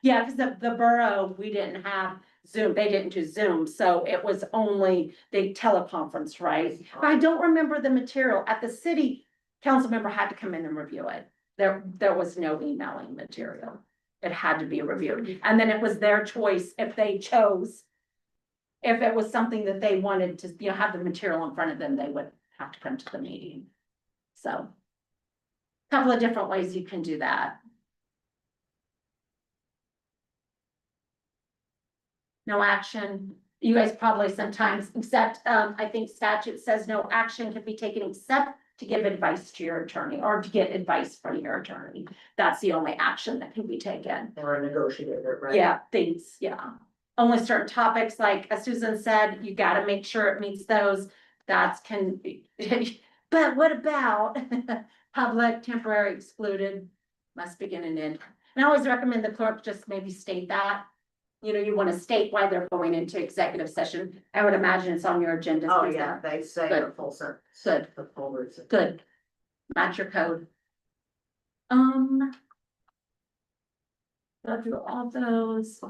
Yeah, because the borough, we didn't have Zoom, they didn't do Zoom, so it was only the teleconference, right? But I don't remember the material. At the city, council member had to come in and review it. There was no emailing material. It had to be reviewed, and then it was their choice if they chose. If it was something that they wanted to, you know, have the material in front of them, they would have to come to the meeting. So. Couple of different ways you can do that. No action. You guys probably sometimes, except, I think statute says no action can be taken except to give advice to your attorney or to get advice from your attorney. That's the only action that can be taken. Or a negotiator, right? Yeah, things, yeah. Only certain topics, like as Susan said, you gotta make sure it meets those. That's can be, but what about public temporary excluded? Must begin and end. And I always recommend the clerk just maybe state that. You know, you wanna state why they're going into executive session. I would imagine it's on your agenda. Oh, Susan. yeah, they say Good. the full sentence. Good. The full words. Good. Match your code. Go through all those.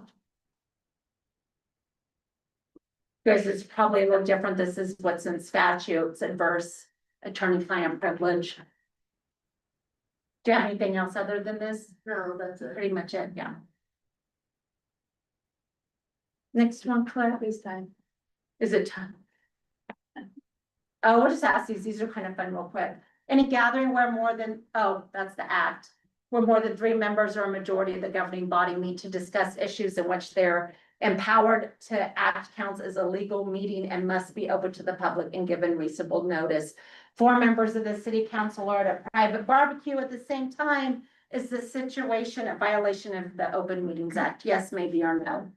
Because it's probably a little different. This is what's in statutes and verse attorney-client privilege. Do you have anything else other than this? No, that's it. Pretty much it, yeah. Next one, Claire. This time. Is it time? Oh, we'll just ask these are kind of fun real quick. Any gathering where more than, oh, that's the act. Where more than 3 members or a majority of the governing body meet to discuss issues in which they're empowered to act counts as a legal meeting and must be open to the public and given reasonable notice. 4 members of the city council are at a private barbecue at the same time. Is the situation a violation of the Open Meetings Act? Yes, maybe, or no.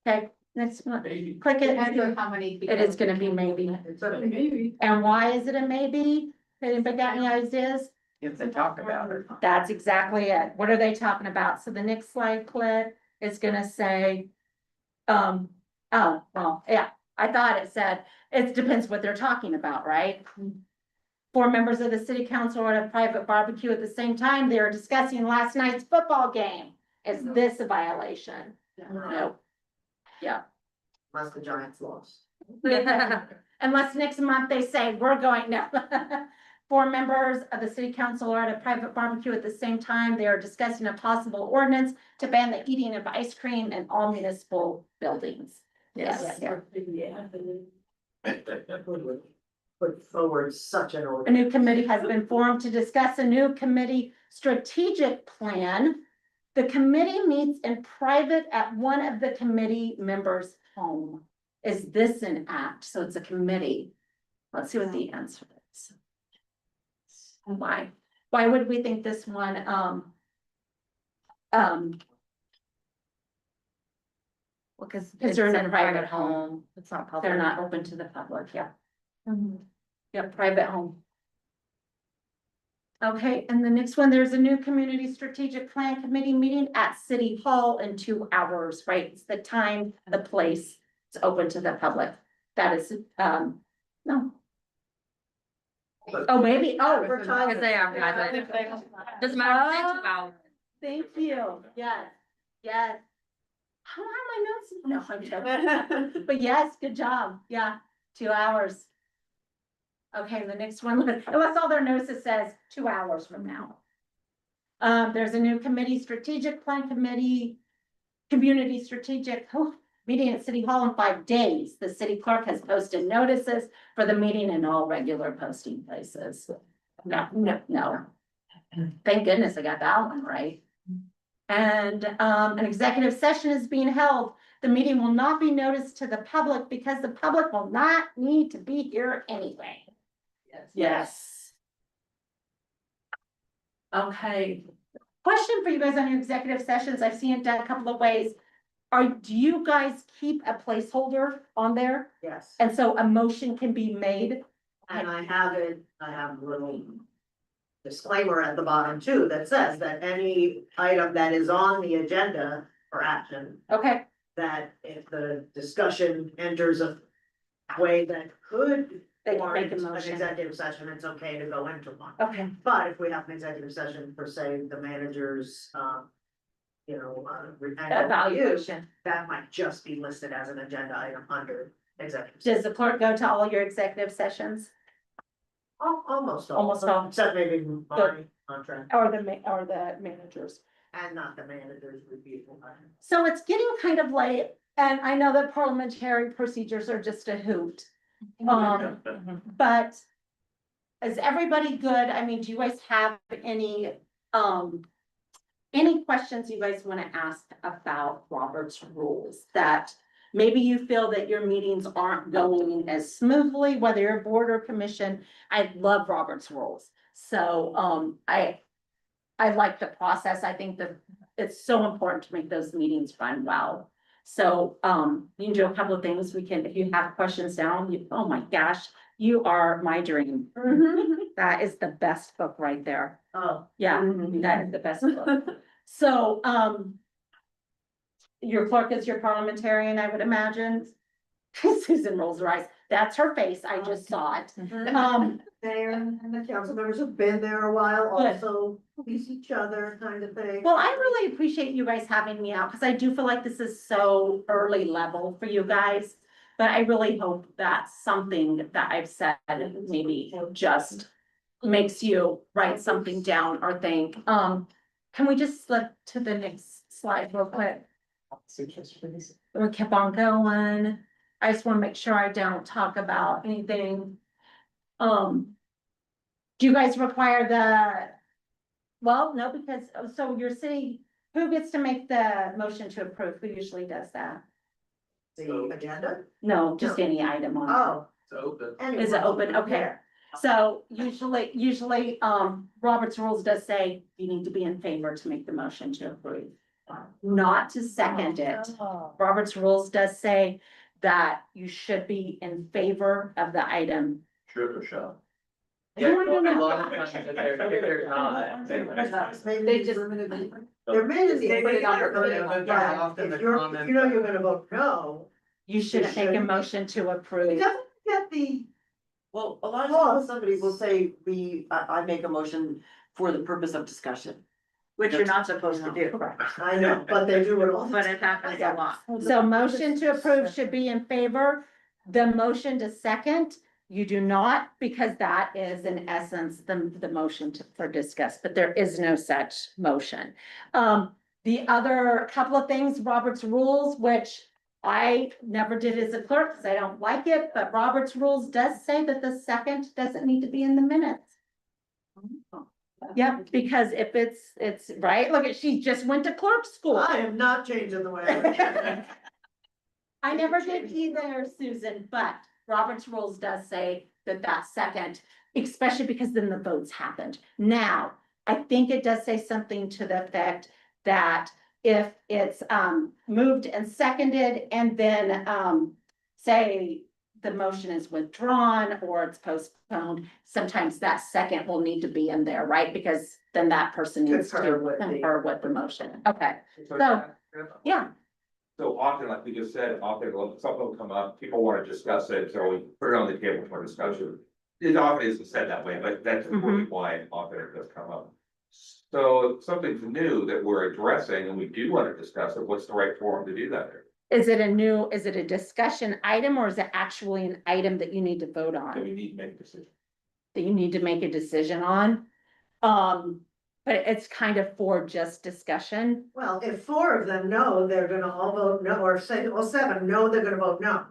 Okay, next one. Maybe. Click Depends on it. how many. It is gonna be maybe. Maybe. And why is it a maybe? Anybody got any ideas? If they talk about it. That's exactly it. What are they talking about? So the next slide, click, is gonna say. Oh, well, yeah, I thought it said, it depends what they're talking about, right? 4 members of the city council are at a private barbecue at the same time. They are discussing last night's football game. Is this a violation? No. Yeah. Unless the Giants lost. Unless next month they say, we're going, no. 4 members of the city council are at a private barbecue at the same time. They are discussing a possible ordinance to ban the eating of ice cream in all municipal buildings. Yes. Put forward such an A order. new committee has been formed to discuss a new committee strategic plan. The committee meets in private at one of the committee members' home. Is this an act? So it's a committee. Let's see what the answer is. Why? Why would we think this one, Because Because they're in a private home. It's not public. they're not open to the public, yeah. Yeah, private home. Okay, and the next one, there's a new community strategic plan committee meeting at City Hall in 2 hours, right? It's the time, the place, it's open to the public. That is, no. Oh, maybe, oh, we're talking. Because they advertise it. Doesn't matter if it's 2 hours. Thank you, yes, yes. How are my notes? No, I'm joking. But yes, good job, yeah, 2 hours. Okay, the next one, unless all their notes it says 2 hours from now. There's a new committee, strategic plan committee, community strategic meeting at City Hall in 5 days. The city clerk has posted notices for the meeting in all regular posting places. No. Thank goodness I got that one right. And an executive session is being held. The meeting will not be noticed to the public because the public will not need to be here anyway. Yes. Okay. Question for you guys on your executive sessions. I've seen it done a couple of ways. Do you guys keep a placeholder on there? Yes, And so a motion can be made? and I have a little disclaimer at the bottom too, that says that any item that is on the agenda for action, Okay, that if the discussion enters a way that could they can warrant make a an motion. executive session, it's okay to go into one. Okay, But if we have an executive session for, say, the manager's, annual review, evaluation. that might just be listed as an agenda item under executive. Does the clerk go to all your executive sessions Almost all. Almost all. Except maybe my contract or the managers? and not the manager's review. So it's getting kind of late, and I know that parliamentary procedures are just a hoot. But is everybody good? I mean, do you guys have any questions you guys want to ask about Robert's rules that maybe you feel that your meetings aren't going as smoothly, whether you're board or commission? I love Robert's rules. So, I like the process. I think that it's so important to make those meetings run well. So, you can do a couple of things. We can, if you have questions down, oh my gosh, you are my dream. That is the best book right there. Oh, Yeah, that is the best book. So, your clerk is your parliamentarian, I would imagine. Susan rolls her eyes. That's her face. I just saw it. mayor and the council members have been there a while, Good. also please each other kind of thing. Well, I really appreciate you guys having me out because I do feel like this is so early level for you guys. But I really hope that something that I've said maybe just makes you write something down or think. Can we just flip to the next slide real quick? We kept on going. I just wanna make sure I don't talk about anything. Do you guys require well, no, because, so your city, who gets to make the motion to approve? Who usually does that? The agenda? No, just any item on. Oh. It's open. Is it open? Okay. So usually, Robert's rules does say you need to be in favor to make the motion to approve. Not to second it. Robert's rules does say that you should be in favor of the item. Should or shall? Yeah, Yeah, a lot of times if they're not. They just. They're made in the. They put it on their Yeah, very often if the you're, comment- if you know you're gonna vote no, You shouldn't make a shouldn't. motion to it approve. doesn't get the. Well, a lot of Well- times somebody will say, I make a motion for the purpose of discussion, which you're not supposed to do. I know, but they do it all. But it happens a lot. So motion to approve should be in favor. The motion to second, you do not, because that is in essence the motion for discuss, but there is no such motion. The other couple of things, Robert's rules, which I never did as a clerk because I don't like it, but Robert's rules does say that the second doesn't need to be in the minutes. Yep, because if it's right, look at, she just went to clerk school. I am not changing the way I look at it. I never did either, Susan, but Robert's rules does say that second, especially because then the votes happened. Now, I think it does say something to the effect that if it's moved and seconded and then say the motion is withdrawn or it's postponed, sometimes that second will need to be in there, right? Because then that person needs to Concur with the- concur with the motion. Okay, so, yeah. So often, like we just said, often something will come up, people want to discuss it, so we put it on the table for discussion. It often isn't said that way, but that's really why often it does come up. So if something's new that we're addressing and we do want to discuss it, what's the right forum to do that? Is it a discussion item or is it actually an item that you need to vote Do on? we need to make a decision? That you need to make a decision on? But it's kind of for just discussion. Well, if 4 of them know, they're gonna all vote no, or say, well, 7 know they're gonna vote no.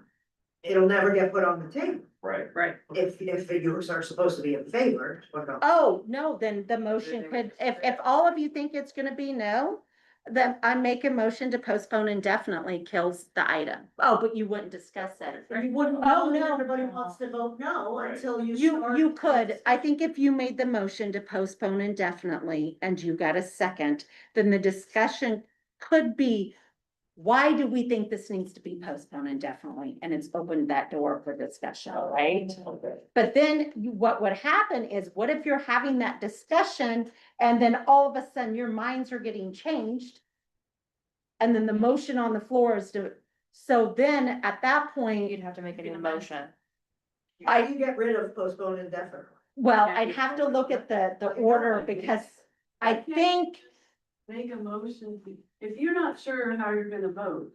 It'll never get put on the table. Right. Right. If yours are supposed to be in favor, or no. Oh, no, then the motion could, if all of you think it's gonna be no, then I make a motion to postpone indefinitely kills the item. Oh, but you wouldn't discuss it. You wouldn't Oh, know that no. everybody wants to vote no Right. until you You start. could, I think if you made the motion to postpone indefinitely and you got a second, then the discussion could be, why do we think this needs to be postponed indefinitely? And it's opened that door for discussion, right? Okay. But then what would happen is, what if you're having that discussion and then all of a sudden your minds are getting changed? And then the motion on the floor is to, so then at that point, You'd have to make a new motion. How do you get rid of postpone indefinitely? well, I'd have to look at the order because I think, Make a motion, if you're not sure how you're gonna vote.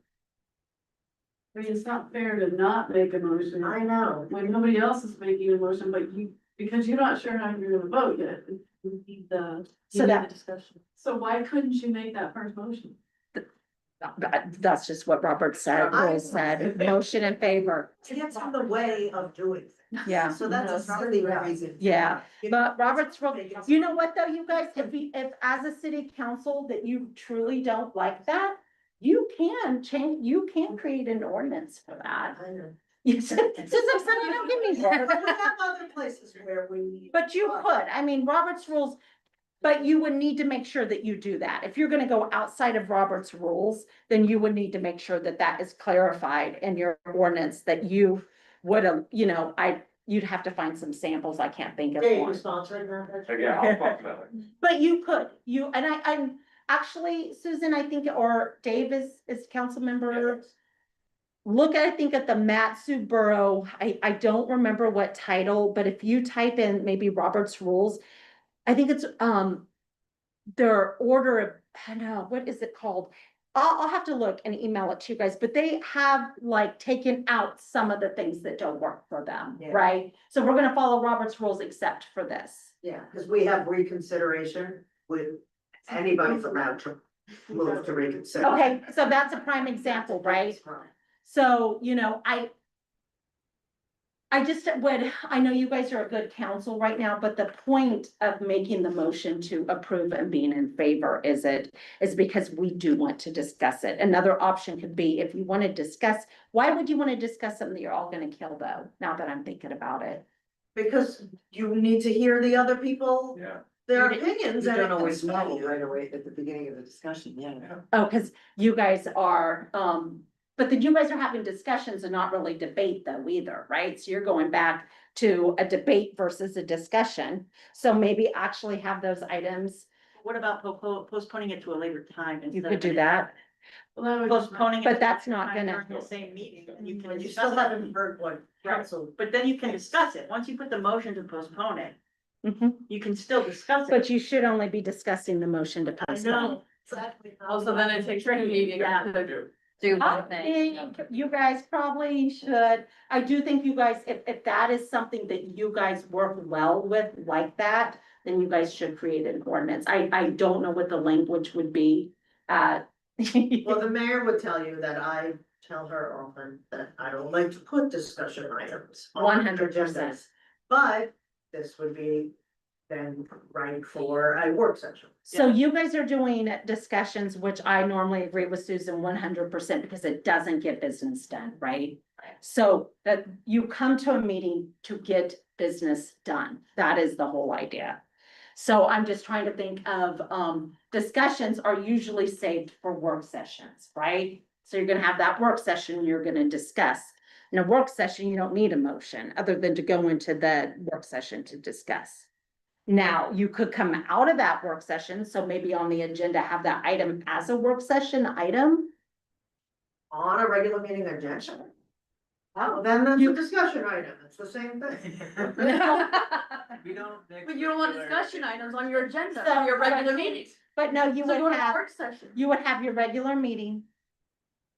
I mean, it's not fair to not make a motion I know. when nobody else is making a motion, but you, because you're not sure how you're gonna vote yet. You need the, so that, Discussion. so why couldn't you make that first motion? that's just what Robert said, rules said, motion in favor. It gets in the way of doing things. Yeah. So that's a silly reason. Yeah, You but know, Robert's rule, it's- you know what though, you guys, if as a city council that you truly don't like that, you can change, you can create an ordinance for that. I know. You said, Susan said you don't give me But that. we have other places where we. But you could, I mean, Robert's rules, but you would need to make sure that you do that. If you're gonna go outside of Robert's rules, then you would need to make sure that that is clarified in your ordinance, that you would, you know, you'd have to find some samples, I can't think of Dave, you one. sponsoring that? Yeah, I'll talk about it. But you could, I'm actually, Susan, I think, or Dave is council member. Look, I think at the Matsu Borough, I don't remember what title, but if you type in maybe Robert's rules, I think it's, their order of, I don't know, what is it called? I'll have to look and email it to you guys, but they have like taken out some of the things that don't work for them, Yeah. right? So we're gonna follow Robert's rules except for this. Yeah, because we have reconsideration with anybody's allowed to move to reconsider. Okay, so that's a prime example, right? So, you know, I just would, I know you guys are a good council right now, but the point of making the motion to approve and being in favor is because we do want to discuss it. Another option could be if you want to discuss, why would you want to discuss something that you're all gonna kill though, now that I'm thinking about it? Because you need to hear the other people, Yeah. their opinions. You and don't it always can know sway you. right away at the beginning of the discussion, yeah. Oh, cause you guys are, but then you guys are having discussions and not really debate though either, right? So you're going back to a debate versus a discussion. So maybe actually have those items, What about postponing it to a later time? you could do that, Postponing. but that's not gonna. The same meeting, and you can You still discuss haven't it, heard what council. but then you can discuss it, once you put the motion to postpone it, Mhm. you can still discuss it. But you should only be discussing the motion to postpone. Also, then it takes training meeting. Yeah. Do I one thing. think you guys probably should, I do think you guys, if that is something that you guys work well with like that, then you guys should create an ordinance. I don't know what the language would be. Well, the mayor would tell you that I tell her often that I don't like to put discussion items. on 100%. agendas, but this would be then right for a work session. So you guys are doing discussions, which I normally agree with Susan 100% because it doesn't get business done, right? So that you come to a meeting to get business done. That is the whole idea. So I'm just trying to think of, discussions are usually saved for work sessions, right? So you're gonna have that work session, you're gonna discuss. In a work session, you don't need a motion other than to go into the work session to discuss. Now, you could come out of that work session, so maybe on the agenda, have that item as a work session item. On a regular meeting agenda. Oh, then that's a discussion item, it's the same thing. We don't. But you don't want discussion items on your agenda, So- on your regular meetings. But no, you So go would to a have, work session. you would have your regular meeting.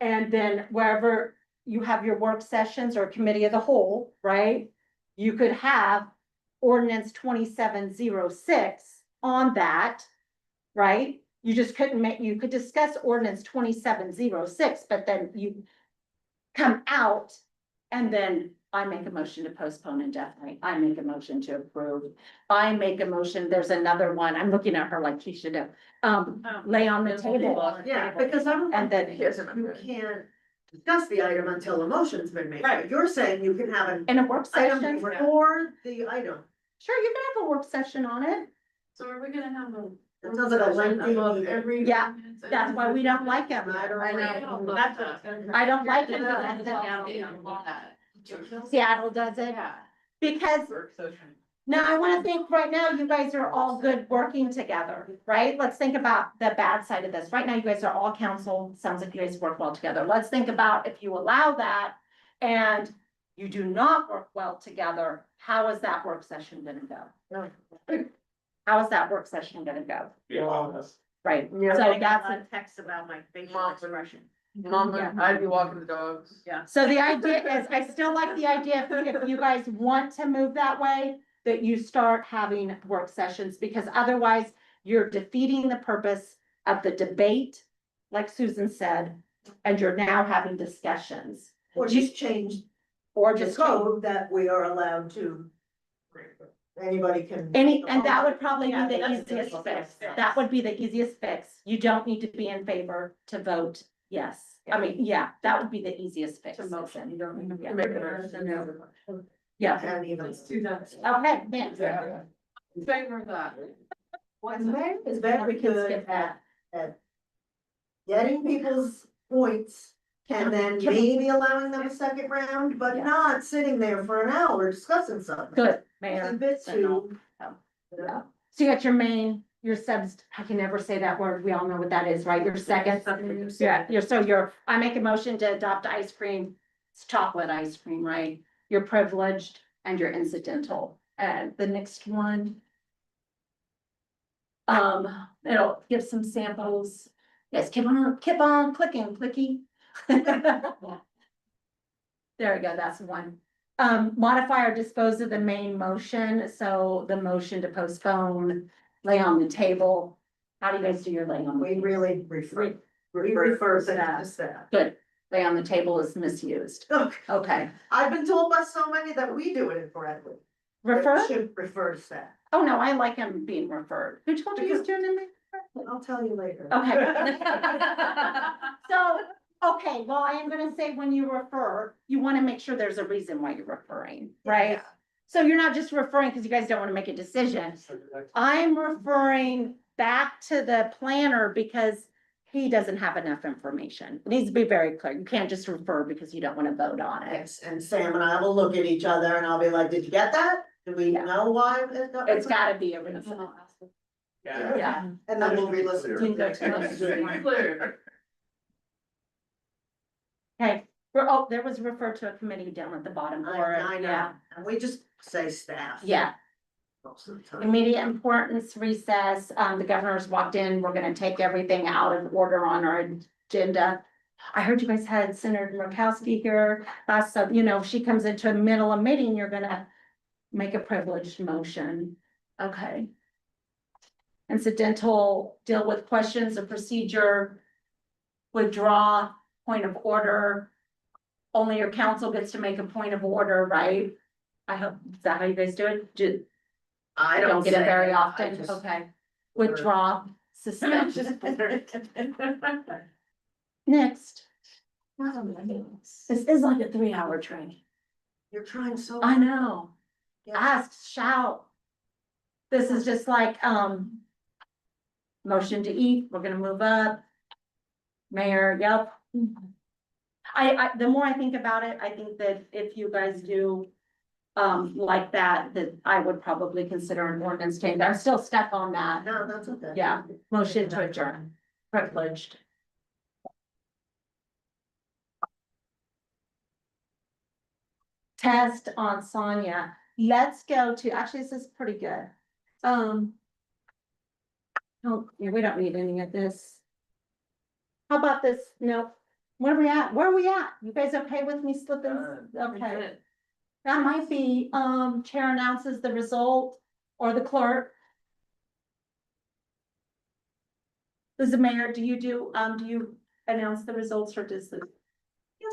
And then wherever you have your work sessions or committee of the whole, right? You could have ordinance 2706 on that, right? You just couldn't make, you could discuss ordinance 2706, but then you come out and then I make a motion to postpone indefinitely. I make a motion to approve. I make a motion, there's another one, I'm looking at her like she should have, lay on the table. Yeah, because I'm. And then- You can't discuss the item until a motion's been made. Right. You're saying you can have an In a work item session, before the item. sure, you can have a work session on it. So are we gonna have a? It sounds like a lengthy Above meeting. every. Yeah, That's why we don't like them. I don't know. I don't like it. Seattle does it. Because Work session. now I wanna think right now, you guys are all good working together, right? Let's think about the bad side of this. Right now, you guys are all council, sounds like you guys work well together. Let's think about if you allow that and you do not work well together, how is that work session gonna go? How is that work session gonna go? Be honest. Right, Yeah. so that's, Text about my facial expression. Mom, Yeah. I'd be walking the dogs. Yeah. so the idea is, I still like the idea, if you guys want to move that way, that you start having work sessions, because otherwise you're defeating the purpose of the debate, like Susan said, and you're now having discussions, Or just change or the just change. code that we are allowed to, anybody can. And that would probably be Yeah, the that's easiest the fix. fix. That would be the easiest fix. You don't need to be in favor to vote yes. I mean, yeah, that would be the easiest fix. To motion, you don't need to Yeah. make a motion. Yeah, And even. Let's do that. okay, man. Favor of that. The mayor is We very can good skip that. at getting people's points and then maybe allowing them a second round, but Yeah. not sitting there for an hour discussing something. Good, It's a Mayor. bit too. Yeah. So you got your main, your subs, I can never say that word. We all know what that is, right? Your second. Yeah, I make a motion to adopt ice cream. It's chocolate ice cream, right? You're privileged and you're incidental. And the next one. It'll give some samples. Yes, keep on clicking, clicky. There we go, that's one. Modify or dispose of the main motion, so the motion to postpone, lay on the table. How do you guys do your laying on the We table? really refer things to staff. Good, lay on the table is misused. Look, Okay, I've been told by so many that we do it incorrectly. That we refer? should refer to staff. Oh, no, I like him being referred. Who told you he was doing it? I'll tell you later. Okay. So, okay, well, I am gonna say when you refer, you wanna make sure there's a reason why you're referring, right? Yeah. So you're not just referring because you guys don't wanna make a decision. I'm referring back to the planner because he doesn't have enough information. It needs to be very clear. You can't just refer because you don't wanna vote on it. Yes, and Sam and I will look at each other and I'll be like, did you get that? Do we Yeah. know why? It got It's referred?" gotta be a reason. Yeah. Yeah. And then we'll re-listen. Clear. Okay, there was referred to a committee down at the bottom, or, I know, yeah, and we just say staff. yeah. Most of the time. Immediate importance recess, the governor's walked in, we're gonna take everything out of order on our agenda. I heard you guys had Senator Murkowski here, so, you know, if she comes into the middle of meeting, you're gonna make a privileged motion, okay? Incidental, deal with questions of procedure, withdraw, point of order. Only your council gets to make a point of order, right? I hope, is that how you guys do it? I Don't get it say very I often, just- okay. Withdraw, suspend. Next. This is like a 3-hour training. You're trying so. I know. Yeah. Ask, shout. This is just like, motion to eat, we're gonna move up. Mayor, yep. The more I think about it, I think that if you guys do like that I would probably consider an ordinance change. I'm still stuck on that. No, that's okay. Yeah, motion to adjourn, privileged. Test on Sonia. Let's go to, actually, this is pretty good. Oh, yeah, we don't need any of this. How about this? Nope. Where are we at? Where are we at? You guys okay with me slipping? Okay. That might be, chair announces the result or the clerk. Does the mayor, do you announce the results or does the?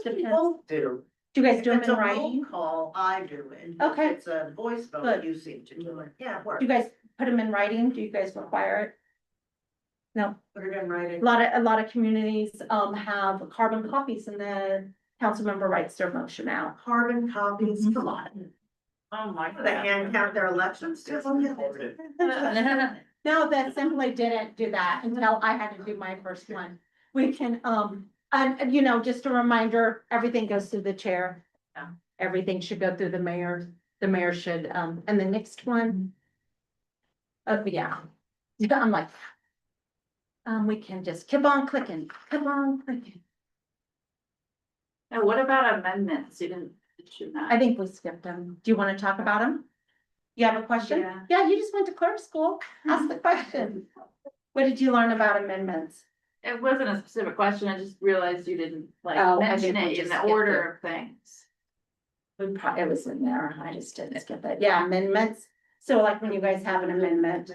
We both do. Do you guys If do them it's in a roll writing? call, I do it. If Okay. It's a voice vote, Good. you seem to do it. Yeah, it Do works. you guys put them in writing? Do you guys require it? No, Put it in writing. a lot of communities, have carbon copies and the council member writes their motion out. Carbon copies, Mhm. come on. Oh, my. They hand count their elections too. No, that simply didn't do that until I had to do my first one. We can, and you know, just a reminder, everything goes through the chair. Everything should go through the mayor. The mayor should, and the next one. Yeah. Yeah, I'm like. We can just keep on clicking, keep on clicking. And what about amendments? You didn't mention that. I think we skipped them. Do you want to talk about them? You have a question? Yeah. Yeah, you just went to clerk school. Ask the question. What did you learn about amendments? It wasn't a specific question. I just realized you didn't like Oh, I mention think we it in just the skipped order it. of things. It was in there. I just didn't skip it. Yeah, amendments. So like when you guys have an amendment.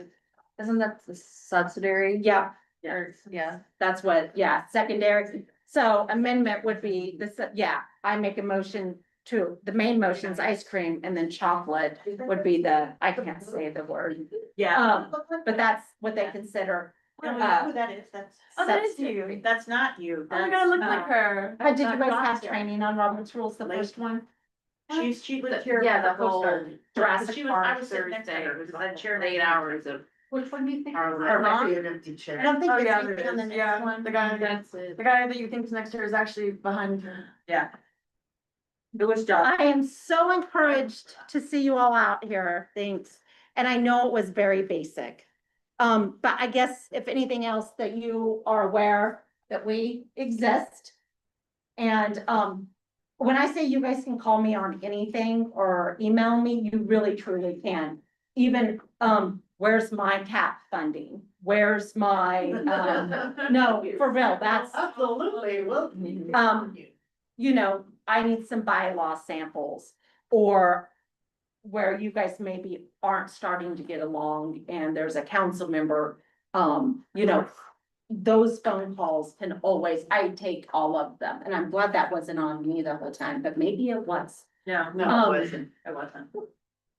Isn't that the subsidiary? Yeah, Or, yeah. that's what, yeah, secondary. So amendment would be this, yeah, I make a motion to, the main motion's ice cream and then chocolate would be I can't say the word. Yeah. But that's what they consider. I don't know who that is, that's. Oh, that is you. That's not you. Oh my God, look like her. Did you guys have training on Robert's Rules, the first one? She lived here. Yeah, the for whole co-starter. Jurassic She was, I Park was sitting next to Thursday, her, it was because I chaired 8 hours of. Which one do you think? Or There might be an empty I chair. don't think Oh, there's yeah, anything there on the is. next Yeah, one. the guy, That's it. the guy that you think's next to her is actually behind her. Yeah. It was Josh. I am so encouraged to see you all out here. Thanks. And I know it was very basic. But I guess if anything else that you are aware that we exist. And, when I say you guys can call me on anything or email me, you really truly can. Even, where's my TAP funding? Where's my, no, for real, that's, Absolutely, well. you know, I need some bylaw samples. Or where you guys maybe aren't starting to get along and there's a council member, you know, those phone calls can always, I take all of them, and I'm glad that wasn't on me the whole time, but maybe it was. No, it wasn't.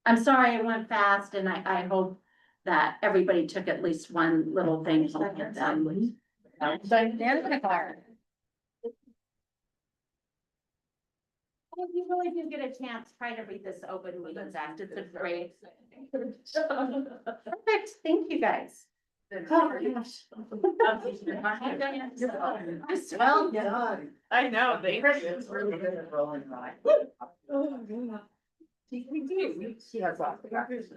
I'm sorry it went fast, and I hope that everybody took at least one little thing to look at them. If you really do get a chance, try to read this Open Meetings Act, it's a great. Perfect, thank you guys. Oh, gosh. Well done. I know, they. It's really good at rolling right.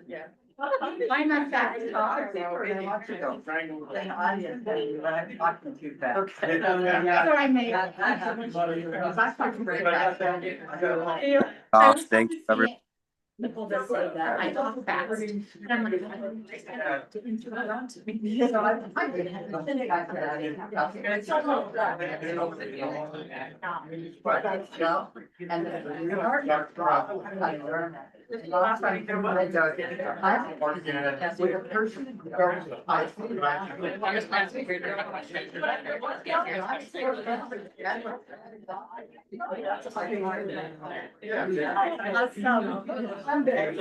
Yeah. I'm not that. Then audience, I'm talking too fast. So I may. Thank you, everyone. People that say that I talk fast. And I'm like, I'm very.